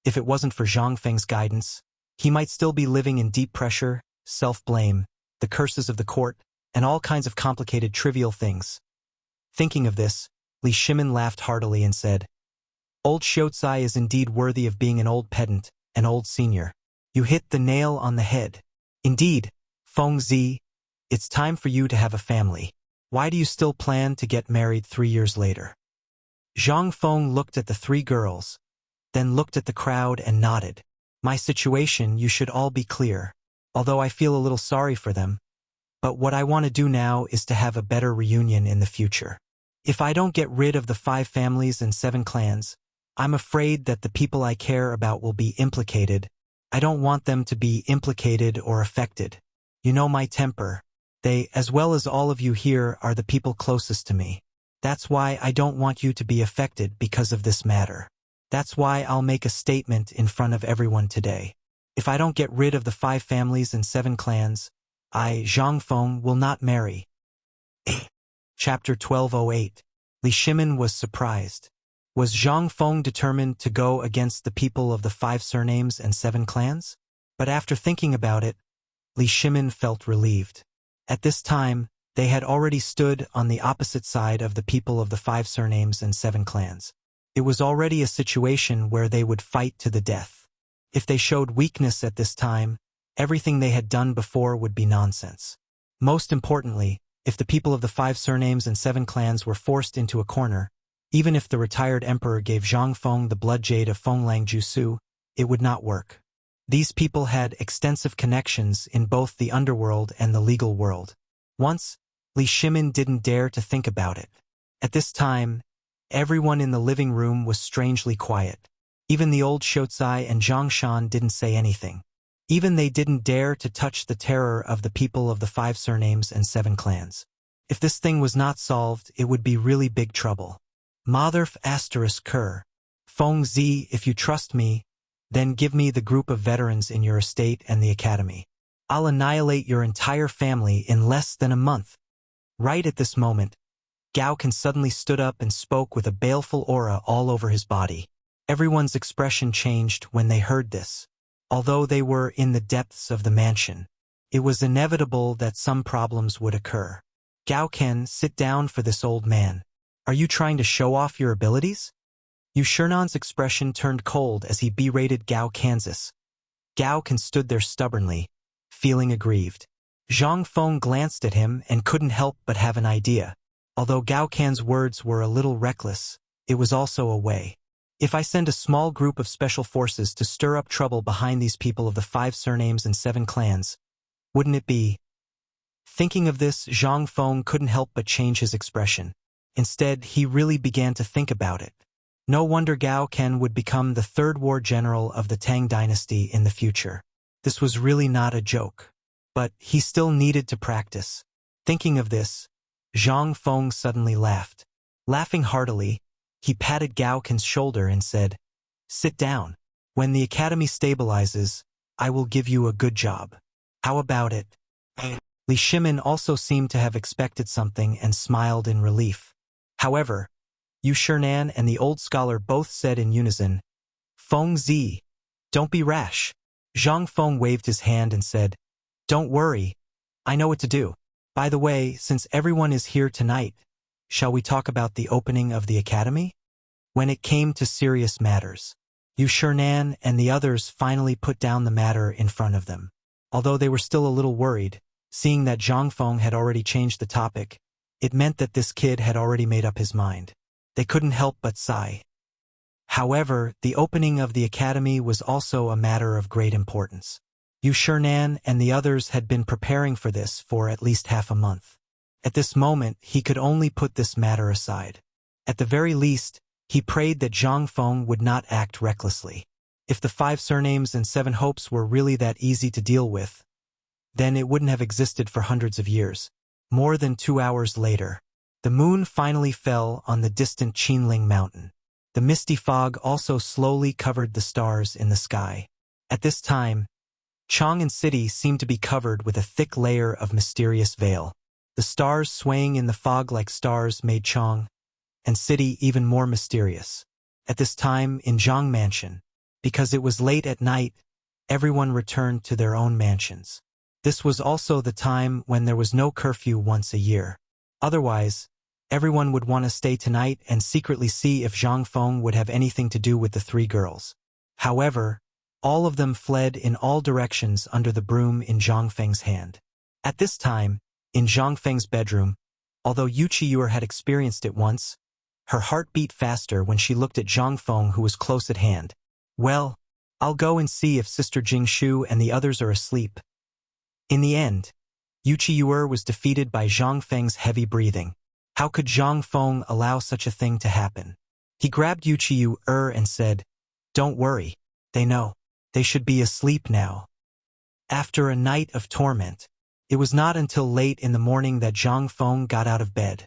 if it wasn't for Zhang Feng's guidance, he might still be living in deep pressure, self-blame, the curses of the court, and all kinds of complicated trivial things. Thinking of this, Li Shimin laughed heartily and said, Old Xiaozai is indeed worthy of being an old pedant, an old senior. You hit the nail on the head. Indeed, Feng Zi, It's time for you to have a family. Why do you still plan to get married 3 years later? Zhang Feng looked at the 3 girls, then looked at the crowd and nodded. My situation, you should all be clear. Although I feel a little sorry for them, but what I want to do now is to have a better reunion in the future. If I don't get rid of the 5 families and 7 clans, I'm afraid that the people I care about will be implicated. I don't want them to be implicated or affected. You know my temper. They, as well as all of you here, are the people closest to me. That's why I don't want you to be affected because of this matter. That's why I'll make a statement in front of everyone today. If I don't get rid of the 5 families and 7 clans, I, Zhang Feng, will not marry. Chapter 1208. Li Shimin was surprised. Was Zhang Feng determined to go against the people of the 5 surnames and 7 clans? But after thinking about it, Li Shimin felt relieved. At this time, they had already stood on the opposite side of the people of the 5 surnames and 7 clans. It was already a situation where they would fight to the death. If they showed weakness at this time, everything they had done before would be nonsense. Most importantly, if the people of the 5 surnames and 7 clans were forced into a corner, even if the retired emperor gave Zhang Feng the blood jade of Fenglang Jusu, it would not work. These people had extensive connections in both the underworld and the legal world. Once, Li Shimin didn't dare to think about it. At this time, everyone in the living room was strangely quiet. Even the old Shouzai and Zhang Shan didn't say anything. Even they didn't dare to touch the terror of the people of the 5 surnames and 7 clans. If this thing was not solved, it would be really big trouble. Motherf * Ker. Feng Zi, if you trust me, then give me the group of veterans in your estate and the academy. I'll annihilate your entire family in less than a month. Right at this moment, Gao Can suddenly stood up and spoke with a baleful aura all over his body. Everyone's expression changed when they heard this. Although they were in the depths of the mansion, it was inevitable that some problems would occur. Gao Can, sit down for this old man. Are you trying to show off your abilities? Yu Shernan's expression turned cold as he berated Gao Kansas. Gao Can stood there stubbornly, feeling aggrieved. Zhang Feng glanced at him and couldn't help but have an idea. Although Gao Can's words were a little reckless, it was also a way. If I send a small group of special forces to stir up trouble behind these people of the 5 surnames and 7 clans, wouldn't it be? Thinking of this, Zhang Feng couldn't help but change his expression. Instead, he really began to think about it. No wonder Gao Can would become the 3rd war general of the Tang dynasty in the future. This was really not a joke. But he still needed to practice. Thinking of this, Zhang Feng suddenly laughed. Laughing heartily, he patted Gao Can's shoulder and said, "Sit down. When the academy stabilizes, I will give you a good job. How about it?" Li Shimin also seemed to have expected something and smiled in relief. However, Yu Shernan and the old scholar both said in unison, "Feng Zi, don't be rash." Zhang Feng waved his hand and said, "Don't worry, I know what to do. By the way, since everyone is here tonight, shall we talk about the opening of the academy?" When it came to serious matters, Yu Shernan and the others finally put down the matter in front of them. Although they were still a little worried, seeing that Zhang Feng had already changed the topic, it meant that this kid had already made up his mind. They couldn't help but sigh. However, the opening of the academy was also a matter of great importance. Yu Shernan and the others had been preparing for this for at least half a month. At this moment, he could only put this matter aside. At the very least, he prayed that Zhang Feng would not act recklessly. If the 5 surnames and 7 hopes were really that easy to deal with, then it wouldn't have existed for hundreds of years. More than 2 hours later, the moon finally fell on the distant Qinling mountain. The misty fog also slowly covered the stars in the sky. At this time, Chang'an City seemed to be covered with a thick layer of mysterious veil. The stars swaying in the fog like stars made Chang'an City even more mysterious. At this time in Zhang Mansion, because it was late at night, everyone returned to their own mansions. This was also the time when there was no curfew once a year. Otherwise, everyone would want to stay tonight and secretly see if Zhang Feng would have anything to do with the 3 girls. However, all of them fled in all directions under the broom in Zhang Feng's hand. At this time, In Zhang Feng's bedroom, although Yuchi had experienced it once, her heart beat faster when she looked at Zhang Feng, who was close at hand. Well, I'll go and see if Sister Jingshu and the others are asleep. In the end, Yuchi was defeated by Zhang Feng's heavy breathing. How could Zhang Feng allow such a thing to happen? He grabbed Yuchi and said, "Don't worry, they know. They should be asleep now." After a night of torment, it was not until late in the morning that Zhang Feng got out of bed.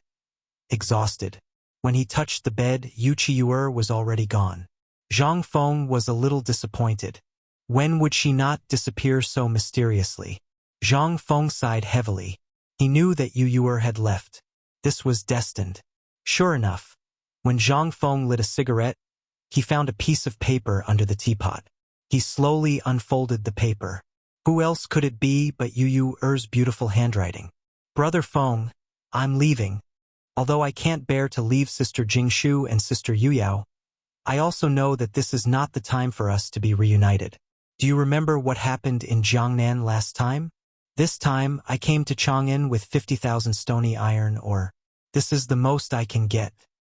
Exhausted. When he touched the bed, Yuchi was already gone. Zhang Feng was a little disappointed. When would she not disappear so mysteriously? Zhang Feng sighed heavily. He knew that Yu had left. This was destined. Sure enough, when Zhang Feng lit a cigarette, he found a piece of paper under the teapot. He slowly unfolded the paper. Who else could it be but Yu's beautiful handwriting? "Brother Feng, I'm leaving. Although I can't bear to leave Sister Jingshu and Sister Yuyao, I also know that this is not the time for us to be reunited. Do you remember what happened in Jiangnan last time? This time I came to Chang'an with 50,000 stony iron ore. This is the most I can get.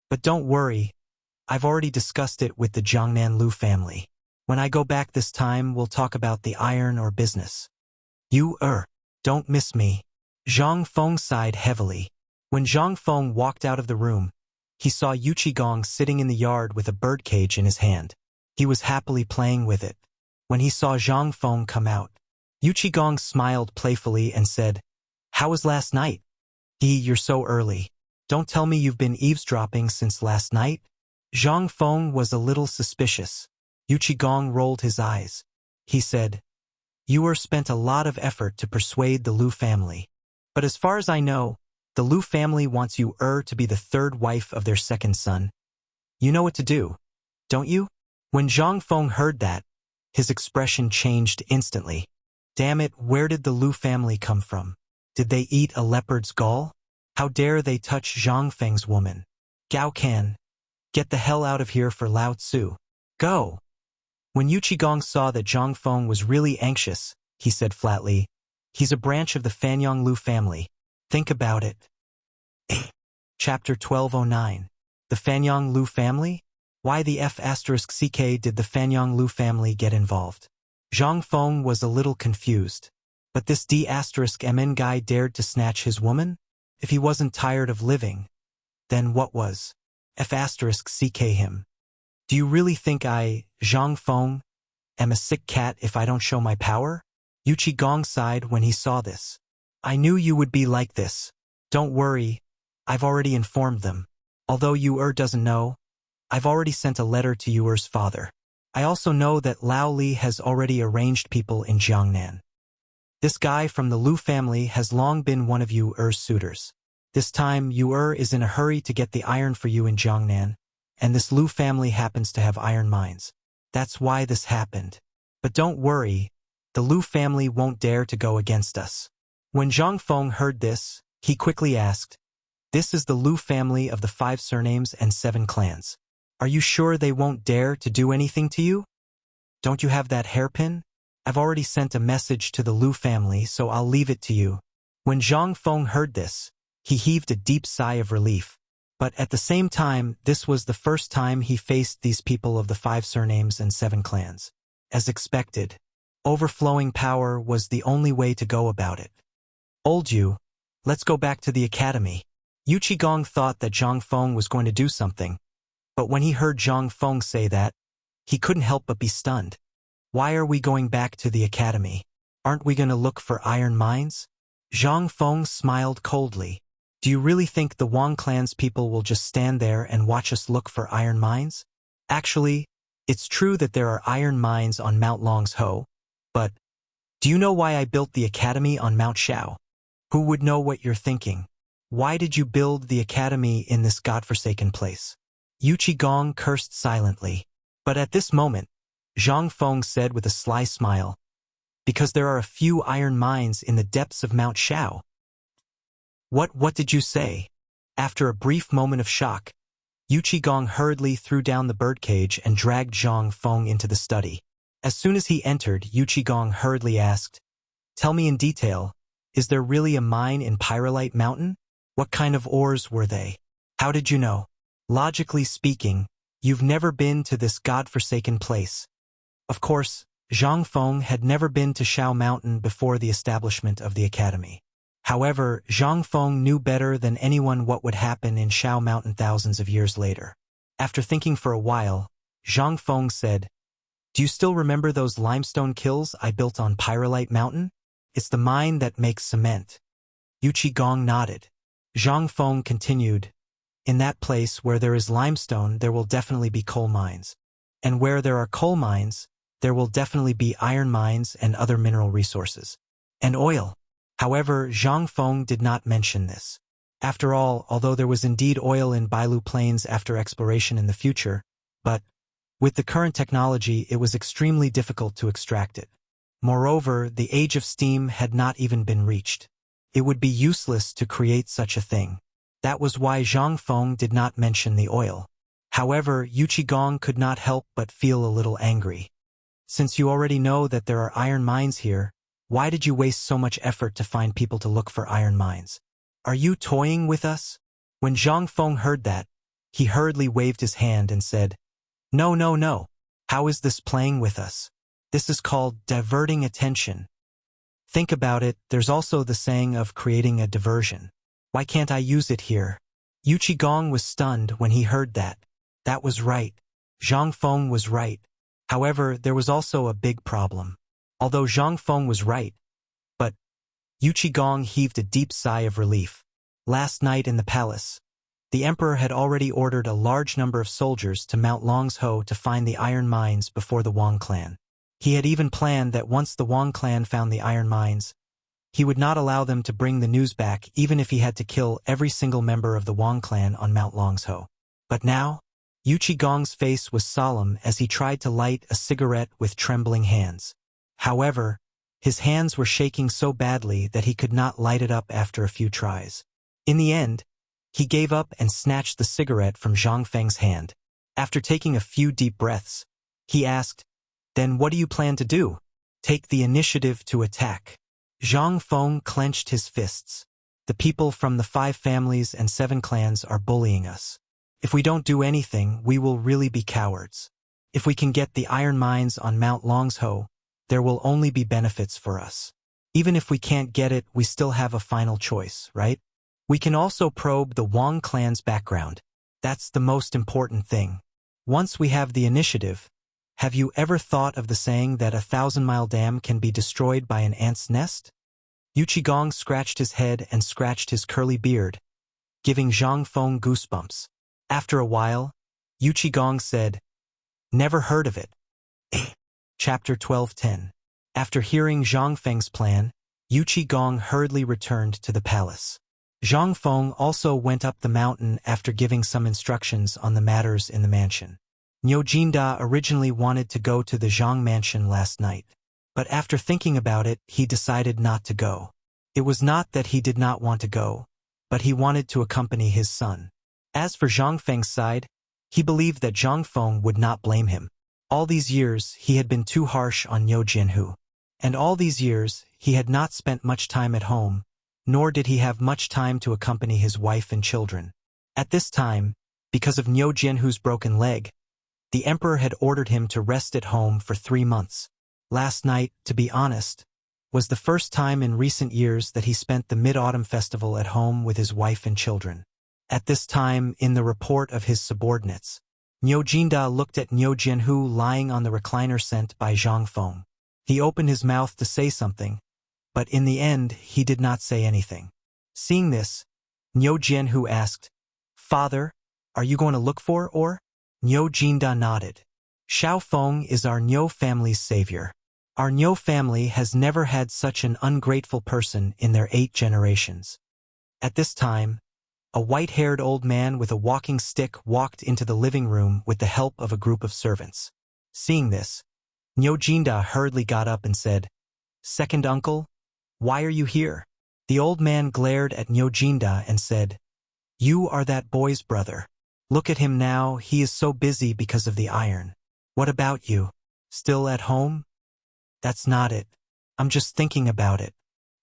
But don't worry, I've already discussed it with the Jiangnan Lu family. When I go back this time, we'll talk about the iron ore business. You don't miss me." Zhang Feng sighed heavily. When Zhang Feng walked out of the room, he saw Yuchi sitting in the yard with a birdcage in his hand. He was happily playing with it. When he saw Zhang Feng come out, Yuchi smiled playfully and said, "How was last night?" You're so early. Don't tell me you've been eavesdropping since last night?" Zhang Feng was a little suspicious. Yuchi rolled his eyes. He said, "You spent a lot of effort to persuade the Lu family. But as far as I know, the Lu family wants you to be the third wife of their second son. You know what to do, don't you?" When Zhang Feng heard that, his expression changed instantly. Damn it, where did the Lu family come from? Did they eat a leopard's gall? How dare they touch Zhang Feng's woman? Gao Can, get the hell out of here for Lao Tzu. Go! When Yuchi saw that Zhang Feng was really anxious, he said flatly, "He's a branch of the Fanyang Lu family. Think about it." Chapter 1209. The Fanyang Lu family? Why the F***ck did the Fanyang Lu family get involved? Zhang Feng was a little confused. But this D***mn guy dared to snatch his woman? If he wasn't tired of living, then what was? F***ck him. Do you really think I, Zhang Feng, am a sick cat if I don't show my power? Yuchi sighed when he saw this. I knew you would be like this. Don't worry, I've already informed them. Although Yu doesn't know, I've already sent a letter to Yu's father. I also know that Lao Li has already arranged people in Jiangnan. This guy from the Lu family has long been one of Yu's suitors. This time Yu is in a hurry to get the iron for you in Jiangnan, and this Lu family happens to have iron mines. That's why this happened. But don't worry, the Lu family won't dare to go against us. When Zhang Feng heard this, he quickly asked, "This is the Lu family of the 5 surnames and 7 clans. Are you sure they won't dare to do anything to you? Don't you have that hairpin? I've already sent a message to the Lu family, so I'll leave it to you." When Zhang Feng heard this, he heaved a deep sigh of relief. But at the same time, this was the first time he faced these people of the 5 surnames and 7 clans. As expected, overflowing power was the only way to go about it. "Old Yu, let's go back to the academy." Yuchi thought that Zhang Feng was going to do something, but when he heard Zhang Feng say that, he couldn't help but be stunned. "Why are we going back to the academy? Aren't we going to look for iron mines?" Zhang Feng smiled coldly. "Do you really think the Wang clan's people will just stand there and watch us look for iron mines? Actually, it's true that there are iron mines on Mount Long's Ho, but do you know why I built the academy on Mount Shao? Who would know what you're thinking? Why did you build the academy in this godforsaken place?" Yuchi cursed silently. But at this moment, Zhang Feng said with a sly smile, "Because there are a few iron mines in the depths of Mount Shao." What did you say?" After a brief moment of shock, Yuchi hurriedly threw down the birdcage and dragged Zhang Feng into the study. As soon as he entered, Yuchi hurriedly asked, "Tell me in detail, Is there really a mine in Pyrolite Mountain? What kind of ores were they? How did you know? Logically speaking, you've never been to this godforsaken place. Of course, Zhang Feng had never been to Shao Mountain before the establishment of the academy. However, Zhang Feng knew better than anyone what would happen in Shao Mountain thousands of years later. After thinking for a while, Zhang Feng said, "Do you still remember those limestone kilns I built on Pyrolite Mountain? It's the mine that makes cement." Yuchi Gong nodded. Zhang Feng continued, "In that place where there is limestone, there will definitely be coal mines. And where there are coal mines, there will definitely be iron mines and other mineral resources. And oil." However, Zhang Feng did not mention this. After all, although there was indeed oil in Bailu Plains after exploration in the future, but with the current technology it was extremely difficult to extract it. Moreover, the age of steam had not even been reached. It would be useless to create such a thing. That was why Zhang Feng did not mention the oil. However, Yuchi Gong could not help but feel a little angry. "Since you already know that there are iron mines here, why did you waste so much effort to find people to look for iron mines? Are you toying with us?" When Zhang Feng heard that, he hurriedly waved his hand and said, "No, no, no. How is this playing with us? This is called diverting attention. Think about it, there's also the saying of creating a diversion. Why can't I use it here?" Yuchi Gong was stunned when he heard that. That was right. Zhang Feng was right. However, there was also a big problem. Although Zhang Feng was right, but Yuchi Gong heaved a deep sigh of relief. Last night in the palace, the emperor had already ordered a large number of soldiers to Mount Longsho to find the iron mines before the Wang clan. He had even planned that once the Wang clan found the iron mines, he would not allow them to bring the news back even if he had to kill every single member of the Wang clan on Mount Longsho. But now, Yuchi Gong's face was solemn as he tried to light a cigarette with trembling hands. However, his hands were shaking so badly that he could not light it up after a few tries. In the end, he gave up and snatched the cigarette from Zhang Feng's hand. After taking a few deep breaths, he asked, "Then what do you plan to do?" "Take the initiative to attack." Zhang Feng clenched his fists. "The people from the 5 families and 7 clans are bullying us. If we don't do anything, we will really be cowards. If we can get the iron mines on Mount Longsho, there will only be benefits for us. Even if we can't get it, we still have a final choice, right? We can also probe the Wang clan's background. That's the most important thing. Once we have the initiative, have you ever thought of the saying that a 1,000-mile dam can be destroyed by an ant's nest?" Yuchi Gong scratched his head and scratched his curly beard, giving Zhang Feng goosebumps. After a while, Yuchi Gong said, "Never heard of it." Chapter 12:10. After hearing Zhang Feng's plan, Yuchi Gong hurriedly returned to the palace. Zhang Feng also went up the mountain after giving some instructions on the matters in the mansion. Niu Jinda originally wanted to go to the Zhang mansion last night, but after thinking about it, he decided not to go. It was not that he did not want to go, but he wanted to accompany his son. As for Zhang Feng's side, he believed that Zhang Feng would not blame him. All these years, he had been too harsh on Niu Jinhu. And all these years, he had not spent much time at home, nor did he have much time to accompany his wife and children. At this time, because of Niu Jinhu's broken leg, the emperor had ordered him to rest at home for 3 months. Last night, to be honest, was the first time in recent years that he spent the Mid-Autumn Festival at home with his wife and children. At this time, in the report of his subordinates, Niu Jinda looked at Niu Jinhu lying on the recliner sent by Zhang Feng. He opened his mouth to say something, but in the end he did not say anything. Seeing this, Niu Jinhu asked, "Father, are you going to look for or?" Niu Jinda nodded. "Shao Feng is our Niu family's savior. Our Niu family has never had such an ungrateful person in their 8 generations." At this time, a white-haired old man with a walking stick walked into the living room with the help of a group of servants. Seeing this, Niu Jinda hurriedly got up and said, "Second uncle, why are you here?" The old man glared at Niu Jinda and said, "You are that boy's brother. Look at him now, he is so busy because of the iron. What about you? Still at home?" "That's not it. I'm just thinking about it.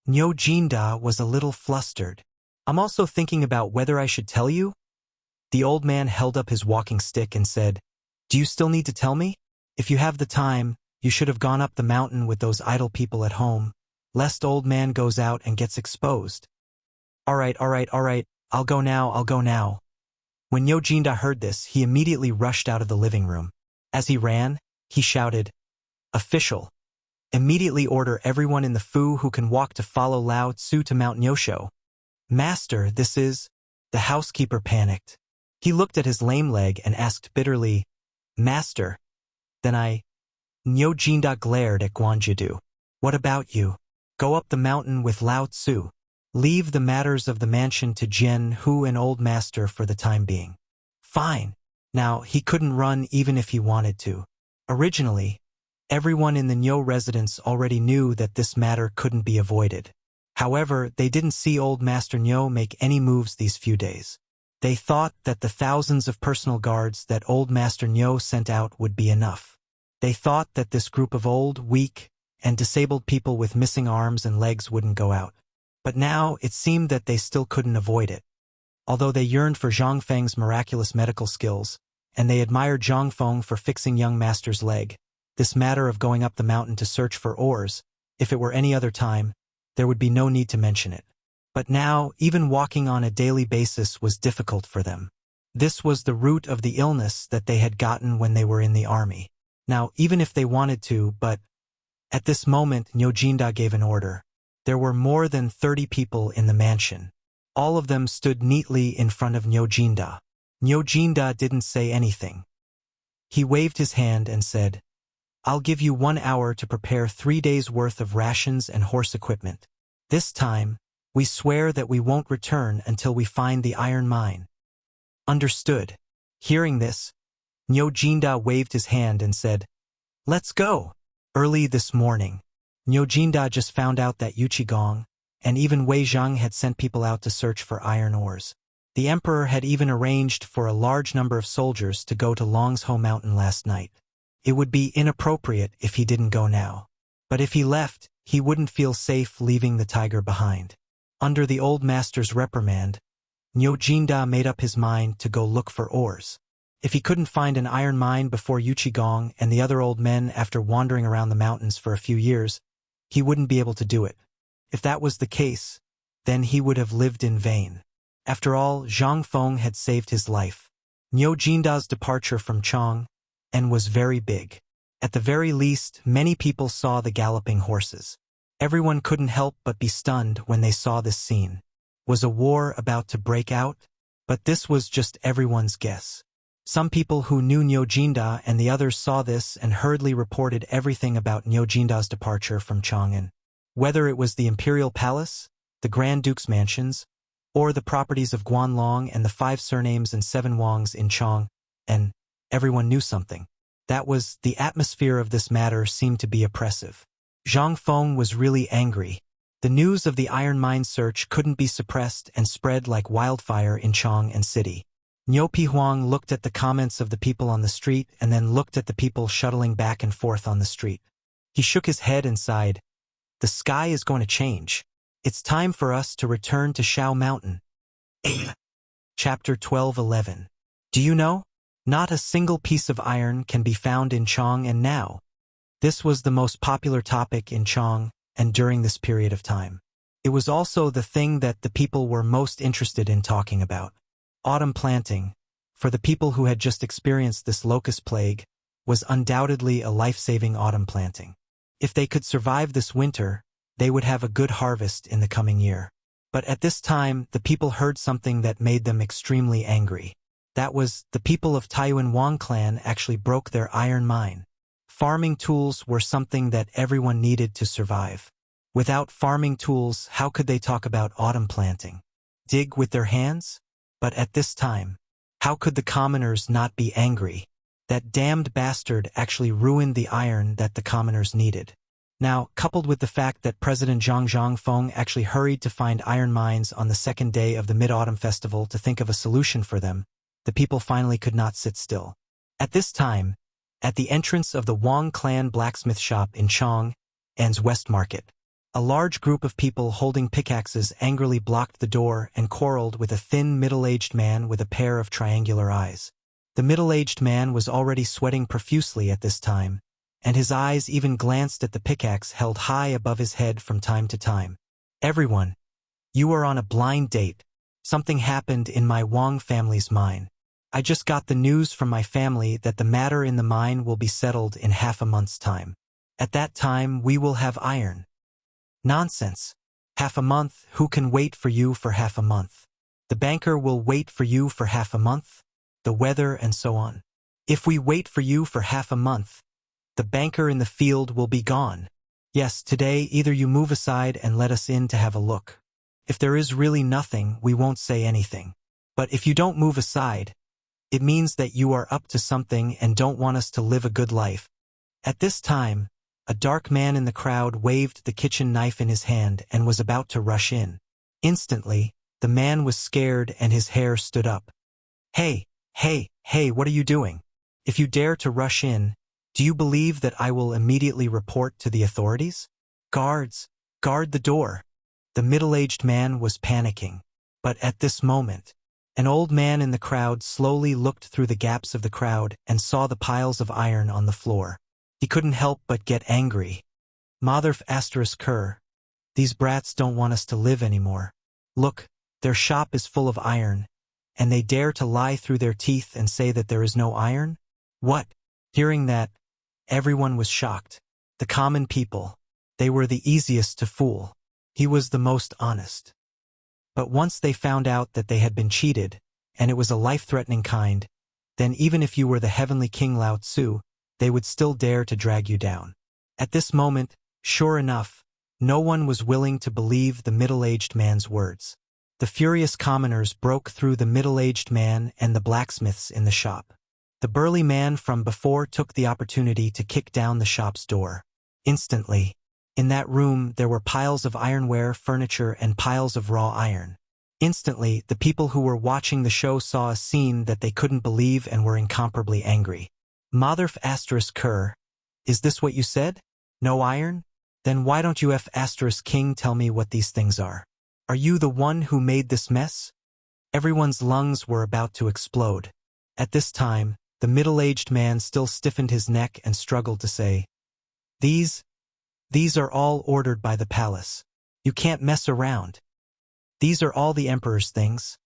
Nyo Jinda was a little flustered. I'm also thinking about whether I should tell you. The old man held up his walking stick and said, Do you still need to tell me? If you have the time, you should have gone up the mountain with those idle people at home, lest old man goes out and gets exposed. All right, I'll go now. When Nyo Jinda heard this, he immediately rushed out of the living room. As he ran, he shouted, Official! Immediately order everyone in the Fu who can walk to follow Lao Tzu to Mount Nyosho. Master, this is... The housekeeper panicked. He looked at his lame leg and asked bitterly, Master. Then Nyo Jinda glared at Guanjidu. What about you? Go up the mountain with Lao Tzu. Leave the matters of the mansion to Jian Hu and Old Master for the time being. Fine. Now, he couldn't run even if he wanted to. Originally, everyone in the Nyo residence already knew that this matter couldn't be avoided. However, they didn't see Old Master Nyo make any moves these few days. They thought that the thousands of personal guards that Old Master Nyo sent out would be enough. They thought that this group of old, weak, and disabled people with missing arms and legs wouldn't go out. But now it seemed that they still couldn't avoid it. Although they yearned for Zhang Feng's miraculous medical skills, and they admired Zhang Feng for fixing young master's leg, this matter of going up the mountain to search for ores, if it were any other time, there would be no need to mention it. But now, even walking on a daily basis was difficult for them. This was the root of the illness that they had gotten when they were in the army. Now, even if they wanted to, but... At this moment, Nyo Jinda gave an order. There were more than 30 people in the mansion. All of them stood neatly in front of Nyo Jinda. Nyo Jinda didn't say anything. He waved his hand and said, I'll give you 1 hour to prepare 3 days' worth of rations and horse equipment. This time, we swear that we won't return until we find the iron mine. Understood. Hearing this, Nyo Jinda waved his hand and said, Let's go. Early this morning, Nyo Jinda just found out that Yuqigong and even Wei Zhang had sent people out to search for iron ores. The emperor had even arranged for a large number of soldiers to go to Longsho Mountain last night. It would be inappropriate if he didn't go now. But if he left, he wouldn't feel safe leaving the tiger behind. Under the old master's reprimand, Nyo Jinda made up his mind to go look for ores. If he couldn't find an iron mine before Yuqigong and the other old men after wandering around the mountains for a few years, he wouldn't be able to do it. If that was the case, then he would have lived in vain. After all, Zhang Feng had saved his life. Nyo Jinda's departure from Chang and was very big. At the very least, many people saw the galloping horses. Everyone couldn't help but be stunned when they saw this scene. Was a war about to break out? But this was just everyone's guess. Some people who knew Nyo Jinda and the others saw this and hurriedly reported everything about Nyo Jinda's departure from Chang'an. Whether it was the imperial palace, the Grand Duke's mansions, or the properties of Guanlong and the 5 surnames and 7 Wangs in Chang, and everyone knew something. That was, the atmosphere of this matter seemed to be oppressive. Zhang Feng was really angry. The news of the iron mine search couldn't be suppressed and spread like wildfire in Chang and city. Nyo Pihuang looked at the comments of the people on the street and then looked at the people shuttling back and forth on the street. He shook his head and sighed. The sky is going to change. It's time for us to return to Shao Mountain. Chapter 12:11. Do you know? Not a single piece of iron can be found in Chang and now. This was the most popular topic in Chang and during this period of time. It was also the thing that the people were most interested in talking about. Autumn planting, for the people who had just experienced this locust plague, was undoubtedly a life-saving autumn planting. If they could survive this winter, they would have a good harvest in the coming year. But at this time, the people heard something that made them extremely angry. That was, the people of Taiyuan Wang clan actually broke their iron mine. Farming tools were something that everyone needed to survive. Without farming tools, how could they talk about autumn planting? Dig with their hands? But at this time, how could the commoners not be angry? That damned bastard actually ruined the iron that the commoners needed. Now, coupled with the fact that President Zhang Feng actually hurried to find iron mines on the 2nd day of the Mid-Autumn Festival to think of a solution for them, the people finally could not sit still. At this time, at the entrance of the Wang clan blacksmith shop in Chang'an's West Market, A large group of people holding pickaxes angrily blocked the door and quarreled with a thin middle-aged man with a pair of triangular eyes. The middle-aged man was already sweating profusely at this time, and his eyes even glanced at the pickaxe held high above his head from time to time. "Everyone, you are on a blind date. Something happened in my Wang family's mine. I just got the news from my family that the matter in the mine will be settled in half a month's time. At that time we will have iron." "Nonsense. Half a month, who can wait for you for half a month? The banker will wait for you for half a month? The weather and so on. If we wait for you for half a month, the banker in the field will be gone. Yes, today either you move aside and let us in to have a look. If there is really nothing, we won't say anything. But if you don't move aside, it means that you are up to something and don't want us to live a good life." At this time, a dark man in the crowd waved the kitchen knife in his hand and was about to rush in. Instantly, the man was scared and his hair stood up. Hey, what are you doing? If you dare to rush in, do you believe that I will immediately report to the authorities? Guards, guard the door." The middle-aged man was panicking. But at this moment, an old man in the crowd slowly looked through the gaps of the crowd and saw the piles of iron on the floor. He couldn't help but get angry. "Mother ***, these brats don't want us to live anymore. Look, their shop is full of iron, and they dare to lie through their teeth and say that there is no iron? What?" Hearing that, everyone was shocked. The common people, they were the easiest to fool. He was the most honest. But once they found out that they had been cheated, and it was a life-threatening kind, then even if you were the heavenly King Lao Tzu, they would still dare to drag you down. At this moment, sure enough, no one was willing to believe the middle-aged man's words. The furious commoners broke through the middle-aged man and the blacksmiths in the shop. The burly man from before took the opportunity to kick down the shop's door. Instantly, in that room there were piles of ironware, furniture, and piles of raw iron. Instantly, the people who were watching the show saw a scene that they couldn't believe and were incomparably angry. "Mother ***, is this what you said? No iron? Then why don't you ***king tell me what these things are? Are you the one who made this mess?" Everyone's lungs were about to explode. At this time, the middle-aged man still stiffened his neck and struggled to say, These are all ordered by the palace. You can't mess around. These are all the emperor's things."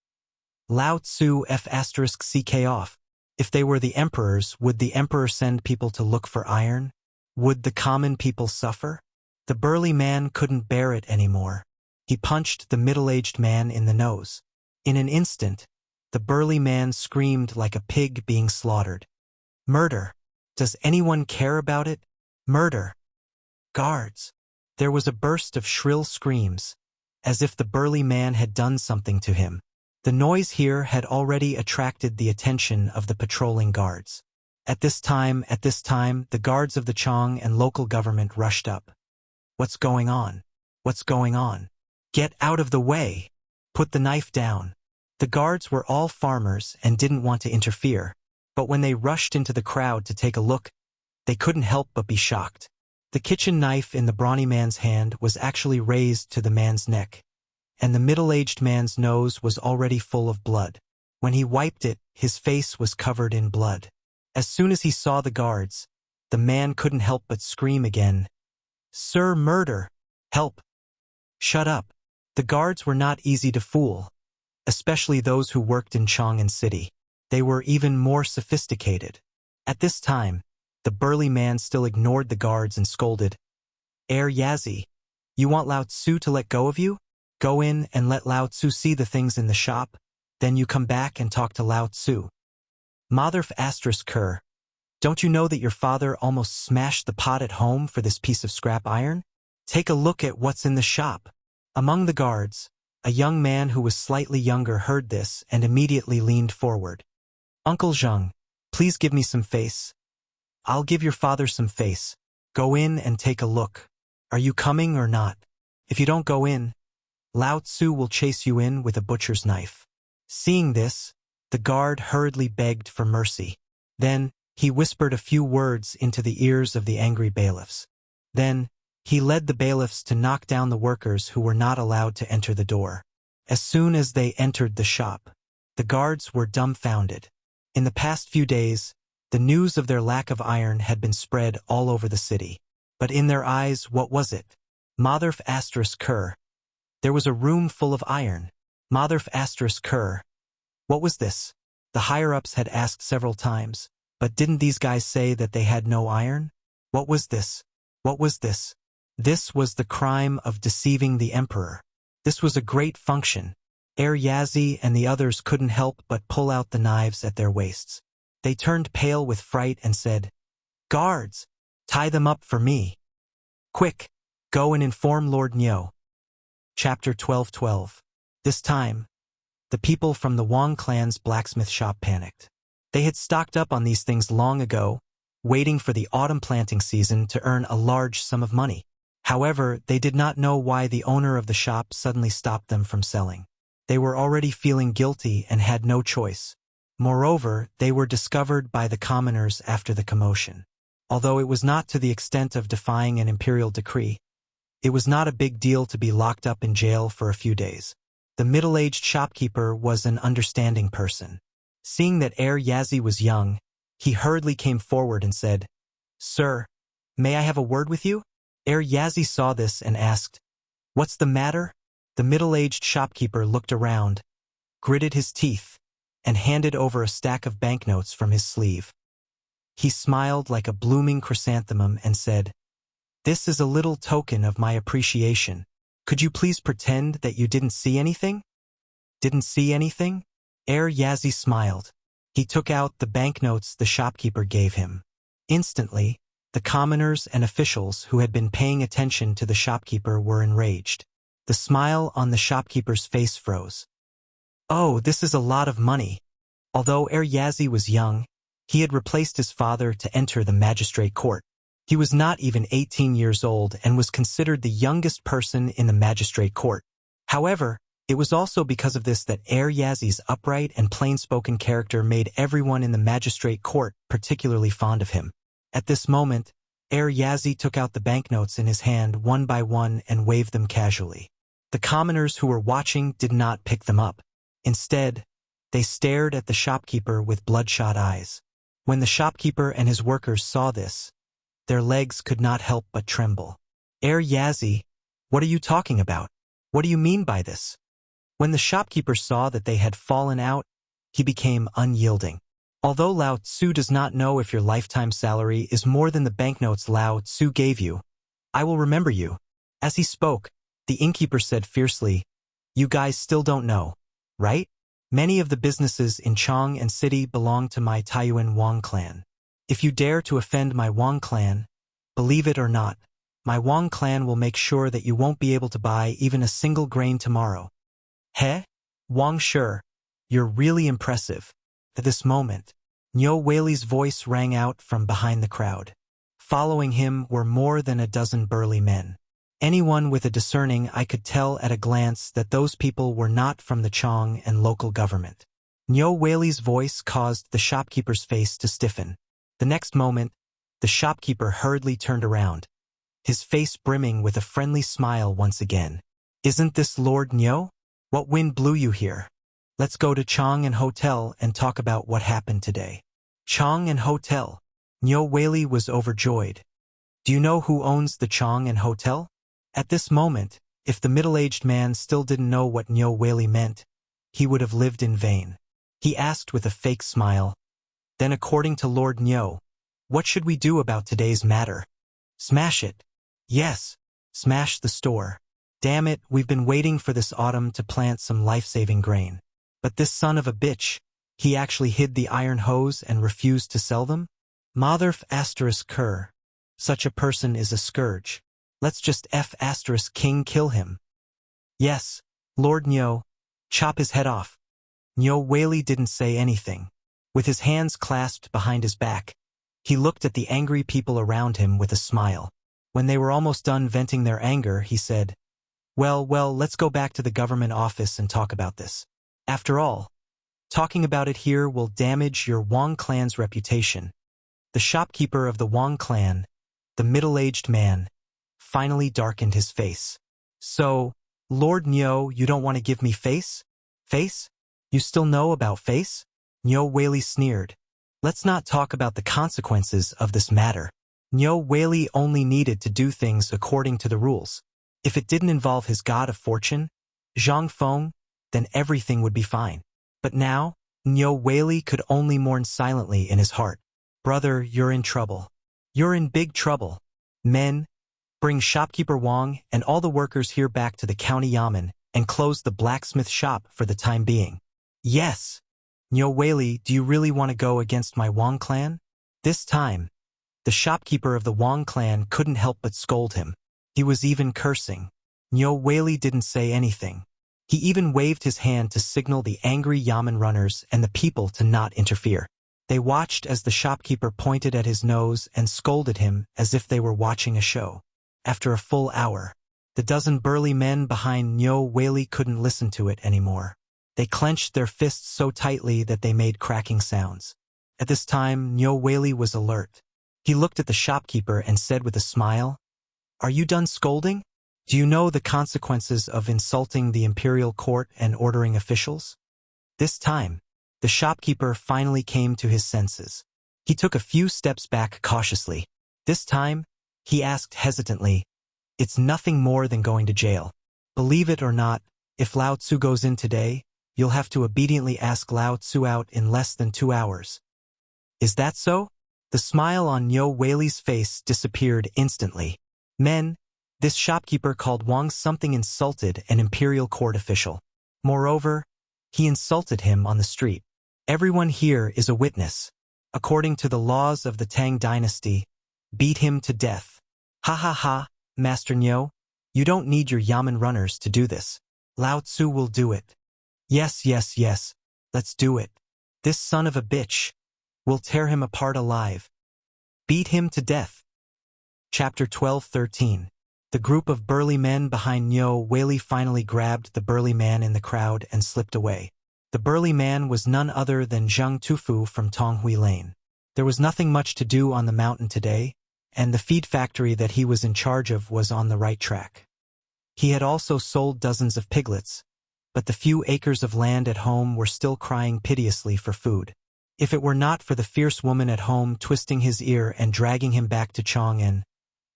Lao Tzu ***ck off. If they were the emperors, would the emperor send people to look for iron? Would the common people suffer? The burly man couldn't bear it anymore. He punched the middle-aged man in the nose. In an instant, the burly man screamed like a pig being slaughtered. "Murder! Does anyone care about it? Murder! Guards!" There was a burst of shrill screams, as if the burly man had done something to him. The noise here had already attracted the attention of the patrolling guards. At this time, the guards of the Chang and local government rushed up. "What's going on? What's going on? Get out of the way! Put the knife down!" The guards were all farmers and didn't want to interfere, but when they rushed into the crowd to take a look, they couldn't help but be shocked. The kitchen knife in the brawny man's hand was actually raised to the man's neck, and the middle-aged man's nose was already full of blood. When he wiped it, his face was covered in blood. As soon as he saw the guards, the man couldn't help but scream again, "Sir, murder! Help! Shut up!" The guards were not easy to fool, especially those who worked in Chang'an City. They were even more sophisticated. At this time, the burly man still ignored the guards and scolded, Yazi, you want Lao Tzu to let go of you? Go in and let Lao Tzu see the things in the shop, then you come back and talk to Lao Tzu." Mother ***, don't you know that your father almost smashed the pot at home for this piece of scrap iron? Take a look at what's in the shop. Among the guards, a young man who was slightly younger heard this and immediately leaned forward. "Uncle Zheng, please give me some face." "I'll give your father some face. Go in and take a look. Are you coming or not? If you don't go in, Lao Tzu will chase you in with a butcher's knife." Seeing this, the guard hurriedly begged for mercy. Then, he whispered a few words into the ears of the angry bailiffs. Then, He led the bailiffs to knock down the workers who were not allowed to enter the door. As soon as they entered the shop, the guards were dumbfounded. In the past few days, the news of their lack of iron had been spread all over the city. But in their eyes, what was it? Motherf asterisk Kerr. There was a room full of iron. Motherf asterisk Kerr. What was this? The higher-ups had asked several times. But didn't these guys say that they had no iron? What was this? What was this? This was the crime of deceiving the emperor. This was a great function. Yazi and the others couldn't help but pull out the knives at their waists. They turned pale with fright and said, "Guards, tie them up for me. Quick, go and inform Lord Nyo." Chapter 12:12. This time, the people from the Wang clan's blacksmith shop panicked. They had stocked up on these things long ago, waiting for the autumn planting season to earn a large sum of money. However, they did not know why the owner of the shop suddenly stopped them from selling. They were already feeling guilty and had no choice. Moreover, they were discovered by the commoners after the commotion. Although it was not to the extent of defying an imperial decree, it was not a big deal to be locked up in jail for a few days. The middle-aged shopkeeper was an understanding person. Seeing that Yazi was young, he hurriedly came forward and said, "Sir, may I have a word with you?" Yazi saw this and asked, "What's the matter?" The middle-aged shopkeeper looked around, gritted his teeth, and handed over a stack of banknotes from his sleeve. He smiled like a blooming chrysanthemum and said, "This is a little token of my appreciation. Could you please pretend that you didn't see anything?" "Didn't see anything?" Yazi smiled. He took out the banknotes the shopkeeper gave him. Instantly, the commoners and officials who had been paying attention to the shopkeeper were enraged. The smile on the shopkeeper's face froze. "Oh, this is a lot of money." Although Yazi was young, he had replaced his father to enter the magistrate court. He was not even 18 years old and was considered the youngest person in the magistrate court. However, it was also because of this that Yazi's upright and plain-spoken character made everyone in the magistrate court particularly fond of him. At this moment, Yazi took out the banknotes in his hand one by one and waved them casually. The commoners who were watching did not pick them up. Instead, they stared at the shopkeeper with bloodshot eyes. When the shopkeeper and his workers saw this, their legs could not help but tremble. "Yazi, what are you talking about? What do you mean by this?" When the shopkeeper saw that they had fallen out, he became unyielding. "Although Lao Tzu does not know if your lifetime salary is more than the banknotes Lao Tzu gave you, I will remember you." As he spoke, the innkeeper said fiercely, "You guys still don't know, right? Many of the businesses in Chang and City belong to my Taiyuan Wang clan. If you dare to offend my Wang clan, believe it or not, my Wang clan will make sure that you won't be able to buy even a single grain tomorrow." "Heh? Wang Shi, you're really impressive." At this moment, Nyo Weili's voice rang out from behind the crowd. Following him were more than a dozen burly men. Anyone with a discerning eye could tell at a glance that those people were not from the Chang and local government. Nyo Weili's voice caused the shopkeeper's face to stiffen. The next moment, the shopkeeper hurriedly turned around, his face brimming with a friendly smile once again. "Isn't this Lord Nyo? What wind blew you here? Let's go to Chang and Hotel and talk about what happened today." Chang and Hotel. Nyo Weili was overjoyed. "Do you know who owns the Chang and Hotel?" At this moment, if the middle-aged man still didn't know what Nyo Weili meant, he would have lived in vain. He asked with a fake smile, "Then according to Lord Nyo, what should we do about today's matter?" "Smash it." "Yes, smash the store. Damn it, we've been waiting for this autumn to plant some life-saving grain. But this son of a bitch, he actually hid the iron hose and refused to sell them? Motherf asterisk Kerr. Such a person is a scourge. Let's just F asterisk King kill him." "Yes, Lord Nyo, chop his head off." Nyo Weili didn't say anything. With his hands clasped behind his back, he looked at the angry people around him with a smile. When they were almost done venting their anger, he said, Well, let's go back to the government office and talk about this. After all, talking about it here will damage your Wang clan's reputation." The shopkeeper of the Wang clan, the middle-aged man, finally darkened his face. So, Lord Nyo, you don't want to give me face? Face? You still know about face? Nyo Whaley sneered. Let's not talk about the consequences of this matter. Nyo Whaley only needed to do things according to the rules. If it didn't involve his god of fortune, Zhang Feng, then everything would be fine. But now, Nyo Whaley could only mourn silently in his heart. Brother, you're in trouble. You're in big trouble. Men, bring shopkeeper Wang and all the workers here back to the county yamen and close the blacksmith shop for the time being. Yes. Nyo Whaley, do you really want to go against my Wang clan? This time, the shopkeeper of the Wang clan couldn't help but scold him. He was even cursing. Nyo Whaley didn't say anything. He even waved his hand to signal the angry yamen runners and the people to not interfere. They watched as the shopkeeper pointed at his nose and scolded him as if they were watching a show. After a full hour, the dozen burly men behind Nyo Whaley couldn't listen to it anymore. They clenched their fists so tightly that they made cracking sounds. At this time, Nyo Whaley was alert. He looked at the shopkeeper and said with a smile, "Are you done scolding? Do you know the consequences of insulting the imperial court and ordering officials?" This time, the shopkeeper finally came to his senses. He took a few steps back cautiously. This time, he asked hesitantly, "It's nothing more than going to jail. Believe it or not, if Lao Tzu goes in today, you'll have to obediently ask Lao Tzu out in less than 2 hours." Is that so? The smile on Nyo Whaley's face disappeared instantly. Men, this shopkeeper called Wang something insulted an imperial court official. Moreover, he insulted him on the street. Everyone here is a witness. According to the laws of the Tang dynasty, beat him to death. Ha ha ha, Master Nyo, you don't need your yamen runners to do this. Lao Tzu will do it. Yes, yes, yes, let's do it. This son of a bitch. We'll tear him apart alive. Beat him to death. Chapter 12:13. The group of burly men behind Nyo Whaley finally grabbed the burly man in the crowd and slipped away. The burly man was none other than Zhang Tufu from Tonghui Lane. There was nothing much to do on the mountain today, and the feed factory that he was in charge of was on the right track. He had also sold dozens of piglets, but the few acres of land at home were still crying piteously for food. If it were not for the fierce woman at home twisting his ear and dragging him back to Chang'an,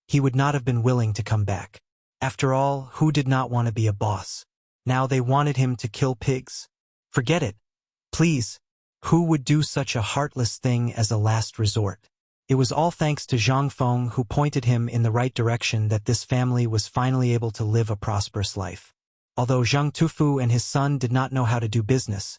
he would not have been willing to come back. After all, who did not want to be a boss? Now they wanted him to kill pigs? Forget it. Please, who would do such a heartless thing as a last resort? It was all thanks to Zhang Feng who pointed him in the right direction that this family was finally able to live a prosperous life. Although Zhang Tufu and his son did not know how to do business,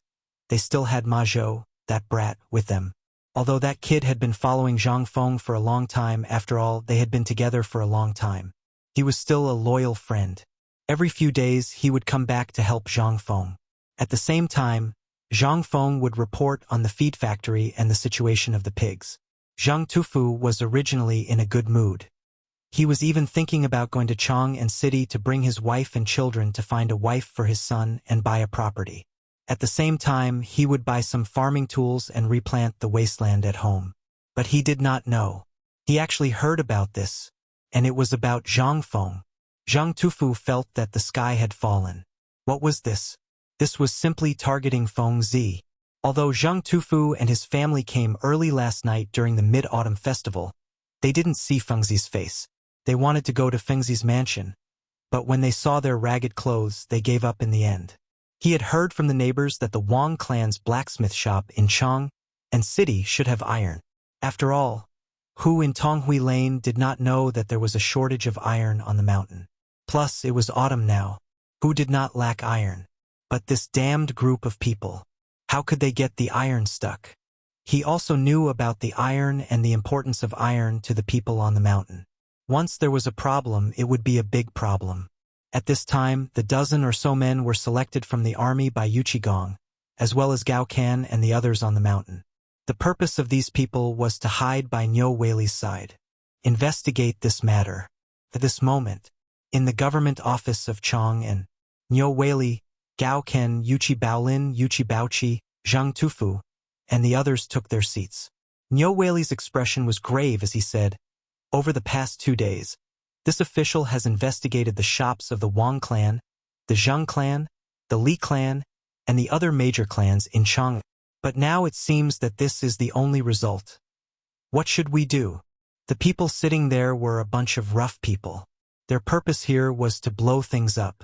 they still had Ma Zhou, that brat, with them. Although that kid had been following Zhang Feng for a long time, after all, they had been together for a long time. He was still a loyal friend. Every few days, he would come back to help Zhang Feng. At the same time, Zhang Feng would report on the feed factory and the situation of the pigs. Zhang Tufu was originally in a good mood. He was even thinking about going to Chang'an City to bring his wife and children to find a wife for his son and buy a property. At the same time, he would buy some farming tools and replant the wasteland at home. But he did not know. He actually heard about this, and it was about Zhang Feng. Zhang Tufu felt that the sky had fallen. What was this? This was simply targeting Feng Zi. Although Zhang Tufu and his family came early last night during the Mid-Autumn Festival, they didn't see Feng Zi's face. They wanted to go to Feng Zi's mansion, but when they saw their ragged clothes, they gave up in the end. He had heard from the neighbors that the Wang clan's blacksmith shop in Chang'an City should have iron. After all, who in Tonghui Lane did not know that there was a shortage of iron on the mountain? Plus, it was autumn now. Who did not lack iron? But this damned group of people. How could they get the iron stuck? He also knew about the iron and the importance of iron to the people on the mountain. Once there was a problem, it would be a big problem. At this time, the dozen or so men were selected from the army by Yuqigong, as well as Gao Kan and the others on the mountain. The purpose of these people was to hide by Nyo Whaley's side. Investigate this matter. At this moment, in the government office of Chang'an, Nyo Whaley, Gao Ken, Yuqi Baolin, Yuqi Baoqi, Zhang Tufu, and the others took their seats. Nyo Whaley's expression was grave as he said, "Over the past 2 days, This official has investigated the shops of the Wang clan, the Zheng clan, the Li clan, and the other major clans in Chang. But now it seems that this is the only result. What should we do? The people sitting there were a bunch of rough people. Their purpose here was to blow things up.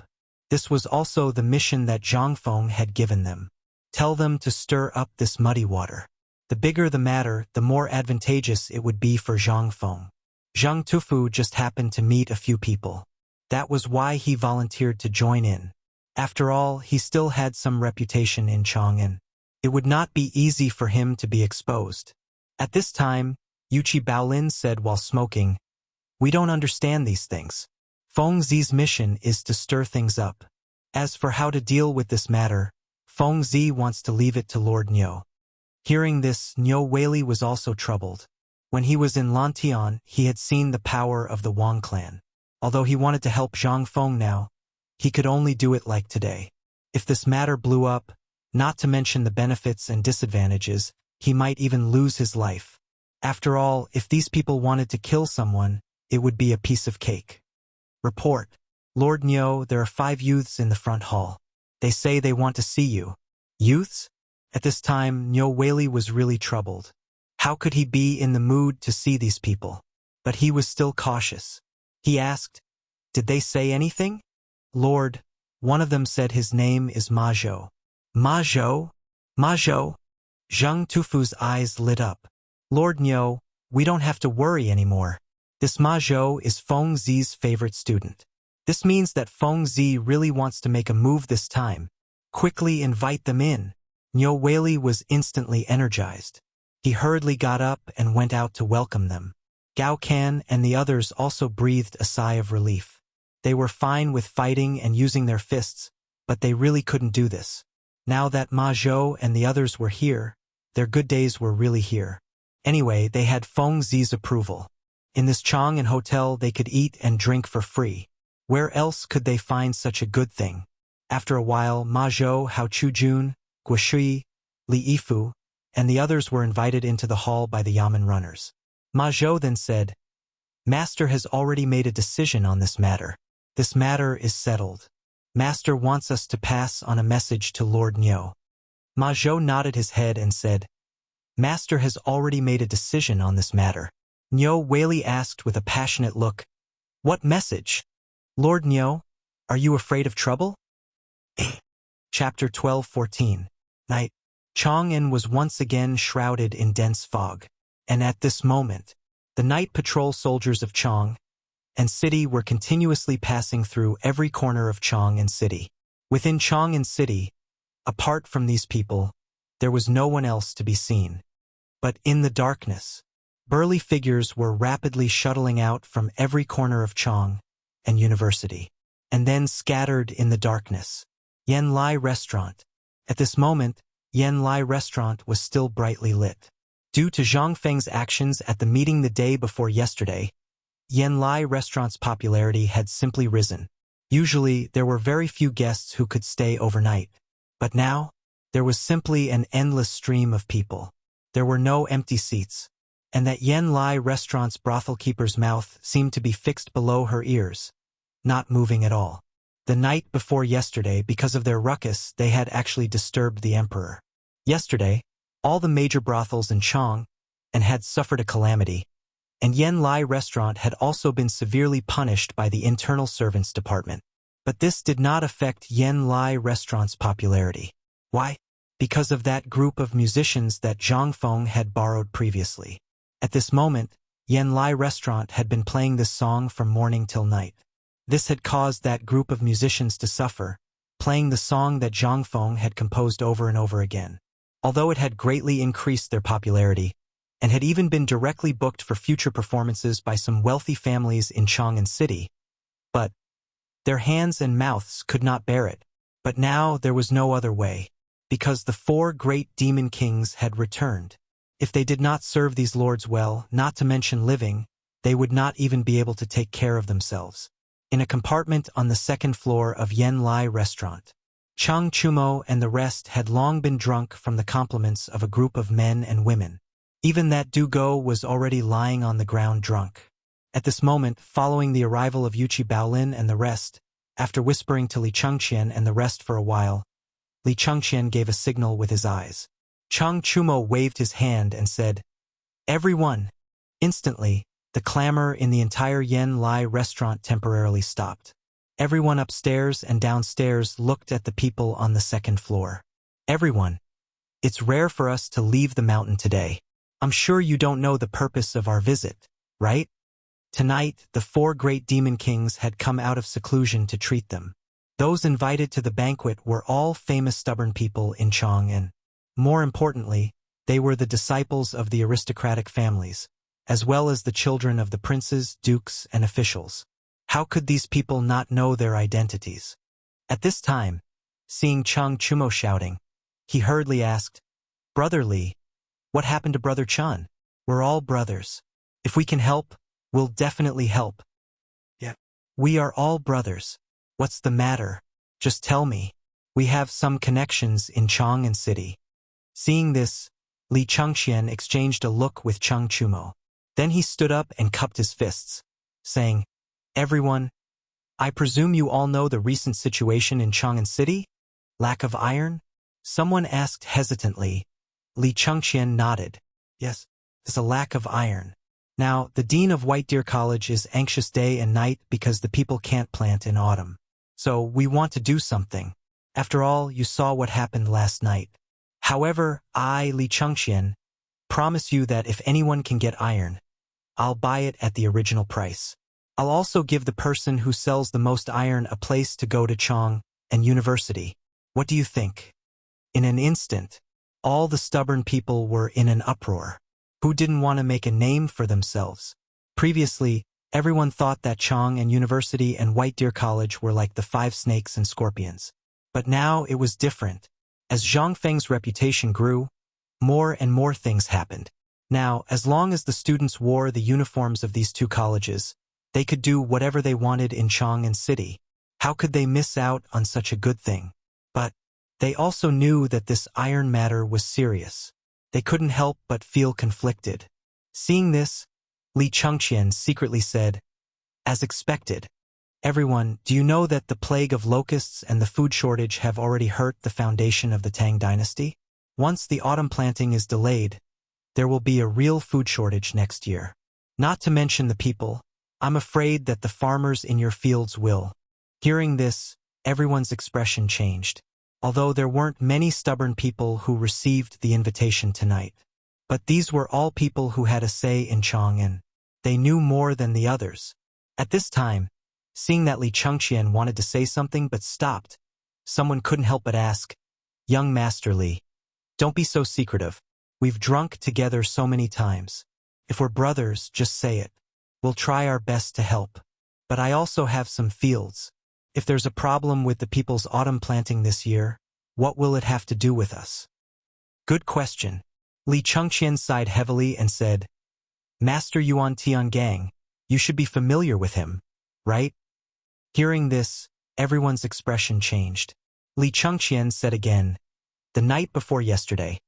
This was also the mission that Zhang Feng had given them. Tell them to stir up this muddy water. The bigger the matter, the more advantageous it would be for Zhang Feng. Zhang Tufu just happened to meet a few people. That was why he volunteered to join in. After all, he still had some reputation in Chang'an. It would not be easy for him to be exposed. At this time, Yuchi Baolin said while smoking, "We don't understand these things. Feng Zi's mission is to stir things up. As for how to deal with this matter, Feng Zi wants to leave it to Lord Niu." Hearing this, Niu Weili was also troubled. When he was in Lantian, he had seen the power of the Wang clan. Although he wanted to help Zhang Feng now, he could only do it like today. If this matter blew up, not to mention the benefits and disadvantages, he might even lose his life. After all, if these people wanted to kill someone, it would be a piece of cake. Report. Lord Niu, there are 5 youths in the front hall. They say they want to see you. Youths? At this time, Niu Weili was really troubled. How could he be in the mood to see these people? But he was still cautious. He asked, "Did they say anything?" "Lord," one of them said his name is Ma Zhou. "Ma Zhou? Ma Zhou?" Zhang Tufu's eyes lit up. "Lord Niu, we don't have to worry anymore. This Ma Zhou is Feng Zi's favorite student. This means that Feng Zi really wants to make a move this time. Quickly invite them in." Niu Weili was instantly energized. He hurriedly got up and went out to welcome them. Gao Can and the others also breathed a sigh of relief. They were fine with fighting and using their fists, but they really couldn't do this. Now that Ma Zhou and the others were here, their good days were really here. Anyway, they had Feng Zi's approval. In this Chang'an hotel they could eat and drink for free. Where else could they find such a good thing? After a while, Ma Zhou, Hao Chujun, Guoshui, Li Yifu, and the others were invited into the hall by the Yamen runners. Ma Zhou then said, "Master has already made a decision on this matter. This matter is settled. Master wants us to pass on a message to Lord Niu." Ma Zhou nodded his head and said, "Master has already made a decision on this matter." Niu Weili asked with a passionate look, "What message? Lord Niu, are you afraid of trouble?" Chapter 12:14. Night. Chang'an was once again shrouded in dense fog, and at this moment, the night patrol soldiers of Chang'an City were continuously passing through every corner of Chang'an City. Within Chang'an City, apart from these people, there was no one else to be seen. But in the darkness, burly figures were rapidly shuttling out from every corner of Chang'an University, and then scattered in the darkness. Yan Lai Restaurant. At this moment, Yan Lai Restaurant was still brightly lit. Due to Zhang Feng's actions at the meeting the day before yesterday, Yan Lai Restaurant's popularity had simply risen. Usually, there were very few guests who could stay overnight. But now, there was simply an endless stream of people. There were no empty seats, and that Yan Lai Restaurant's brothel keeper's mouth seemed to be fixed below her ears, not moving at all. The night before yesterday, because of their ruckus, they had actually disturbed the emperor. Yesterday, all the major brothels in Chang'an had suffered a calamity, and Yan Lai Restaurant had also been severely punished by the internal servants department. But this did not affect Yan Lai Restaurant's popularity. Why? Because of that group of musicians that Zhang Feng had borrowed previously. At this moment, Yan Lai Restaurant had been playing this song from morning till night. This had caused that group of musicians to suffer, playing the song that Zhang Feng had composed over and over again. Although it had greatly increased their popularity, and had even been directly booked for future performances by some wealthy families in Chang'an City, but their hands and mouths could not bear it. But now there was no other way, because the 4 great demon kings had returned. If they did not serve these lords well, not to mention living, they would not even be able to take care of themselves. In a compartment on the 2nd floor of Yan Lai Restaurant, Chang Chumo and the rest had long been drunk from the compliments of a group of men and women. Even that Dugo was already lying on the ground drunk. At this moment, following the arrival of Yuchi Baolin and the rest, after whispering to Li Chengqian and the rest for a while, Li Chengqian gave a signal with his eyes. Chang Chumo waved his hand and said, "Everyone!" Instantly, the clamor in the entire Yen Lai restaurant temporarily stopped. Everyone upstairs and downstairs looked at the people on the second floor. "Everyone! It's rare for us to leave the mountain today. I'm sure you don't know the purpose of our visit, right?" Tonight, the 4 great demon kings had come out of seclusion to treat them. Those invited to the banquet were all famous stubborn people in Chang, and, more importantly, they were the disciples of the aristocratic families, as well as the children of the princes, dukes, and officials. How could these people not know their identities? At this time, seeing Chang Chumo shouting, he hurriedly asked, "Brother Li, what happened to Brother Chun? We're all brothers. If we can help, we'll definitely help." "Yeah. We are all brothers. What's the matter? Just tell me. We have some connections in Chang'an City." Seeing this, Li Chengqian exchanged a look with Chang Chumo. Then he stood up and cupped his fists, saying, "Everyone, I presume you all know the recent situation in Chang'an City? Lack of iron?" Someone asked hesitantly. Li Chengqian nodded. "Yes, there's a lack of iron. Now, the dean of White Deer College is anxious day and night because the people can't plant in autumn. So we want to do something. After all, you saw what happened last night. However, I, Li Chengqian, promise you that if anyone can get iron, I'll buy it at the original price. I'll also give the person who sells the most iron a place to go to Chang and University. What do you think?" In an instant, all the stubborn people were in an uproar. Who didn't want to make a name for themselves? Previously, everyone thought that Chang and University and White Deer College were like the 5 snakes and scorpions. But now it was different. As Zhang Feng's reputation grew, more and more things happened. Now, as long as the students wore the uniforms of these 2 colleges, they could do whatever they wanted in Chang'an City. How could they miss out on such a good thing? But they also knew that this iron matter was serious. They couldn't help but feel conflicted. Seeing this, Li Chengqian secretly said, "As expected. Everyone, do you know that the plague of locusts and the food shortage have already hurt the foundation of the Tang dynasty? Once the autumn planting is delayed, there will be a real food shortage next year. Not to mention the people. I'm afraid that the farmers in your fields will." Hearing this, everyone's expression changed. Although there weren't many stubborn people who received the invitation tonight. But these were all people who had a say in Chang'an. They knew more than the others. At this time, seeing that Li Chengqian wanted to say something but stopped, someone couldn't help but ask, "Young Master Li, don't be so secretive. We've drunk together so many times. If we're brothers, just say it. We'll try our best to help. But I also have some fields. If there's a problem with the people's autumn planting this year, what will it have to do with us?" "Good question." Li Chengqian sighed heavily and said, "Master Yuan Tiangang, you should be familiar with him, right?" Hearing this, everyone's expression changed. Li Chengqian said again, "The night before yesterday,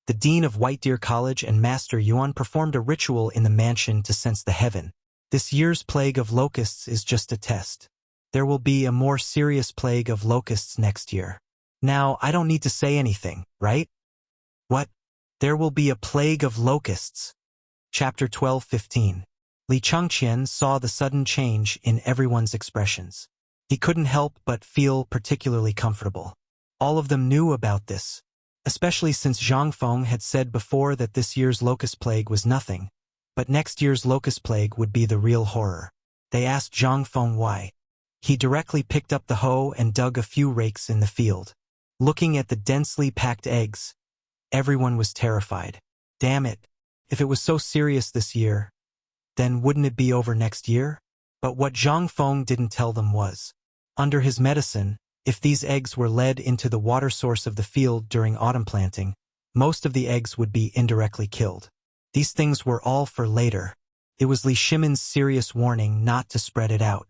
the dean of White Deer College and Master Yuan performed a ritual in the mansion to sense the heaven. This year's plague of locusts is just a test. There will be a more serious plague of locusts next year. Now, I don't need to say anything, right?" "What? There will be a plague of locusts." Chapter 12:15. Li Chengqian saw the sudden change in everyone's expressions. He couldn't help but feel particularly comfortable. All of them knew about this, especially since Zhang Feng had said before that this year's locust plague was nothing, but next year's locust plague would be the real horror. They asked Zhang Feng why. He directly picked up the hoe and dug a few rakes in the field. Looking at the densely packed eggs, everyone was terrified. Damn it, if it was so serious this year, then wouldn't it be over next year? But what Zhang Feng didn't tell them was, under his medicine, if these eggs were led into the water source of the field during autumn planting, most of the eggs would be indirectly killed. These things were all for later. It was Li Shimon's serious warning not to spread it out.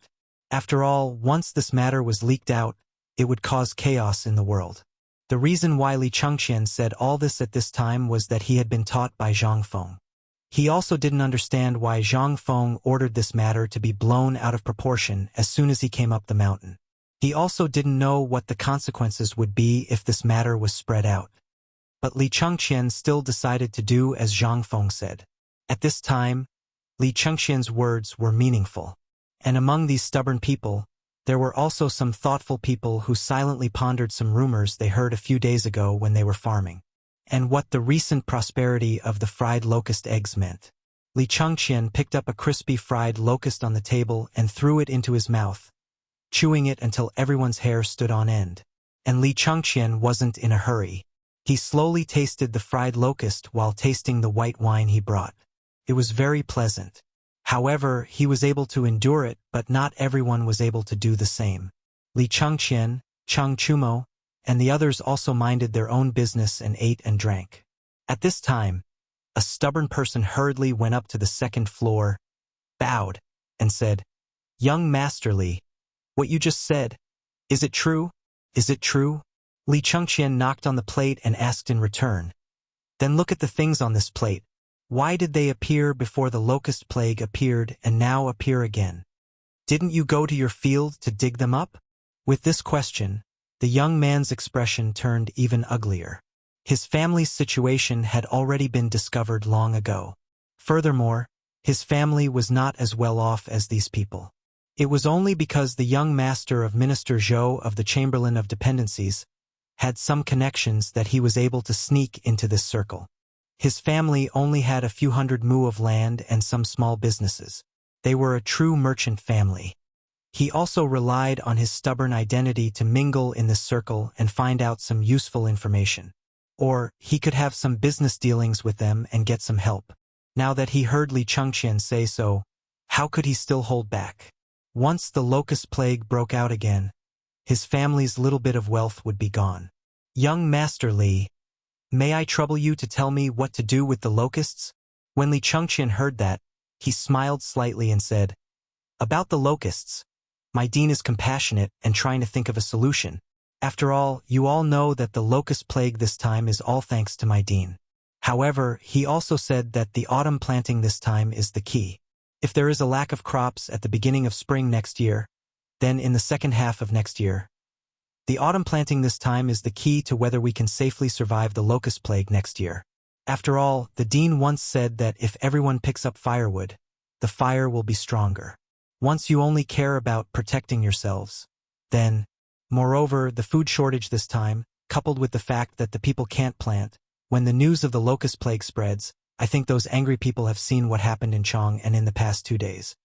After all, once this matter was leaked out, it would cause chaos in the world. The reason why Li Chengqian said all this at this time was that he had been taught by Zhang Feng. He also didn't understand why Zhang Feng ordered this matter to be blown out of proportion as soon as he came up the mountain. He also didn't know what the consequences would be if this matter was spread out. But Li Chengqian still decided to do as Zhang Feng said. At this time, Li Chengqian's words were meaningful. And among these stubborn people, there were also some thoughtful people who silently pondered some rumors they heard a few days ago when they were farming, and what the recent prosperity of the fried locust eggs meant. Li Chengqian picked up a crispy fried locust on the table and threw it into his mouth, chewing it until everyone's hair stood on end. And Li Chengqian wasn't in a hurry. He slowly tasted the fried locust while tasting the white wine he brought. It was very pleasant. However, he was able to endure it, but not everyone was able to do the same. Li Chengqian, Cheng Chumo, and the others also minded their own business and ate and drank. At this time, a stubborn person hurriedly went up to the second floor, bowed, and said, "Young Master Li, what you just said, is it true? Is it true?" Li Chengqian knocked on the plate and asked in return, "Then look at the things on this plate. Why did they appear before the locust plague appeared and now appear again? Didn't you go to your field to dig them up?" With this question, the young man's expression turned even uglier. His family's situation had already been discovered long ago. Furthermore, his family was not as well off as these people. It was only because the young master of Minister Zhou of the Chamberlain of Dependencies had some connections that he was able to sneak into this circle. His family only had a few hundred mu of land and some small businesses. They were a true merchant family. He also relied on his stubborn identity to mingle in this circle and find out some useful information. Or he could have some business dealings with them and get some help. Now that he heard Li Chengqian say so, how could he still hold back? Once the locust plague broke out again, his family's little bit of wealth would be gone. "Young Master Li, may I trouble you to tell me what to do with the locusts?" When Li Chengqian heard that, he smiled slightly and said, "About the locusts, my dean is compassionate and trying to think of a solution. After all, you all know that the locust plague this time is all thanks to my dean. However, he also said that the autumn planting this time is the key. If there is a lack of crops at the beginning of spring next year, then in the second half of next year, the autumn planting this time is the key to whether we can safely survive the locust plague next year. After all, the dean once said that if everyone picks up firewood, the fire will be stronger. Once you only care about protecting yourselves, then, moreover, the food shortage this time, coupled with the fact that the people can't plant, when the news of the locust plague spreads, I think those angry people have seen what happened in Chong and in the past 2 days.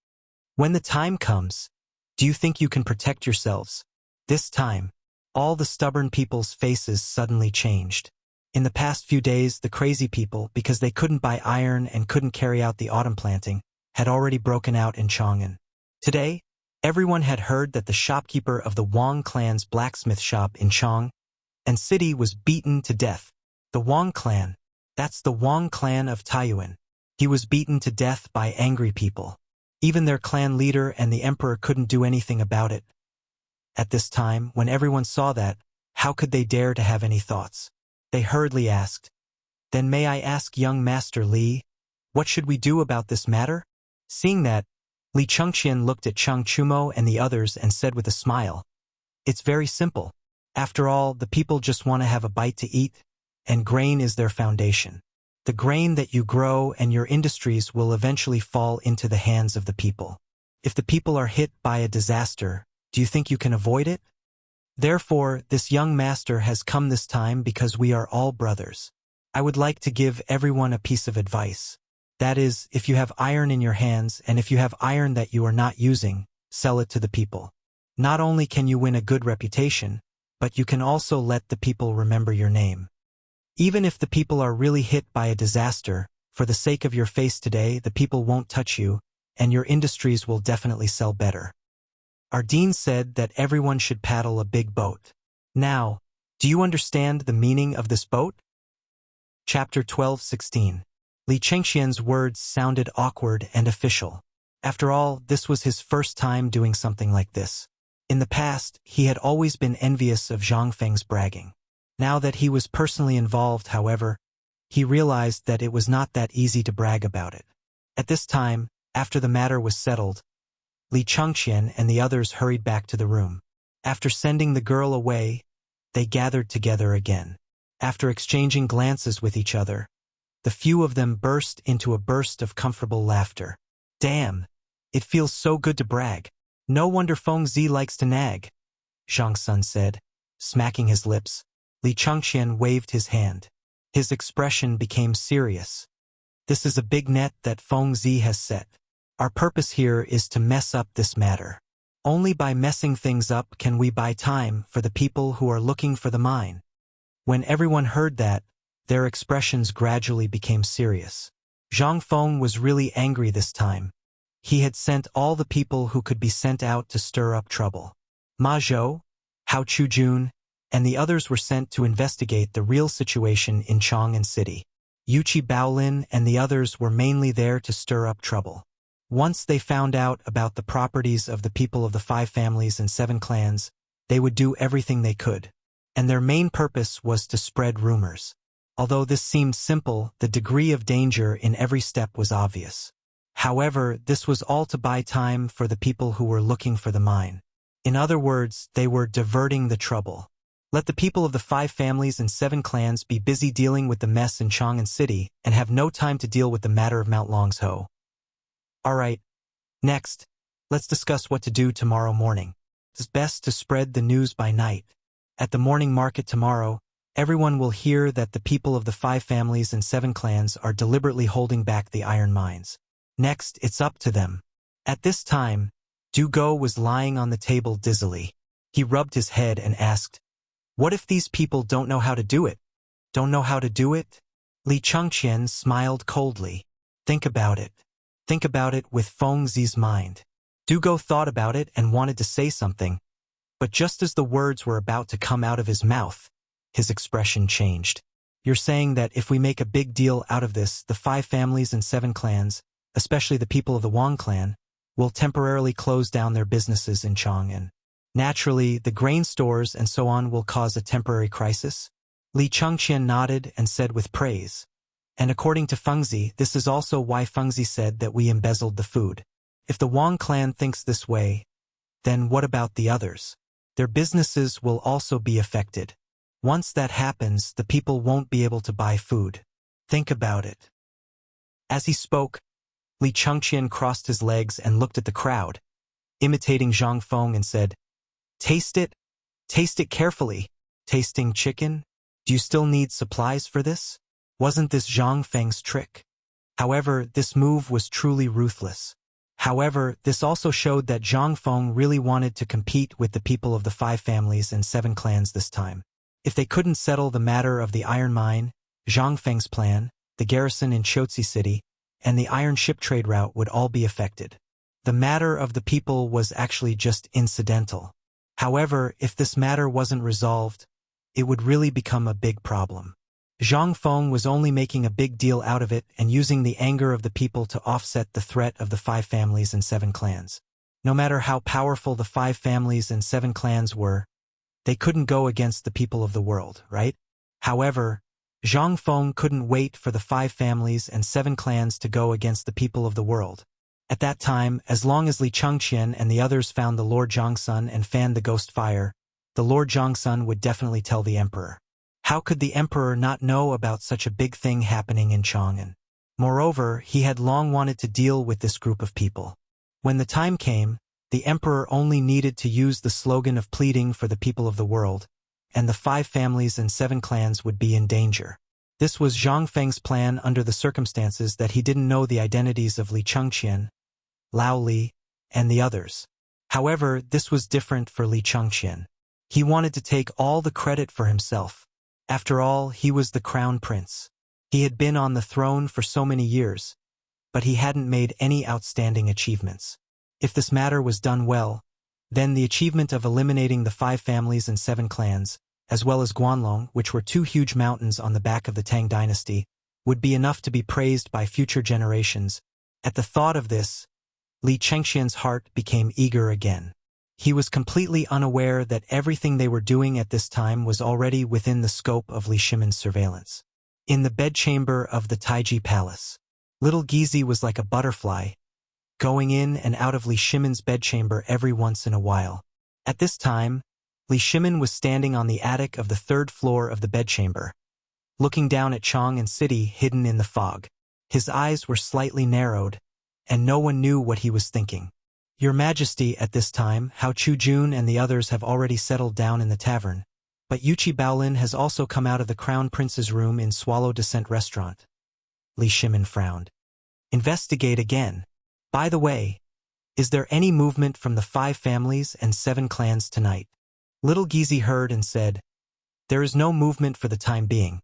When the time comes, do you think you can protect yourselves?" This time, all the stubborn people's faces suddenly changed. In the past few days, the crazy people, because they couldn't buy iron and couldn't carry out the autumn planting, had already broken out in Chang'an. Today, everyone had heard that the shopkeeper of the Wang clan's blacksmith shop in Chang and city was beaten to death. The Wang clan, that's the Wang clan of Taiyuan. He was beaten to death by angry people. Even their clan leader and the emperor couldn't do anything about it. At this time, when everyone saw that, how could they dare to have any thoughts? They hurriedly asked, "Then may I ask young Master Li, what should we do about this matter?" Seeing that, Li Chengqian looked at Cheng Chumo and the others and said with a smile, "It's very simple. After all, the people just want to have a bite to eat, and grain is their foundation. The grain that you grow and your industries will eventually fall into the hands of the people. If the people are hit by a disaster, do you think you can avoid it? Therefore, this young master has come this time because we are all brothers. I would like to give everyone a piece of advice. That is, if you have iron in your hands and if you have iron that you are not using, sell it to the people. Not only can you win a good reputation, but you can also let the people remember your name. Even if the people are really hit by a disaster, for the sake of your face today, the people won't touch you, and your industries will definitely sell better." Our dean said that everyone should paddle a big boat. Now, do you understand the meaning of this boat? Chapter 12:16. Li Chengqian's words sounded awkward and official. After all, this was his first time doing something like this. In the past, he had always been envious of Zhang Feng's bragging. Now that he was personally involved, however, he realized that it was not that easy to brag about it. At this time, after the matter was settled, Li Chengqian and the others hurried back to the room. After sending the girl away, they gathered together again. After exchanging glances with each other, the few of them burst into a burst of comfortable laughter. Damn! It feels so good to brag. No wonder Feng Zi likes to nag, Zhang Sun said, smacking his lips. Li Chengqian waved his hand. His expression became serious. This is a big net that Feng Zi has set. Our purpose here is to mess up this matter. Only by messing things up can we buy time for the people who are looking for the mine. When everyone heard that, their expressions gradually became serious. Zhang Feng was really angry this time. He had sent all the people who could be sent out to stir up trouble. Ma Zhou, Hao Chujun, and the others were sent to investigate the real situation in Chang'an City. Yuqi Baolin and the others were mainly there to stir up trouble. Once they found out about the properties of the people of the 5 families and 7 clans, they would do everything they could. And their main purpose was to spread rumors. Although this seemed simple, the degree of danger in every step was obvious. However, this was all to buy time for the people who were looking for the mine. In other words, they were diverting the trouble. Let the people of the 5 families and 7 clans be busy dealing with the mess in Chang'an City and have no time to deal with the matter of Mount Longsho. Alright, next, let's discuss what to do tomorrow morning. It's best to spread the news by night. At the morning market tomorrow, everyone will hear that the people of the 5 families and 7 clans are deliberately holding back the iron mines. Next, it's up to them. At this time, Du Go was lying on the table dizzily. He rubbed his head and asked, "What if these people don't know how to do it?" "Don't know how to do it?" Li Chengqian smiled coldly. "Think about it. Think about it with Feng Zi's mind." Du Go thought about it and wanted to say something, but just as the words were about to come out of his mouth, his expression changed. "You're saying that if we make a big deal out of this, the 5 families and 7 clans, especially the people of the Wang clan, will temporarily close down their businesses in Chang'an. Naturally, the grain stores and so on will cause a temporary crisis?" Li Chengqian nodded and said with praise. "And according to Feng Zi, this is also why Feng Zi said that we embezzled the food. If the Wang clan thinks this way, then what about the others? Their businesses will also be affected. Once that happens, the people won't be able to buy food. Think about it." As he spoke, Li Chengqian crossed his legs and looked at the crowd, imitating Zhang Feng, and said, "Taste it. Taste it carefully. Tasting chicken? Do you still need supplies for this?" Wasn't this Zhang Feng's trick? However, this move was truly ruthless. However, this also showed that Zhang Feng really wanted to compete with the people of the 5 families and 7 clans this time. If they couldn't settle the matter of the iron mine, Zhang Feng's plan, the garrison in Chotzi City, and the iron ship trade route would all be affected. The matter of the people was actually just incidental. However, if this matter wasn't resolved, it would really become a big problem. Zhang Feng was only making a big deal out of it and using the anger of the people to offset the threat of the 5 families and 7 clans. No matter how powerful the 5 families and 7 clans were, they couldn't go against the people of the world, right? However, Zhang Feng couldn't wait for the 5 families and 7 clans to go against the people of the world. At that time, as long as Li Chengqian and the others found the Lord Zhongsun and fanned the ghost fire, the Lord Zhongsun would definitely tell the emperor. How could the emperor not know about such a big thing happening in Chang'an? Moreover, he had long wanted to deal with this group of people. When the time came, the emperor only needed to use the slogan of pleading for the people of the world, and the 5 families and 7 clans would be in danger. This was Zhang Feng's plan under the circumstances that he didn't know the identities of Li Chengqian, Lao Li, and the others. However, this was different for Li Chengqian. He wanted to take all the credit for himself. After all, he was the crown prince. He had been on the throne for so many years, but he hadn't made any outstanding achievements. If this matter was done well, then the achievement of eliminating the 5 families and 7 clans, as well as Guanlong, which were 2 huge mountains on the back of the Tang dynasty, would be enough to be praised by future generations. At the thought of this, Li Chengqian's heart became eager again. He was completely unaware that everything they were doing at this time was already within the scope of Li Shimin's surveillance. In the bedchamber of the Taiji Palace, little Gizi was like a butterfly, going in and out of Li Shimon's bedchamber every once in a while. At this time, Li Shimon was standing on the attic of the third floor of the bedchamber, looking down at Chang and city hidden in the fog. His eyes were slightly narrowed, and no one knew what he was thinking. Your Majesty, at this time, Hao Chu-jun and the others have already settled down in the tavern, but Yuchi Baolin has also come out of the Crown Prince's room in Swallow Descent Restaurant. Li Shimon frowned. Investigate again. By the way, is there any movement from the 5 families and 7 clans tonight? Little Gizi heard and said, there is no movement for the time being,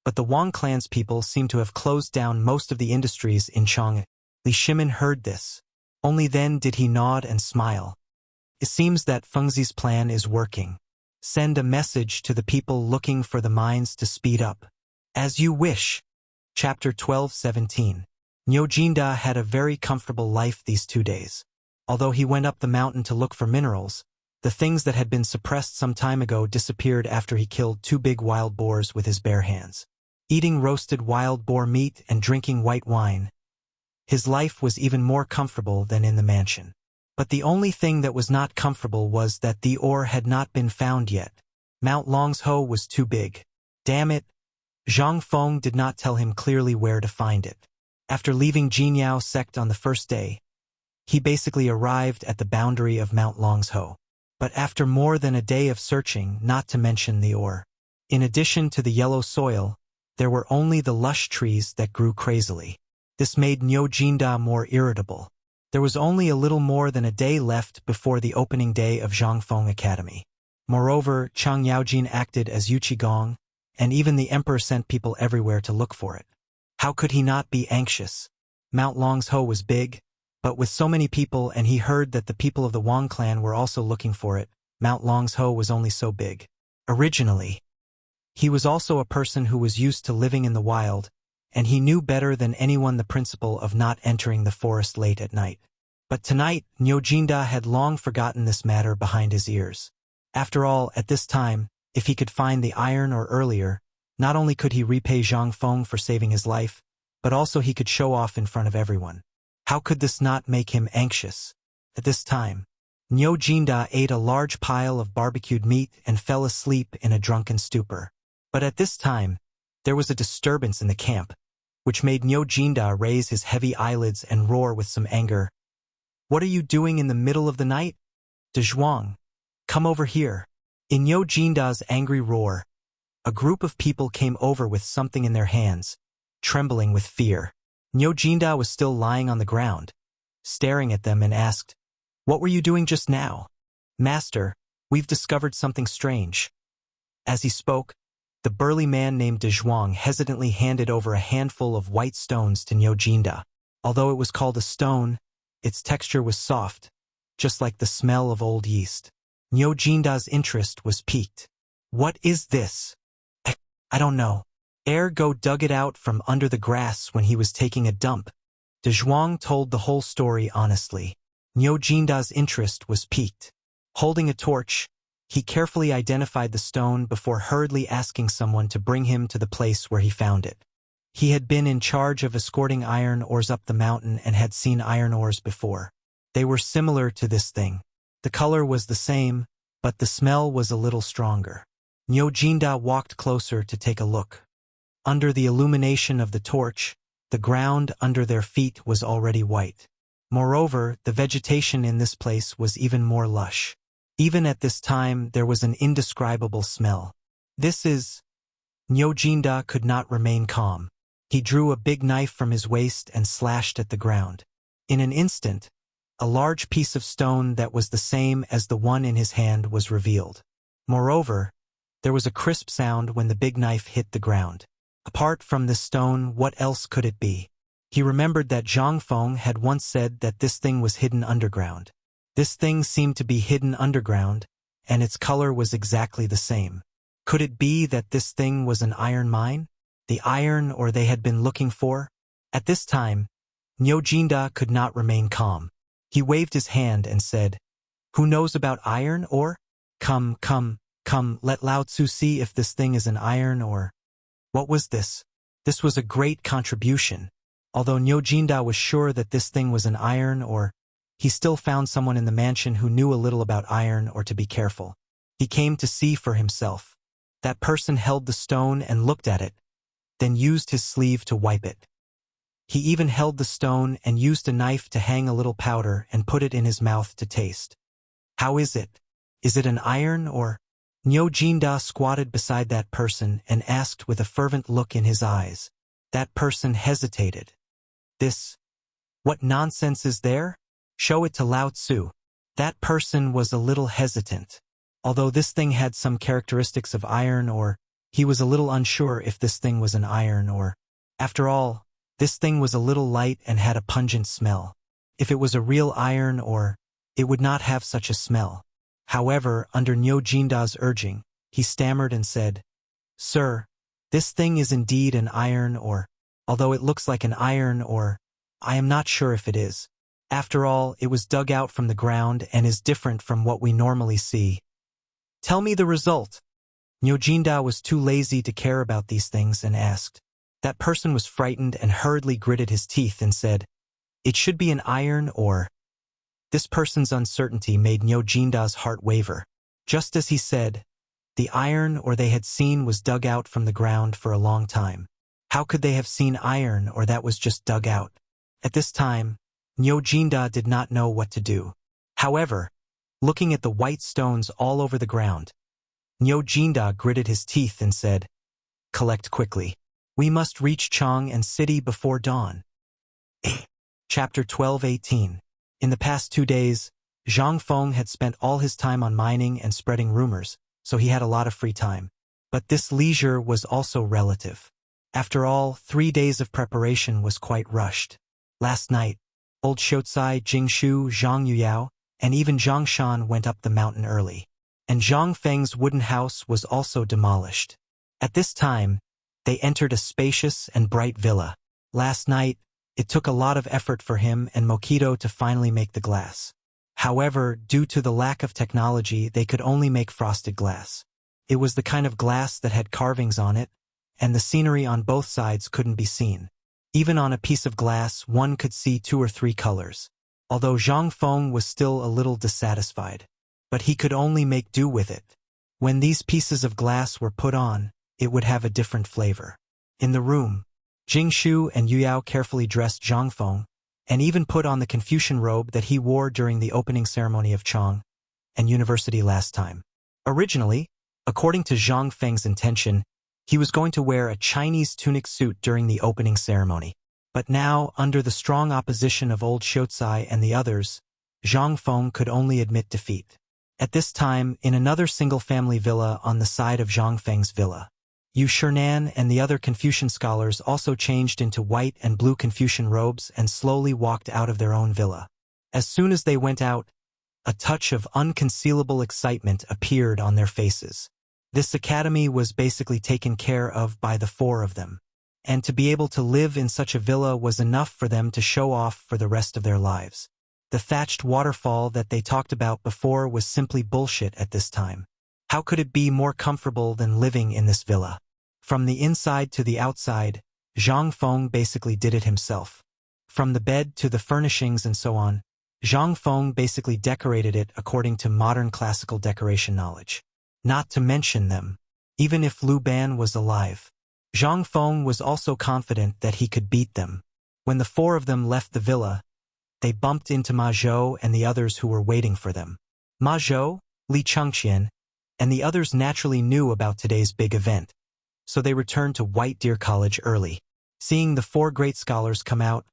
but the Wang clan's people seem to have closed down most of the industries in Chang'an. Li Shimon heard this. Only then did he nod and smile. It seems that Fengzi's plan is working. Send a message to the people looking for the mines to speed up. As you wish. Chapter 12:17. Niu Jinda had a very comfortable life these 2 days. Although he went up the mountain to look for minerals, the things that had been suppressed some time ago disappeared after he killed 2 big wild boars with his bare hands. Eating roasted wild boar meat and drinking white wine, his life was even more comfortable than in the mansion. But the only thing that was not comfortable was that the ore had not been found yet. Mount Longsho was too big. Damn it! Zhang Feng did not tell him clearly where to find it. After leaving Jinyao sect on the first day, he basically arrived at the boundary of Mount Longsho. But after more than a day of searching, not to mention the ore, in addition to the yellow soil, there were only the lush trees that grew crazily. This made Niu Jinda more irritable. There was only a little more than a day left before the opening day of Zhangfeng Academy. Moreover, Chang Yaojin acted as Yuchi Gong, and even the emperor sent people everywhere to look for it. How could he not be anxious? Mount Longsho was big, but with so many people, and he heard that the people of the Wang clan were also looking for it, Mount Longsho was only so big. Originally, he was also a person who was used to living in the wild, and he knew better than anyone the principle of not entering the forest late at night. But tonight, Niu Jinda had long forgotten this matter behind his ears. After all, at this time, if he could find the iron or earlier, not only could he repay Zhang Feng for saving his life, but also he could show off in front of everyone. How could this not make him anxious? At this time, Niu Jinda ate a large pile of barbecued meat and fell asleep in a drunken stupor. But at this time, there was a disturbance in the camp, which made Niu Jinda raise his heavy eyelids and roar with some anger. What are you doing in the middle of the night? De Zhuang, come over here. In Niu Jinda's angry roar, a group of people came over with something in their hands, trembling with fear. Niu Jinda was still lying on the ground, staring at them and asked, what were you doing just now? Master, we've discovered something strange. As he spoke, the burly man named De Zhuang hesitantly handed over a handful of white stones to Niu Jinda. Although it was called a stone, its texture was soft, just like the smell of old yeast. Niu Jinda's interest was piqued. What is this? I don't know. Ergo dug it out from under the grass when he was taking a dump. De Zhuang told the whole story honestly. Niu Jinda's interest was piqued. Holding a torch, he carefully identified the stone before hurriedly asking someone to bring him to the place where he found it. He had been in charge of escorting iron ores up the mountain and had seen iron ores before. They were similar to this thing. The color was the same, but the smell was a little stronger. Niu Jinda walked closer to take a look. Under the illumination of the torch, the ground under their feet was already white. Moreover, the vegetation in this place was even more lush. Even at this time, there was an indescribable smell. This is... Niu Jinda could not remain calm. He drew a big knife from his waist and slashed at the ground. In an instant, a large piece of stone that was the same as the one in his hand was revealed. Moreover, there was a crisp sound when the big knife hit the ground. Apart from this stone, what else could it be? He remembered that Zhang Feng had once said that this thing was hidden underground. This thing seemed to be hidden underground, and its color was exactly the same. Could it be that this thing was an iron mine? The iron ore they had been looking for? At this time, Niu Jinda could not remain calm. He waved his hand and said, who knows about iron ore? Come, let Lao Tzu see if this thing is an iron ore. What was this? This was a great contribution. Although Nyo Jinda was sure that this thing was an iron ore, he still found someone in the mansion who knew a little about iron ore to be careful. He came to see for himself. That person held the stone and looked at it, then used his sleeve to wipe it. He even held the stone and used a knife to hang a little powder and put it in his mouth to taste. How is it? Is it an iron or? Nyo Jinda squatted beside that person and asked with a fervent look in his eyes. That person hesitated. What nonsense is there? Show it to Lao Tzu. That person was a little hesitant. Although this thing had some characteristics of iron ore, he was a little unsure if this thing was an iron ore. After all, this thing was a little light and had a pungent smell. If it was a real iron ore, it would not have such a smell. However, under Nyo Jinda's urging, he stammered and said, "Sir, this thing is indeed an iron ore. Although it looks like an iron ore, I am not sure if it is. After all, it was dug out from the ground and is different from what we normally see. Tell me the result." Nyo Jinda was too lazy to care about these things and asked. That person was frightened and hurriedly gritted his teeth and said, "It should be an iron ore." This person's uncertainty made Nyo Jinda's heart waver. Just as he said, the iron ore they had seen was dug out from the ground for a long time. How could they have seen iron ore that was just dug out? At this time, Nyo Jinda did not know what to do. However, looking at the white stones all over the ground, Nyo Jinda gritted his teeth and said, "Collect quickly. We must reach Chang and city before dawn." Chapter 12:18. In the past 2 days, Zhang Feng had spent all his time on mining and spreading rumors, so he had a lot of free time. But this leisure was also relative. After all, 3 days of preparation was quite rushed. Last night, old Xiaocai, Jingshu, Zhang Yuyao, and even Zhang Shan went up the mountain early. And Zhang Feng's wooden house was also demolished. At this time, they entered a spacious and bright villa. Last night, it took a lot of effort for him and Mokido to finally make the glass. However, due to the lack of technology, they could only make frosted glass. It was the kind of glass that had carvings on it, and the scenery on both sides couldn't be seen. Even on a piece of glass, one could see 2 or 3 colors. Although Zhang Feng was still a little dissatisfied, but he could only make do with it. When these pieces of glass were put on, it would have a different flavor. In the room, Jingshu and Yuyao carefully dressed Zhang Feng, and even put on the Confucian robe that he wore during the opening ceremony of Chang and University last time. Originally, according to Zhang Feng's intention, he was going to wear a Chinese tunic suit during the opening ceremony. But now, under the strong opposition of old Xiaocai and the others, Zhang Feng could only admit defeat. At this time, in another single-family villa on the side of Zhang Feng's villa, Yu Shernan and the other Confucian scholars also changed into white and blue Confucian robes and slowly walked out of their own villa. As soon as they went out, a touch of unconcealable excitement appeared on their faces. This academy was basically taken care of by the 4 of them, and to be able to live in such a villa was enough for them to show off for the rest of their lives. The thatched waterfall that they talked about before was simply bullshit at this time. How could it be more comfortable than living in this villa? From the inside to the outside, Zhang Feng basically did it himself. From the bed to the furnishings and so on, Zhang Feng basically decorated it according to modern classical decoration knowledge. Not to mention them, even if Lu Ban was alive, Zhang Feng was also confident that he could beat them. When the 4 of them left the villa, they bumped into Ma Zhou and the others who were waiting for them. Ma Zhou, Li Chengqian, and the others naturally knew about today's big event, so they returned to White Deer College early. Seeing the 4 great scholars come out,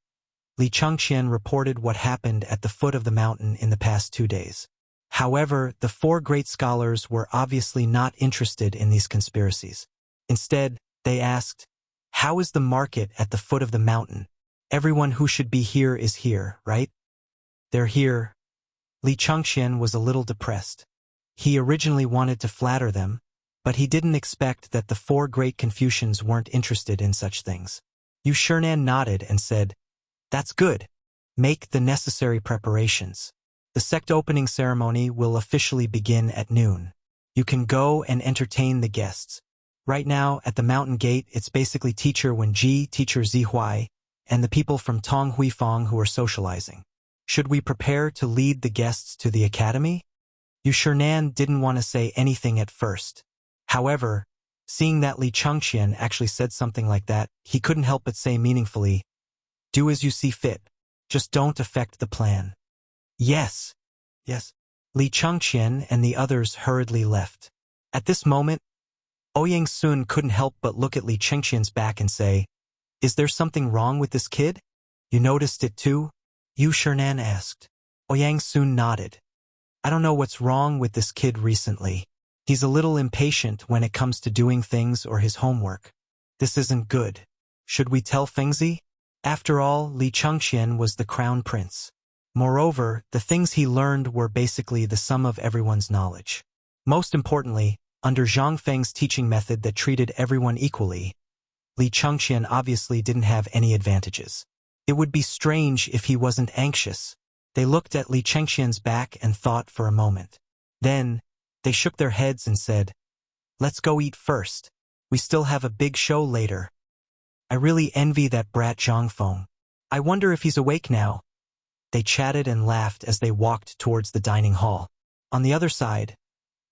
Li Chengqian reported what happened at the foot of the mountain in the past 2 days. However, the 4 great scholars were obviously not interested in these conspiracies. Instead, they asked, "How is the market at the foot of the mountain? Everyone who should be here is here, right?" "They're here." Li Chengqian was a little depressed. He originally wanted to flatter them, but he didn't expect that the 4 great Confucians weren't interested in such things. Yu Shernan nodded and said, "That's good. Make the necessary preparations. The sect opening ceremony will officially begin at noon. You can go and entertain the guests. Right now, at the mountain gate, it's basically teacher Wenji, teacher Zihuai, and the people from Tong Huifang who are socializing. Should we prepare to lead the guests to the academy? Yu Shernan didn't want to say anything at first. However, seeing that Li Chengqian actually said something like that, he couldn't help but say meaningfully, "Do as you see fit. Just don't affect the plan." Yes. Yes. Li Chengqian and the others hurriedly left. At this moment, Ouyang Sun couldn't help but look at Li Chengqian's back and say, "Is there something wrong with this kid? You noticed it too?" Yu Shernan asked. Ouyang Sun nodded. "I don't know what's wrong with this kid recently. He's a little impatient when it comes to doing things or his homework. This isn't good. Should we tell Fengzi?" After all, Li Chengqian was the crown prince. Moreover, the things he learned were basically the sum of everyone's knowledge. Most importantly, under Zhang Feng's teaching method that treated everyone equally, Li Chengqian obviously didn't have any advantages. It would be strange if he wasn't anxious. They looked at Li Chengqian's back and thought for a moment. Then, they shook their heads and said, "Let's go eat first. We still have a big show later. I really envy that brat Zhang Feng. I wonder if he's awake now." They chatted and laughed as they walked towards the dining hall. On the other side,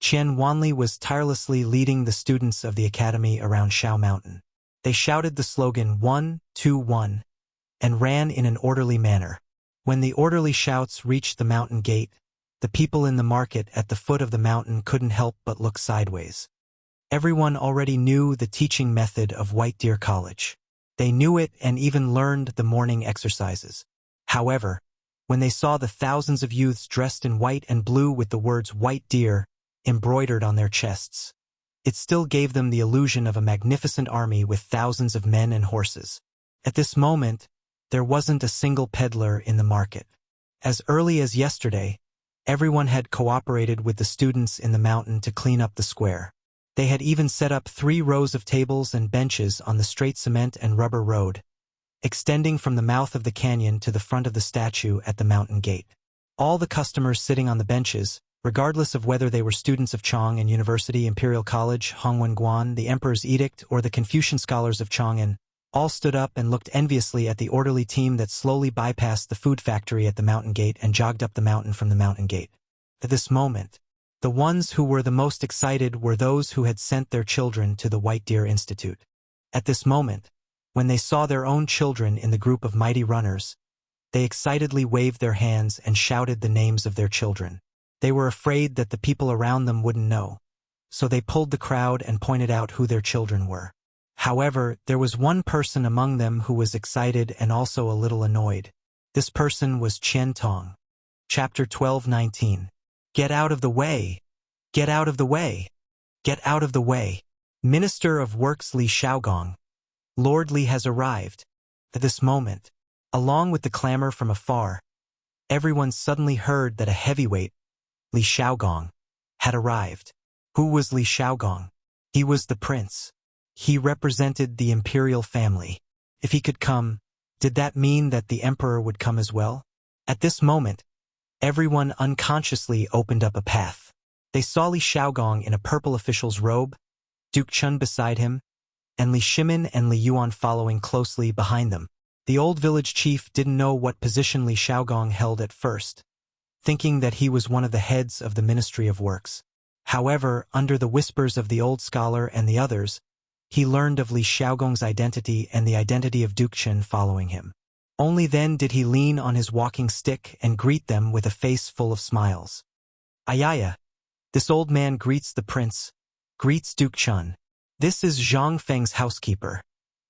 Qian Wanli was tirelessly leading the students of the academy around Shao Mountain. They shouted the slogan 1, 2, 1, and ran in an orderly manner. When the orderly shouts reached the mountain gate, the people in the market at the foot of the mountain couldn't help but look sideways. Everyone already knew the teaching method of White Deer College. They knew it and even learned the morning exercises. However, when they saw the thousands of youths dressed in white and blue with the words White Deer embroidered on their chests, it still gave them the illusion of a magnificent army with thousands of men and horses. At this moment, there wasn't a single peddler in the market. As early as yesterday, everyone had cooperated with the students in the mountain to clean up the square. They had even set up 3 rows of tables and benches on the straight cement and rubber road, extending from the mouth of the canyon to the front of the statue at the mountain gate. All the customers sitting on the benches, regardless of whether they were students of Chong and University Imperial College, Hongwen-Guan, the Emperor's Edict, or the Confucian scholars of Chong'an, all stood up and looked enviously at the orderly team that slowly bypassed the food factory at the mountain gate and jogged up the mountain from the mountain gate. At this moment, the ones who were the most excited were those who had sent their children to the White Deer Institute. At this moment, when they saw their own children in the group of mighty runners, they excitedly waved their hands and shouted the names of their children. They were afraid that the people around them wouldn't know, so they pulled the crowd and pointed out who their children were. However, there was one person among them who was excited and also a little annoyed. This person was Qian Tong. Chapter 12:19. Get out of the way! Get out of the way! Get out of the way! Minister of Works Li Shaogong. Lord Li has arrived. At this moment, along with the clamor from afar, everyone suddenly heard that a heavyweight, Li Shaogong, had arrived. Who was Li Shaogong? He was the prince. He represented the imperial family. If he could come, did that mean that the emperor would come as well? At this moment, everyone unconsciously opened up a path. They saw Li Shaogong in a purple official's robe, Duke Chun beside him, and Li Shimin and Li Yuan following closely behind them. The old village chief didn't know what position Li Shaogong held at first, thinking that he was one of the heads of the Ministry of Works. However, under the whispers of the old scholar and the others, he learned of Li Shaogong's identity and the identity of Duke Chen following him. Only then did he lean on his walking stick and greet them with a face full of smiles. Ayaya, this old man greets the prince, greets Duke Chun. This is Zhang Feng's housekeeper,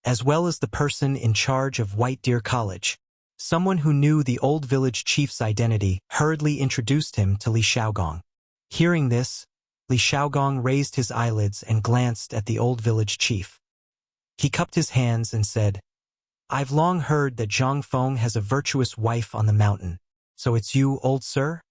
as well as the person in charge of White Deer College. Someone who knew the old village chief's identity hurriedly introduced him to Li Shaogong. Hearing this, Li Shaogong raised his eyelids and glanced at the old village chief. He cupped his hands and said, "I've long heard that Zhang Feng has a virtuous wife on the mountain. So it's you, old sir?"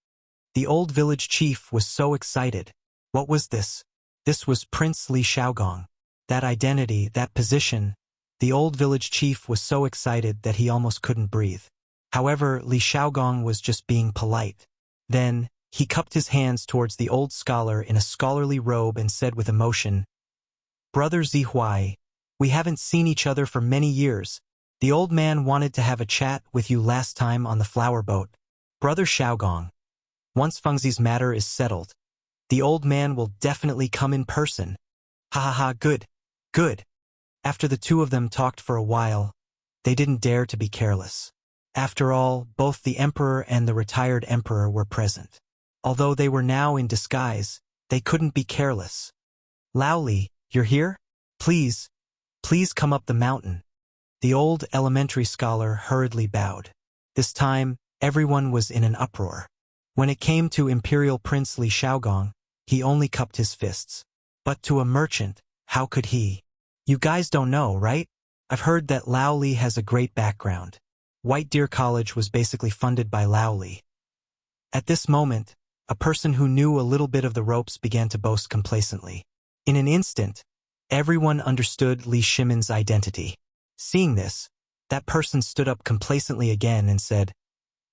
The old village chief was so excited. What was this? This was Prince Li Shaogong. That identity, that position. The old village chief was so excited that he almost couldn't breathe. However, Li Shaogong was just being polite. Then, he cupped his hands towards the old scholar in a scholarly robe and said with emotion, Brother Zihuai, we haven't seen each other for many years. The old man wanted to have a chat with you last time on the flower boat. Brother Xiaogong, once Fengzi's matter is settled, the old man will definitely come in person. Ha ha ha, good, good. After the two of them talked for a while, they didn't dare to be careless. After all, both the emperor and the retired emperor were present. Although they were now in disguise, they couldn't be careless. Laoli, you're here? Please come up the mountain. The old elementary scholar hurriedly bowed. This time, everyone was in an uproar. When it came to Imperial Prince Li Xiaogong, he only cupped his fists. But to a merchant, how could he? You guys don't know, right? I've heard that Laoli has a great background. White Deer College was basically funded by Laoli. At this moment, a person who knew a little bit of the ropes began to boast complacently. In an instant, everyone understood Li Shimon's identity. Seeing this, that person stood up complacently again and said,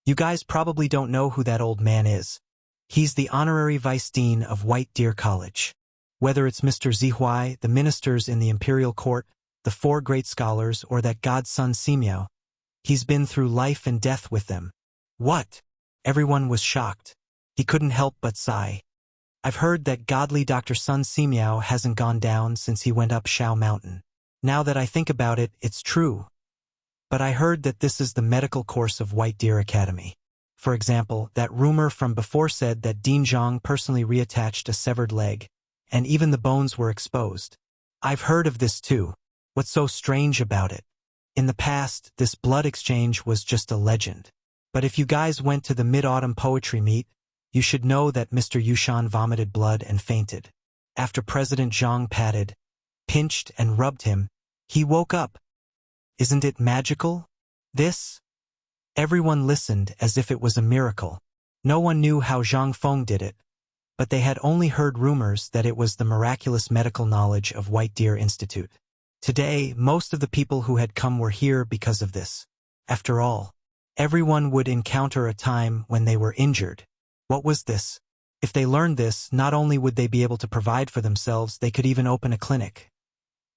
"You guys probably don't know who that old man is. He's the honorary vice dean of White Deer College. Whether it's Mr. Zihuai, the ministers in the imperial court, the four great scholars, or that godson Simiao, he's been through life and death with them." What? Everyone was shocked. He couldn't help but sigh. I've heard that godly Dr. Sun Simiao hasn't gone down since he went up Shao Mountain. Now that I think about it, it's true. But I heard that this is the medical course of White Deer Academy. For example, that rumor from before said that Dean Zhang personally reattached a severed leg, and even the bones were exposed. I've heard of this too. What's so strange about it? In the past, this blood exchange was just a legend. But if you guys went to the mid-autumn poetry meet, you should know that Mr. Yushan vomited blood and fainted. After President Zhang patted, pinched, and rubbed him, he woke up. Isn't it magical? This? Everyone listened as if it was a miracle. No one knew how Zhang Feng did it, but they had only heard rumors that it was the miraculous medical knowledge of White Deer Institute. Today, most of the people who had come were here because of this. After all, everyone would encounter a time when they were injured. What was this? If they learned this, not only would they be able to provide for themselves, they could even open a clinic.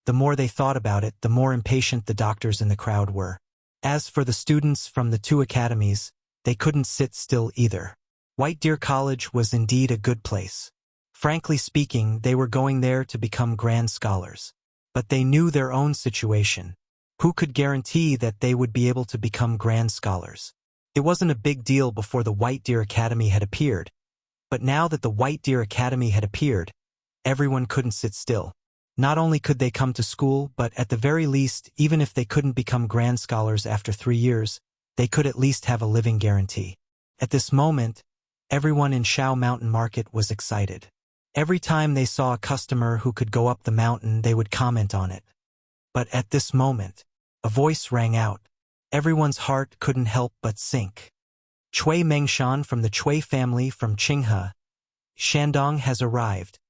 The more they thought about it, the more impatient the doctors in the crowd were. As for the students from the two academies, they couldn't sit still either. White Deer College was indeed a good place. Frankly speaking, they were going there to become grand scholars. But they knew their own situation. Who could guarantee that they would be able to become grand scholars? It wasn't a big deal before the White Deer Academy had appeared. But now that the White Deer Academy had appeared, everyone couldn't sit still. Not only could they come to school, but at the very least, even if they couldn't become grand scholars after 3 years, they could at least have a living guarantee. At this moment, everyone in Shao Mountain Market was excited. Every time they saw a customer who could go up the mountain, they would comment on it. But at this moment, a voice rang out. Everyone's heart couldn't help but sink. Cui Mengshan from the Cui family from Qinghe. Shandong has arrived.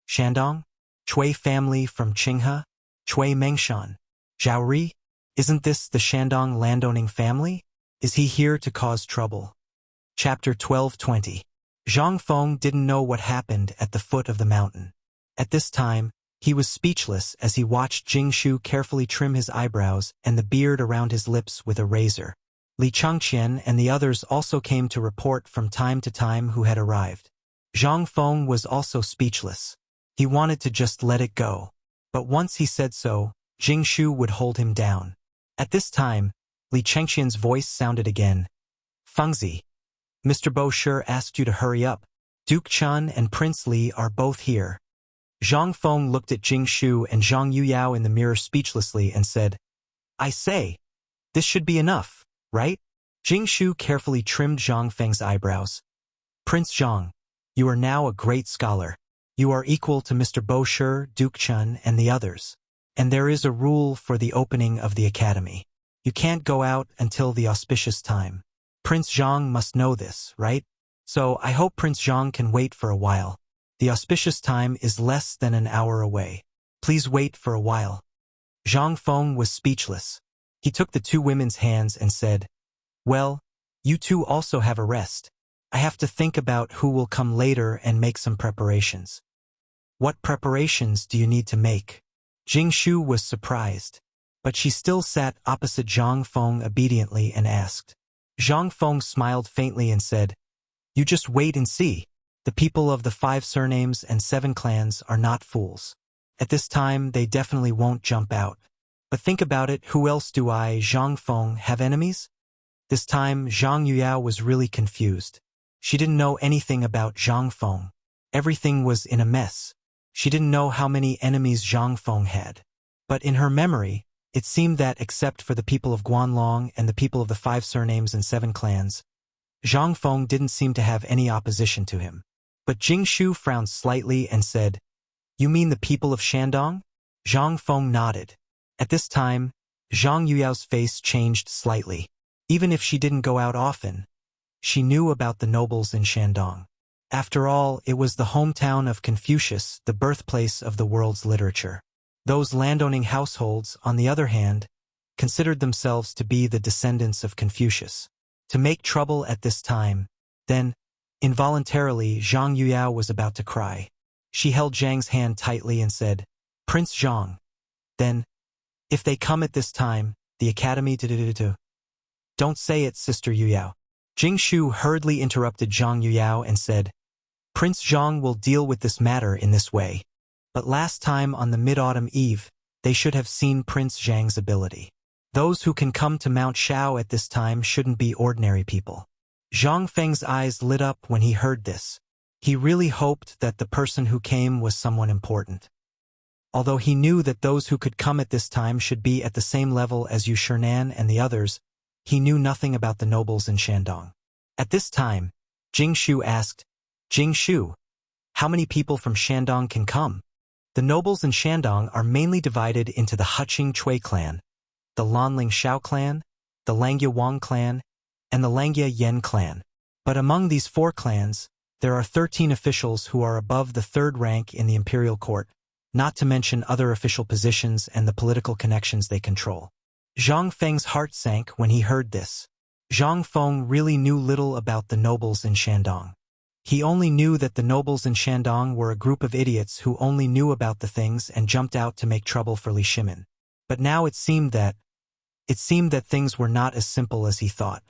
Shandong? Cui family from Qinghe? Cui Mengshan. Zhaori? Isn't this the Shandong landowning family? Is he here to cause trouble? Chapter 12:20. Zhang Feng didn't know what happened at the foot of the mountain. At this time, he was speechless as he watched Jing Shu carefully trim his eyebrows and the beard around his lips with a razor. Li Changqian and the others also came to report from time to time who had arrived. Zhang Feng was also speechless. He wanted to just let it go. But once he said so, Jing Shu would hold him down. At this time, Li Changqian's voice sounded again. Fengzi, Mr. Bo Shi asked you to hurry up. Duke Chun and Prince Li are both here. Zhang Feng looked at Jing Shu and Zhang Yuyao in the mirror speechlessly and said, I say, this should be enough, right? Jing Shu carefully trimmed Zhang Feng's eyebrows. Prince Zhang, you are now a great scholar. You are equal to Mr. Bo Shi, Duke Chun, and the others. And there is a rule for the opening of the academy. You can't go out until the auspicious time. Prince Zhang must know this, right? So I hope Prince Zhang can wait for a while. The auspicious time is less than an hour away. Please wait for a while. Zhang Feng was speechless. He took the two women's hands and said, Well, you two also have a rest. I have to think about who will come later and make some preparations. What preparations do you need to make? Jing Shu was surprised, but she still sat opposite Zhang Feng obediently and asked. Zhang Feng smiled faintly and said, "You just wait and see. The people of the 5 surnames and 7 clans are not fools. At this time, they definitely won't jump out. But think about it, who else do I, Zhang Feng, have enemies?" This time, Zhang Yuyao was really confused. She didn't know anything about Zhang Feng. Everything was in a mess. She didn't know how many enemies Zhang Feng had. But in her memory, it seemed that except for the people of Guanlong and the people of the 5 surnames and 7 clans, Zhang Feng didn't seem to have any opposition to him. But Jing Shu frowned slightly and said, "You mean the people of Shandong?" Zhang Feng nodded. At this time, Zhang Yuyao's face changed slightly. Even if she didn't go out often, she knew about the nobles in Shandong. After all, it was the hometown of Confucius, the birthplace of the world's literature. Those landowning households, on the other hand, considered themselves to be the descendants of Confucius. To make trouble at this time, then, involuntarily, Zhang Yuyao was about to cry. She held Zhang's hand tightly and said, "Prince Zhang, then, if they come at this time, the academy Don't say it, Sister Yuyao." Jing Shu hurriedly interrupted Zhang Yuyao and said, "Prince Zhang will deal with this matter in this way. But last time on the Mid-Autumn Eve, they should have seen Prince Zhang's ability. Those who can come to Mount Shao at this time shouldn't be ordinary people." Zhang Feng's eyes lit up when he heard this. He really hoped that the person who came was someone important. Although he knew that those who could come at this time should be at the same level as Yu Shernan and the others, he knew nothing about the nobles in Shandong. At this time, Jing Shu asked, "Jing Shu, how many people from Shandong can come?" The nobles in Shandong are mainly divided into the Huqing Chui clan, the Lanling Shao clan, the Langya Wang clan, and the Langya Yen clan. But among these 4 clans, there are 13 officials who are above the 3rd rank in the imperial court, not to mention other official positions and the political connections they control. Zhang Feng's heart sank when he heard this. Zhang Feng really knew little about the nobles in Shandong. He only knew that the nobles in Shandong were a group of idiots who only knew about the things and jumped out to make trouble for Li Shimin. But now it seemed that things were not as simple as he thought.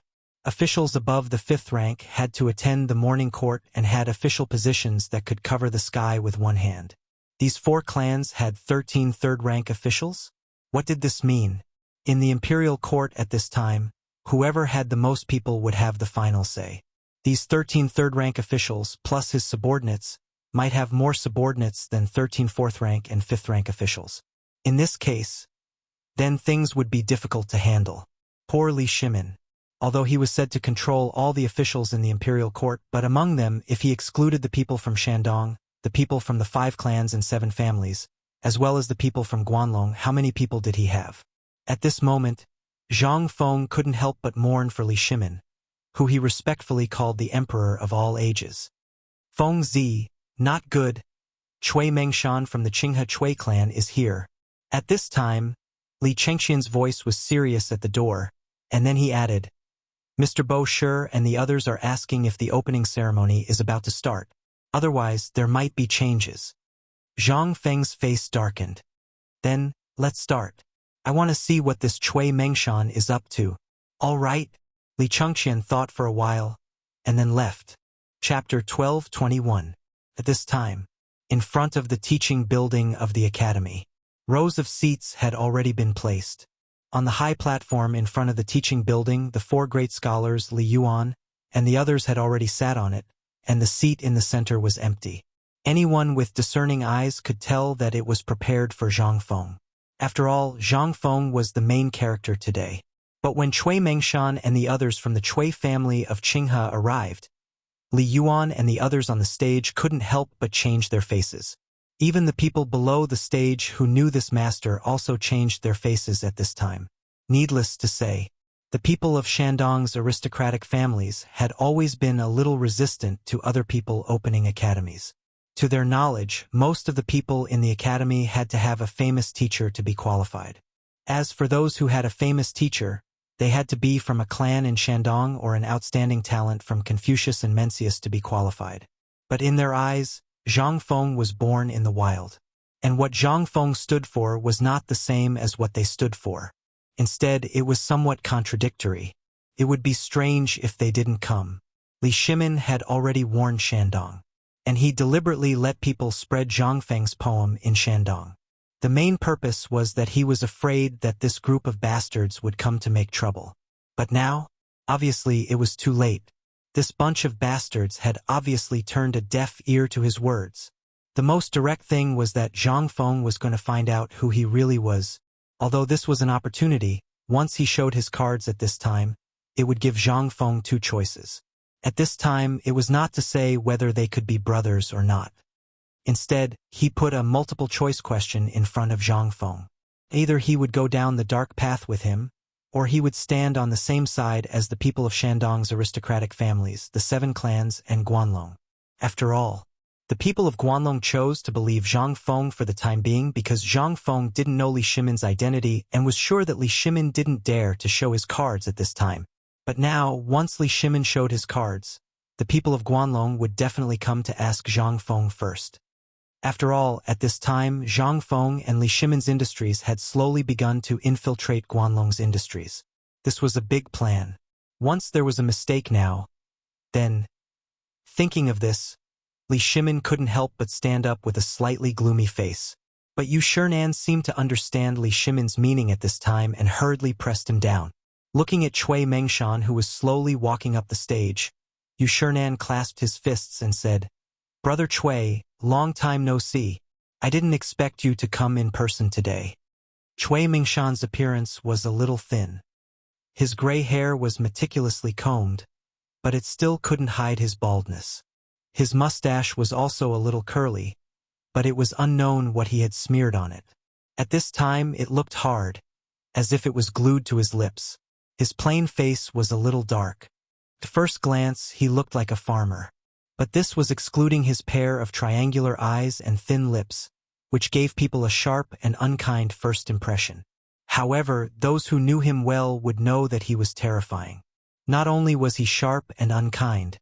Officials above the 5th rank had to attend the morning court and had official positions that could cover the sky with one hand. These 4 clans had 13 3rd-rank officials? What did this mean? In the imperial court at this time, whoever had the most people would have the final say. These 13 3rd-rank officials, plus his subordinates, might have more subordinates than 13 4th-rank and 5th-rank officials. In this case, then things would be difficult to handle. Poor Li Shimin. Although he was said to control all the officials in the imperial court, but among them, if he excluded the people from Shandong, the people from the 5 clans and 7 families, as well as the people from Guanlong, how many people did he have? At this moment, Zhang Feng couldn't help but mourn for Li Shimin, who he respectfully called the emperor of all ages. "Feng Zi, not good. Chui Mengshan from the Qinghe Chui clan is here." At this time, Li Chengxian's voice was serious at the door, and then he added, "Mr. Bo Shi and the others are asking if the opening ceremony is about to start. Otherwise, there might be changes." Zhang Feng's face darkened. "Then, let's start. I want to see what this Chui Mengshan is up to." "All right." Li Chengxian thought for a while, and then left. Chapter 12:21. At this time, in front of the teaching building of the academy, rows of seats had already been placed. On the high platform in front of the teaching building, the 4 great scholars, Li Yuan, and the others had already sat on it, and the seat in the center was empty. Anyone with discerning eyes could tell that it was prepared for Zhang Feng. After all, Zhang Feng was the main character today. But when Chui Mengshan and the others from the Chui family of Qinghe arrived, Li Yuan and the others on the stage couldn't help but change their faces. Even the people below the stage who knew this master also changed their faces at this time. Needless to say, the people of Shandong's aristocratic families had always been a little resistant to other people opening academies. To their knowledge, most of the people in the academy had to have a famous teacher to be qualified. As for those who had a famous teacher, they had to be from a clan in Shandong or an outstanding talent from Confucius and Mencius to be qualified. But in their eyes, Zhang Feng was born in the wild. And what Zhang Feng stood for was not the same as what they stood for. Instead, it was somewhat contradictory. It would be strange if they didn't come. Li Shimin had already warned Shandong, and he deliberately let people spread Zhang Feng's poem in Shandong. The main purpose was that he was afraid that this group of bastards would come to make trouble. But now, obviously it was too late. This bunch of bastards had obviously turned a deaf ear to his words. The most direct thing was that Zhang Feng was going to find out who he really was. Although this was an opportunity, once he showed his cards at this time, it would give Zhang Feng two choices. At this time, it was not to say whether they could be brothers or not. Instead, he put a multiple-choice question in front of Zhang Feng. Either he would go down the dark path with him, or he would stand on the same side as the people of Shandong's aristocratic families, the 7 clans and Guanlong. After all, the people of Guanlong chose to believe Zhang Feng for the time being because Zhang Feng didn't know Li Shimin's identity and was sure that Li Shimin didn't dare to show his cards at this time. But now, once Li Shimin showed his cards, the people of Guanlong would definitely come to ask Zhang Feng first. After all, at this time, Zhang Feng and Li Shimin's industries had slowly begun to infiltrate Guanlong's industries. This was a big plan. Once there was a mistake now, then, thinking of this, Li Shimin couldn't help but stand up with a slightly gloomy face. But Yu Shernan seemed to understand Li Shimin's meaning at this time and hurriedly pressed him down. Looking at Cui Mengshan, who was slowly walking up the stage, Yu Shernan clasped his fists and said, "Brother Cui, long time no see. I didn't expect you to come in person today." Cui Mengshan's appearance was a little thin. His gray hair was meticulously combed, but it still couldn't hide his baldness. His mustache was also a little curly, but it was unknown what he had smeared on it. At this time it looked hard, as if it was glued to his lips. His plain face was a little dark. At first glance he looked like a farmer. But this was excluding his pair of triangular eyes and thin lips, which gave people a sharp and unkind first impression. However, those who knew him well would know that he was terrifying. Not only was he sharp and unkind,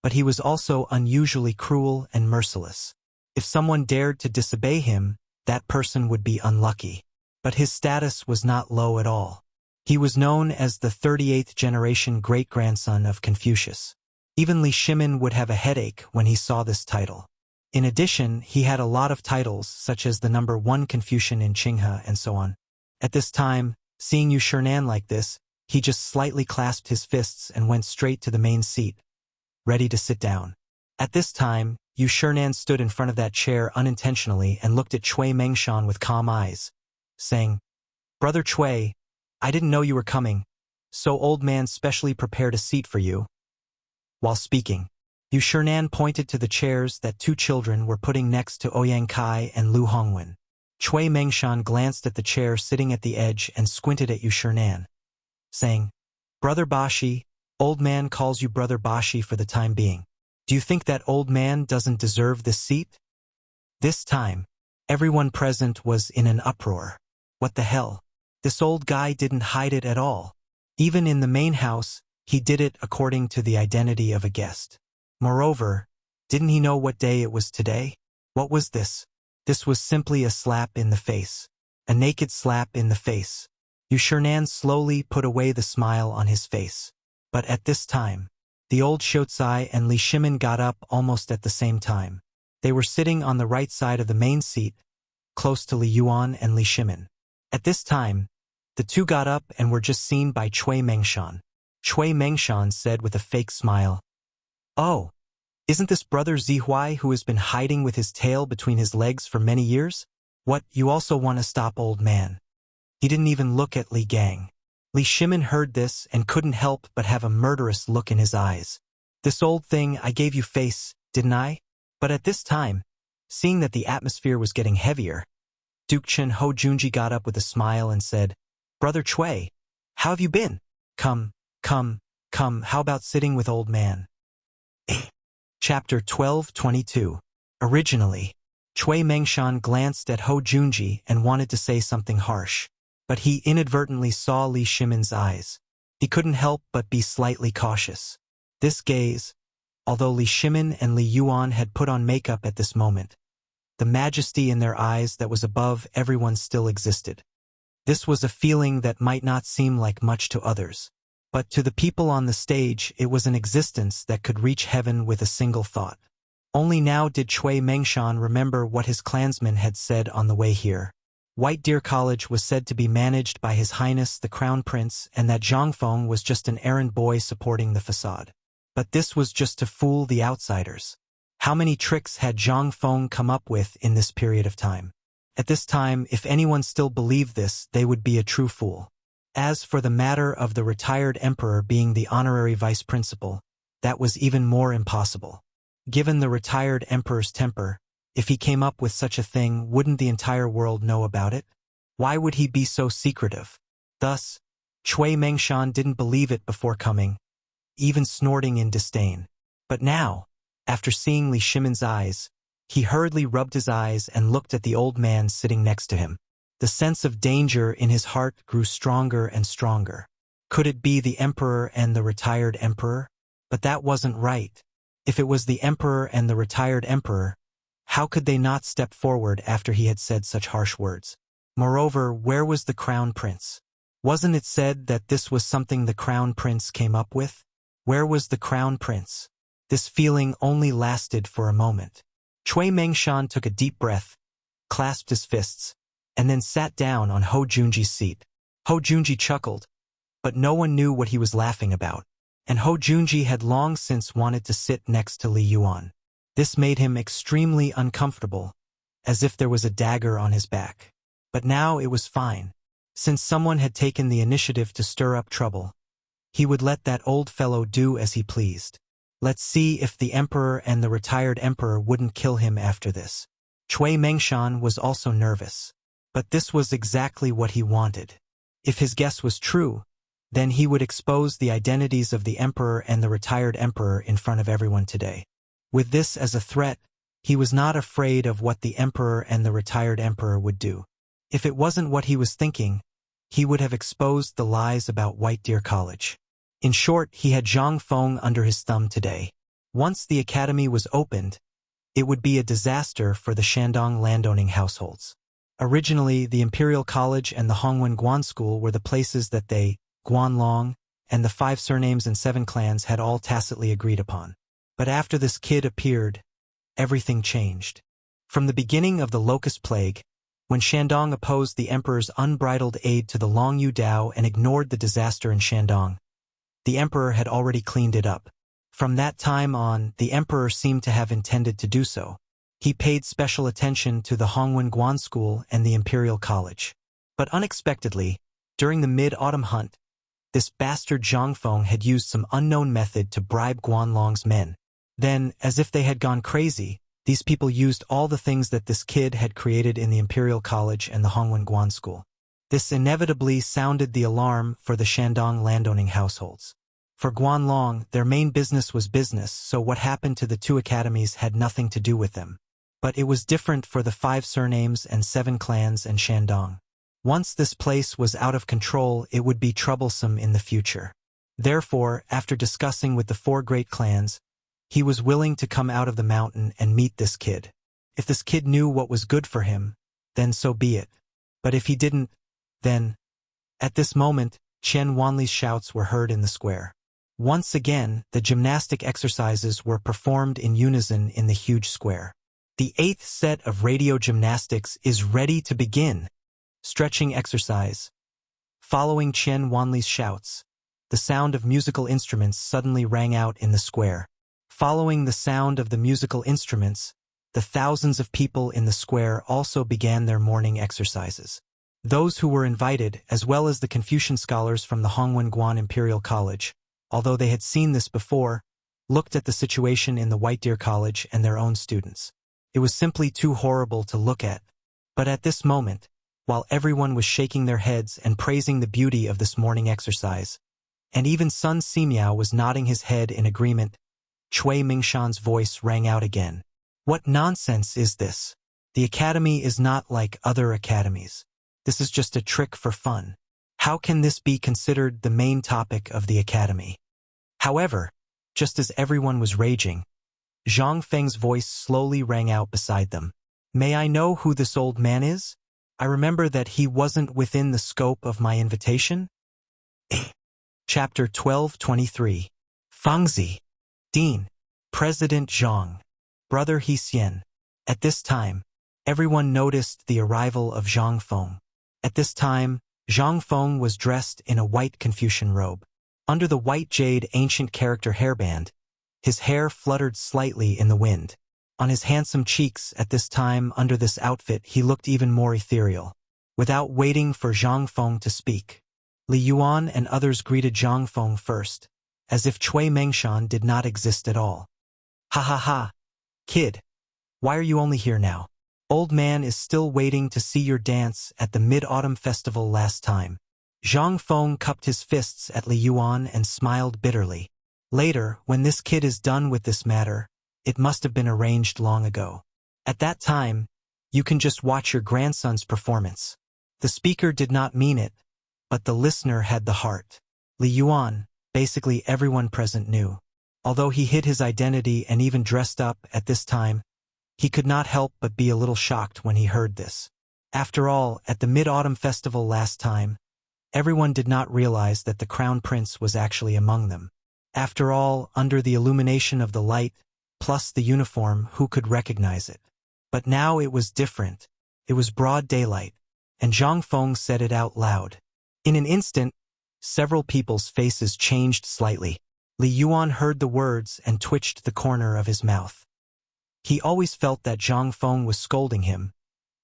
but he was also unusually cruel and merciless. If someone dared to disobey him, that person would be unlucky. But his status was not low at all. He was known as the 38th generation great-grandson of Confucius. Even Li Shimin would have a headache when he saw this title. In addition, he had a lot of titles, such as the number 1 Confucian in Qinghe and so on. At this time, seeing Yu Shernan like this, he just slightly clasped his fists and went straight to the main seat, ready to sit down. At this time, Yu Shernan stood in front of that chair unintentionally and looked at Cui Mengshan with calm eyes, saying, "Brother Cui, I didn't know you were coming, so old man specially prepared a seat for you." While speaking, Yu Shernan pointed to the chairs that 2 children were putting next to Ouyang Kai and Lu Hongwen. Cui Mengshan glanced at the chair sitting at the edge and squinted at Yu Shernan, saying, "Brother Bashi, old man calls you Brother Bashi for the time being. Do you think that old man doesn't deserve this seat?" This time, everyone present was in an uproar. What the hell? This old guy didn't hide it at all. Even in the main house, he did it according to the identity of a guest. Moreover, didn't he know what day it was today? What was this? This was simply a slap in the face. A naked slap in the face. Yu Shernan slowly put away the smile on his face. But at this time, the old Xiaocai and Li Shimin got up almost at the same time. They were sitting on the right side of the main seat, close to Li Yuan and Li Shimin. At this time, the two got up and were just seen by Cui Mengshan. Cui Mengshan said with a fake smile, "Oh, isn't this brother Zihuai who has been hiding with his tail between his legs for many years? What, you also want to stop old man?" He didn't even look at Li Gang. Li Shimin heard this and couldn't help but have a murderous look in his eyes. "This old thing, I gave you face, didn't I?" But at this time, seeing that the atmosphere was getting heavier, Duke Chen Ho Junji got up with a smile and said, "Brother Cui, how have you been? Come, how about sitting with old man?" Chapter 12:22. Originally, Cui Mengshan glanced at Ho Junji and wanted to say something harsh, but he inadvertently saw Li Shimin's eyes. He couldn't help but be slightly cautious. This gaze, although Li Shimin and Li Yuan had put on makeup at this moment, the majesty in their eyes that was above everyone still existed. This was a feeling that might not seem like much to others, but to the people on the stage it was an existence that could reach heaven with a single thought. Only now did Chui Mengshan remember what his clansmen had said on the way here. White Deer College was said to be managed by His Highness the Crown Prince, and that Zhang Feng was just an errand boy supporting the facade. But this was just to fool the outsiders. How many tricks had Zhang Feng come up with in this period of time? At this time, if anyone still believed this, they would be a true fool. As for the matter of the retired emperor being the honorary vice principal, that was even more impossible. Given the retired emperor's temper, if he came up with such a thing, wouldn't the entire world know about it? Why would he be so secretive? Thus, Chui Mengshan didn't believe it before coming, even snorting in disdain. But now, after seeing Li Shimon's eyes, he hurriedly rubbed his eyes and looked at the old man sitting next to him. The sense of danger in his heart grew stronger and stronger. Could it be the emperor and the retired emperor? But that wasn't right. If it was the emperor and the retired emperor, how could they not step forward after he had said such harsh words? Moreover, where was the crown prince? Wasn't it said that this was something the crown prince came up with? Where was the crown prince? This feeling only lasted for a moment. Chui Mengshan took a deep breath, clasped his fists, and then sat down on Ho Junji's seat. Ho Junji chuckled, but no one knew what he was laughing about, and Ho Junji had long since wanted to sit next to Li Yuan. This made him extremely uncomfortable, as if there was a dagger on his back. But now it was fine. Since someone had taken the initiative to stir up trouble, he would let that old fellow do as he pleased. Let's see if the emperor and the retired emperor wouldn't kill him after this. Chui Mengshan was also nervous. But this was exactly what he wanted. If his guess was true, then he would expose the identities of the emperor and the retired emperor in front of everyone today. With this as a threat, he was not afraid of what the emperor and the retired emperor would do. If it wasn't what he was thinking, he would have exposed the lies about White Deer College. In short, he had Zhang Feng under his thumb today. Once the academy was opened, it would be a disaster for the Shandong landowning households. Originally, the Imperial College and the Hongwen Guan School were the places that they, Guanlong, and the 5 surnames and 7 clans had all tacitly agreed upon. But after this kid appeared, everything changed. From the beginning of the Locust Plague, when Shandong opposed the emperor's unbridled aid to the Longyu Dao and ignored the disaster in Shandong, the emperor had already cleaned it up. From that time on, the emperor seemed to have intended to do so. He paid special attention to the Hongwen Guan School and the Imperial College. But unexpectedly, during the mid-autumn hunt, this bastard Zhang Feng had used some unknown method to bribe Guanlong's men. Then, as if they had gone crazy, these people used all the things that this kid had created in the Imperial College and the Hongwen Guan School. This inevitably sounded the alarm for the Shandong landowning households. For Guanlong, their main business was business, so what happened to the 2 academies had nothing to do with them. But it was different for the 5 surnames and 7 clans and Shandong. Once this place was out of control, it would be troublesome in the future. Therefore, after discussing with the 4 great clans, he was willing to come out of the mountain and meet this kid. If this kid knew what was good for him, then so be it. But if he didn't, then... At this moment, Chen Wanli's shouts were heard in the square. Once again, the gymnastic exercises were performed in unison in the huge square. The 8th set of radio gymnastics is ready to begin. Stretching exercise. Following Chen Wanli's shouts, the sound of musical instruments suddenly rang out in the square. Following the sound of the musical instruments, the thousands of people in the square also began their morning exercises. Those who were invited, as well as the Confucian scholars from the Hongwen Guan Imperial College, although they had seen this before, looked at the situation in the White Deer College and their own students. It was simply too horrible to look at. But at this moment, while everyone was shaking their heads and praising the beauty of this morning exercise, and even Sun Simiao was nodding his head in agreement, Chui Mengshan's voice rang out again. What nonsense is this? The academy is not like other academies. This is just a trick for fun. How can this be considered the main topic of the academy? However, just as everyone was raging, Zhang Feng's voice slowly rang out beside them. May I know who this old man is? I remember that he wasn't within the scope of my invitation. Chapter 12:23. Fangzi. Dean. President Zhang. Brother Xian. At this time, everyone noticed the arrival of Zhang Feng. At this time, Zhang Feng was dressed in a white Confucian robe. Under the white jade ancient character hairband, his hair fluttered slightly in the wind. On his handsome cheeks at this time under this outfit he looked even more ethereal. Without waiting for Zhang Feng to speak, Li Yuan and others greeted Zhang Feng first, as if Cui Mengshan did not exist at all. Ha ha ha! Kid! Why are you only here now? Old man is still waiting to see your dance at the Mid-Autumn Festival last time. Zhang Feng cupped his fists at Li Yuan and smiled bitterly. Later, when this kid is done with this matter, it must have been arranged long ago. At that time, you can just watch your grandson's performance. The speaker did not mean it, but the listener had the heart. Li Yuan, basically everyone present knew. Although he hid his identity and even dressed up at this time, he could not help but be a little shocked when he heard this. After all, at the Mid-Autumn Festival last time, everyone did not realize that the Crown Prince was actually among them. After all, under the illumination of the light, plus the uniform, who could recognize it? But now it was different. It was broad daylight, and Zhang Feng said it out loud. In an instant, several people's faces changed slightly. Li Yuan heard the words and twitched the corner of his mouth. He always felt that Zhang Feng was scolding him,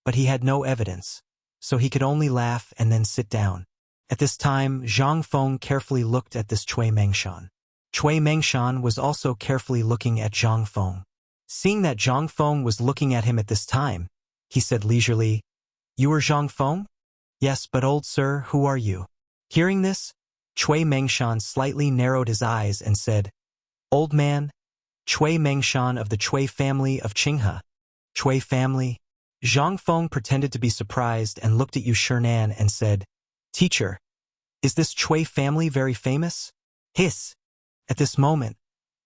but he had no evidence, so he could only laugh and then sit down. At this time, Zhang Feng carefully looked at this Cui Mengshan. Cui Mengshan was also carefully looking at Zhang Feng. Seeing that Zhang Feng was looking at him at this time, he said leisurely, "You are Zhang Feng?" "Yes, but old sir, who are you?" Hearing this, Cui Mengshan slightly narrowed his eyes and said, "Old man, Cui Mengshan of the Cui family of Qinghe." "Cui family?" Zhang Feng pretended to be surprised and looked at Yu Shernan and said, "Teacher, is this Cui family very famous?" Hiss! At this moment,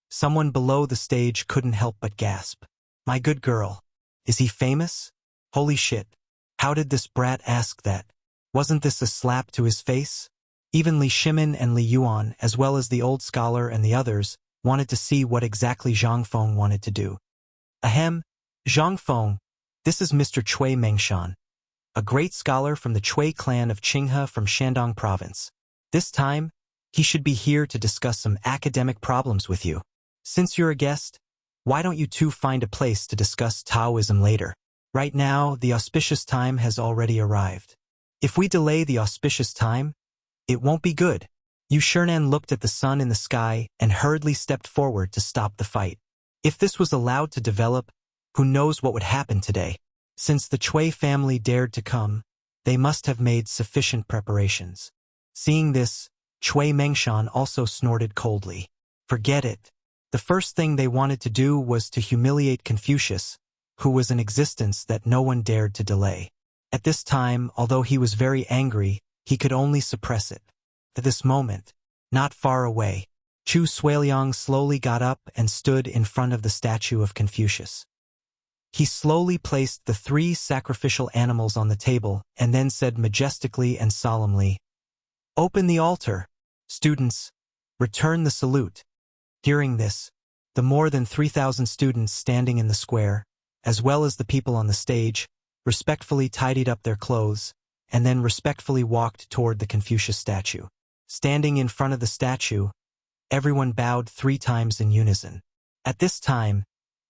someone below the stage couldn't help but gasp. "My good girl, is he famous? Holy shit. How did this brat ask that? Wasn't this a slap to his face?" Even Li Shimin and Li Yuan, as well as the old scholar and the others, wanted to see what exactly Zhang Feng wanted to do. "Ahem, Zhang Feng, this is Mr. Cui Mengshan, a great scholar from the Cui clan of Qinghe from Shandong province. This time, he should be here to discuss some academic problems with you. Since you're a guest, why don't you two find a place to discuss Taoism later? Right now, the auspicious time has already arrived. If we delay the auspicious time, it won't be good." Yu Shernan looked at the sun in the sky and hurriedly stepped forward to stop the fight. If this was allowed to develop, who knows what would happen today? Since the Cui family dared to come, they must have made sufficient preparations. Seeing this, Cui Mengshan also snorted coldly. Forget it. The first thing they wanted to do was to humiliate Confucius, who was in existence that no one dared to delay. At this time, although he was very angry, he could only suppress it. At this moment, not far away, Chu Suiliang slowly got up and stood in front of the statue of Confucius. He slowly placed the 3 sacrificial animals on the table and then said majestically and solemnly, "Open the altar. Students, return the salute." Hearing this, the more than 3,000 students standing in the square, as well as the people on the stage, respectfully tidied up their clothes and then respectfully walked toward the Confucius statue. Standing in front of the statue, everyone bowed 3 times in unison. At this time,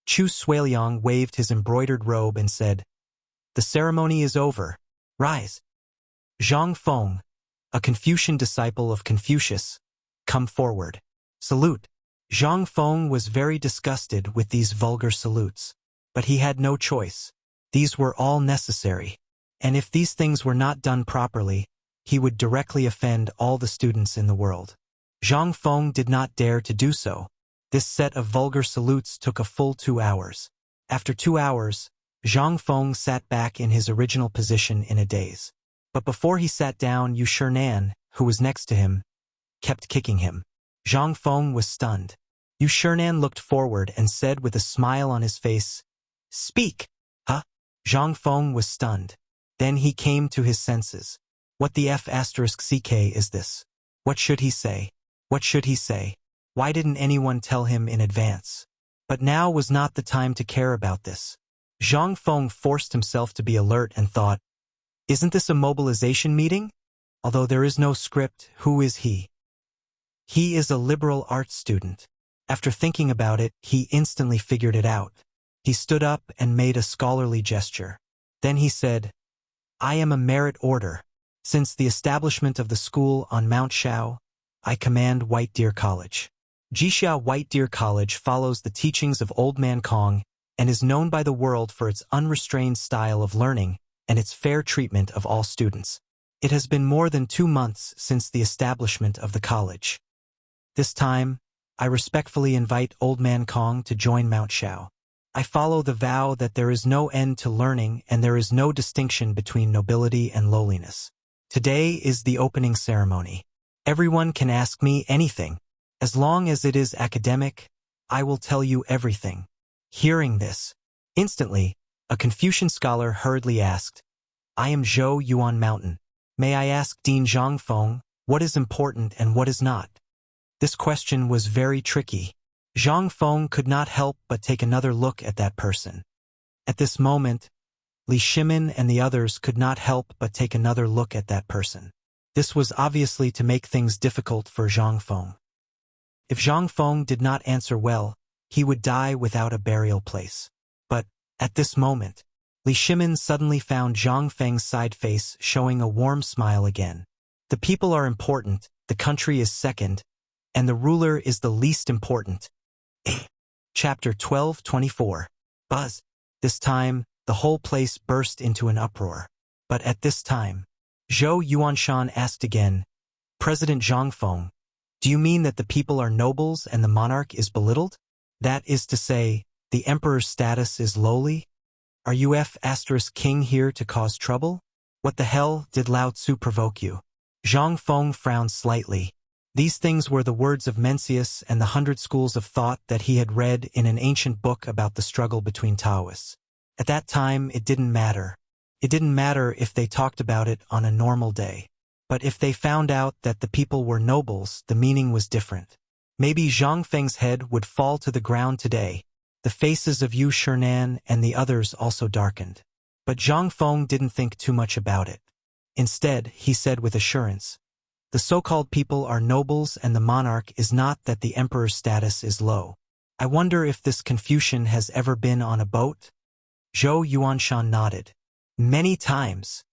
Chu Suiliang waved his embroidered robe and said, "The ceremony is over. Rise." Zhang Feng, a Confucian disciple of Confucius, come forward. Salute. Zhang Feng was very disgusted with these vulgar salutes, but he had no choice. These were all necessary, and if these things were not done properly, he would directly offend all the students in the world. Zhang Feng did not dare to do so. This set of vulgar salutes took a full 2 hours. After 2 hours, Zhang Feng sat back in his original position in a daze. But before he sat down, Yu Shernan, who was next to him, kept kicking him. Zhang Feng was stunned. Yu Shernan looked forward and said with a smile on his face, "Speak, huh? Zhang Feng was stunned. Then he came to his senses. What the F***ck is this? What should he say? What should he say? Why didn't anyone tell him in advance? But now was not the time to care about this. Zhang Feng forced himself to be alert and thought, isn't this a mobilization meeting? Although there is no script, who is he? He is a liberal arts student. After thinking about it, he instantly figured it out. He stood up and made a scholarly gesture. Then he said, I am a merit order. Since the establishment of the school on Mount Shao, I command White Deer College. Jixia White Deer College follows the teachings of Old Man Kong and is known by the world for its unrestrained style of learning and its fair treatment of all students. It has been more than 2 months since the establishment of the college. This time, I respectfully invite Old Man Kong to join Mount Shao. I follow the vow that there is no end to learning and there is no distinction between nobility and lowliness. Today is the opening ceremony. Everyone can ask me anything. As long as it is academic, I will tell you everything. Hearing this, instantly, a Confucian scholar hurriedly asked, I am Zhou Yuan Mountain. May I ask Dean Zhang Feng, what is important and what is not? This question was very tricky. Zhang Feng could not help but take another look at that person. At this moment, Li Shimin and the others could not help but take another look at that person. This was obviously to make things difficult for Zhang Feng. If Zhang Feng did not answer well, he would die without a burial place. But, at this moment, Li Shimin suddenly found Zhang Feng's side face showing a warm smile again. The people are important, the country is second, and the ruler is the least important. Chapter 12:24. Buzz. This time, the whole place burst into an uproar. But at this time, Zhou Yuanshan asked again, President Zhang Feng, do you mean that the people are nobles and the monarch is belittled? That is to say, the emperor's status is lowly? Are you F***king here to cause trouble? What the hell did Lao Tzu provoke you? Zhang Feng frowned slightly. These things were the words of Mencius and the 100 schools of thought that he had read in an ancient book about the struggle between Taoists. At that time, it didn't matter. It didn't matter if they talked about it on a normal day. But if they found out that the people were nobles, the meaning was different. Maybe Zhang Feng's head would fall to the ground today. The faces of Yu Shernan and the others also darkened. But Zhang Feng didn't think too much about it. Instead, he said with assurance, the so-called people are nobles and the monarch is not that the emperor's status is low. I wonder if this Confucian has ever been on a boat? Zhou Yuanshan nodded. Many times.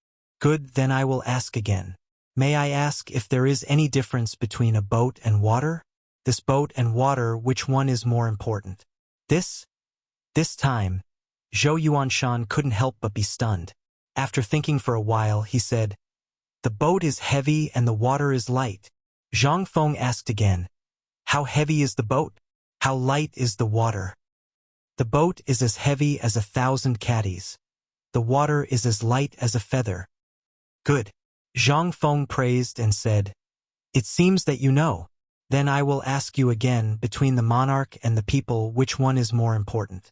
Good, then I will ask again. May I ask if there is any difference between a boat and water? This boat and water, which one is more important? This time, Zhou Yuanshan couldn't help but be stunned. After thinking for a while, he said, the boat is heavy and the water is light. Zhang Feng asked again, how heavy is the boat? How light is the water? The boat is as heavy as 1,000 caddies. The water is as light as a feather. Good. Zhang Feng praised and said, it seems that you know. Then I will ask you again, between the monarch and the people, which one is more important?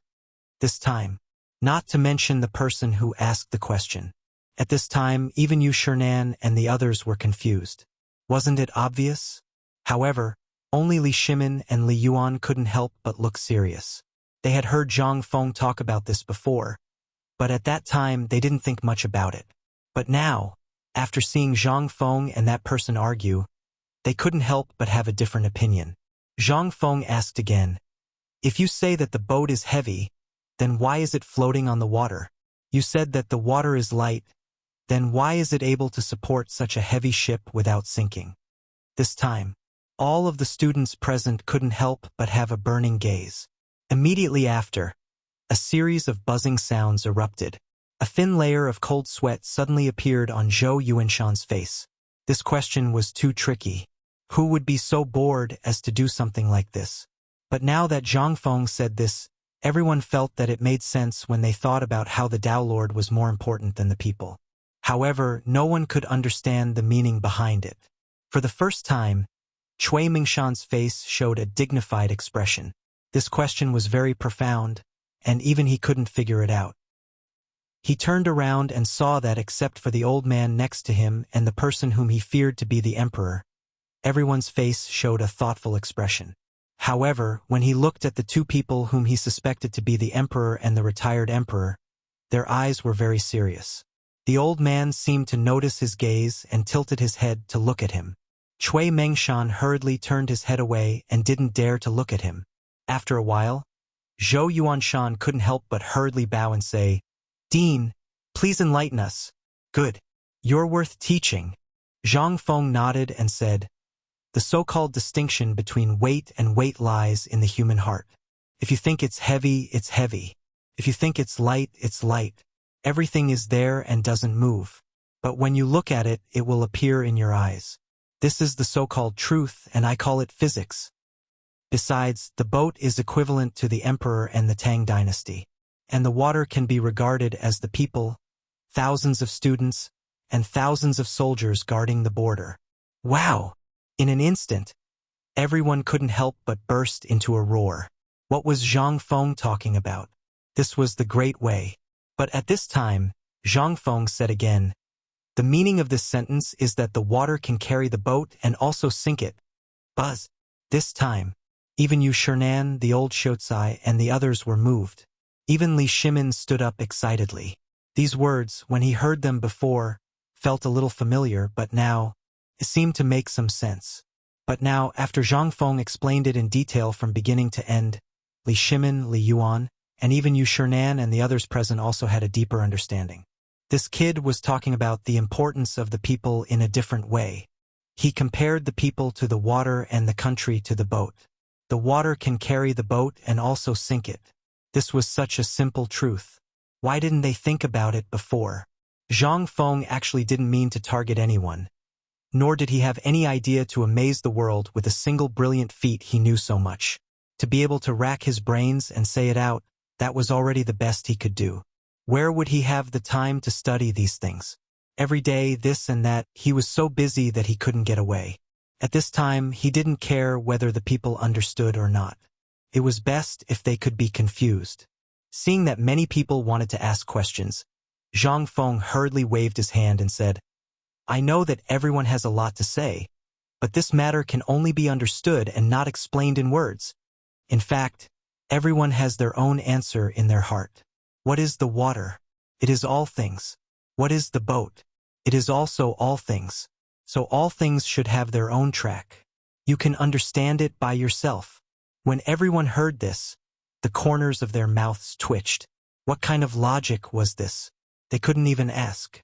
This time, not to mention the person who asked the question. At this time, even Yu Shernan and the others were confused. Wasn't it obvious? However, only Li Shimin and Li Yuan couldn't help but look serious. They had heard Zhang Feng talk about this before, but at that time they didn't think much about it. But now, after seeing Zhang Feng and that person argue, they couldn't help but have a different opinion. Zhang Feng asked again, if you say that the boat is heavy, then why is it floating on the water? You said that the water is light, then why is it able to support such a heavy ship without sinking? This time, all of the students present couldn't help but have a burning gaze. Immediately after, a series of buzzing sounds erupted. A thin layer of cold sweat suddenly appeared on Zhou Yuanshan's face. This question was too tricky. Who would be so bored as to do something like this? But now that Zhang Feng said this, everyone felt that it made sense when they thought about how the Tao Lord was more important than the people. However, no one could understand the meaning behind it. For the first time, Cui Mingshan's face showed a dignified expression. This question was very profound, and even he couldn't figure it out. He turned around and saw that except for the old man next to him and the person whom he feared to be the emperor, everyone's face showed a thoughtful expression. However, when he looked at the two people whom he suspected to be the emperor and the retired emperor, their eyes were very serious. The old man seemed to notice his gaze and tilted his head to look at him. Cui Mengshan hurriedly turned his head away and didn't dare to look at him. After a while, Zhou Yuanshan couldn't help but hurriedly bow and say, "Dean, please enlighten us." "Good. You're worth teaching." Zhang Feng nodded and said, "The so-called distinction between weight and weight lies in the human heart. If you think it's heavy, it's heavy. If you think it's light, it's light. Everything is there and doesn't move. But when you look at it, it will appear in your eyes. This is the so-called truth, and I call it physics. Besides, the boat is equivalent to the emperor and the Tang dynasty. And the water can be regarded as the people, thousands of students, and thousands of soldiers guarding the border." Wow! In an instant, everyone couldn't help but burst into a roar. What was Zhang Feng talking about? This was the Great Way. But at this time, Zhang Feng said again, "The meaning of this sentence is that the water can carry the boat and also sink it." Buzz. This time, even Yu Shernan, the old Shotsai, and the others were moved. Even Li Shimin stood up excitedly. These words, when he heard them before, felt a little familiar, but now, it seemed to make some sense. But now, after Zhang Feng explained it in detail from beginning to end, Li Shimin, Li Yuan, and even Yu Shernan and the others present also had a deeper understanding. This kid was talking about the importance of the people in a different way. He compared the people to the water and the country to the boat. The water can carry the boat and also sink it. This was such a simple truth. Why didn't they think about it before? Zhang Feng actually didn't mean to target anyone, nor did he have any idea to amaze the world with a single brilliant feat he knew so much. To be able to rack his brains and say it out, that was already the best he could do. Where would he have the time to study these things? Every day, this and that, he was so busy that he couldn't get away. At this time, he didn't care whether the people understood or not. It was best if they could be confused. Seeing that many people wanted to ask questions, Zhang Feng hurriedly waved his hand and said, "I know that everyone has a lot to say, but this matter can only be understood and not explained in words. In fact, everyone has their own answer in their heart. What is the water? It is all things. What is the boat? It is also all things. So all things should have their own track. You can understand it by yourself." When everyone heard this, the corners of their mouths twitched. What kind of logic was this? They couldn't even ask.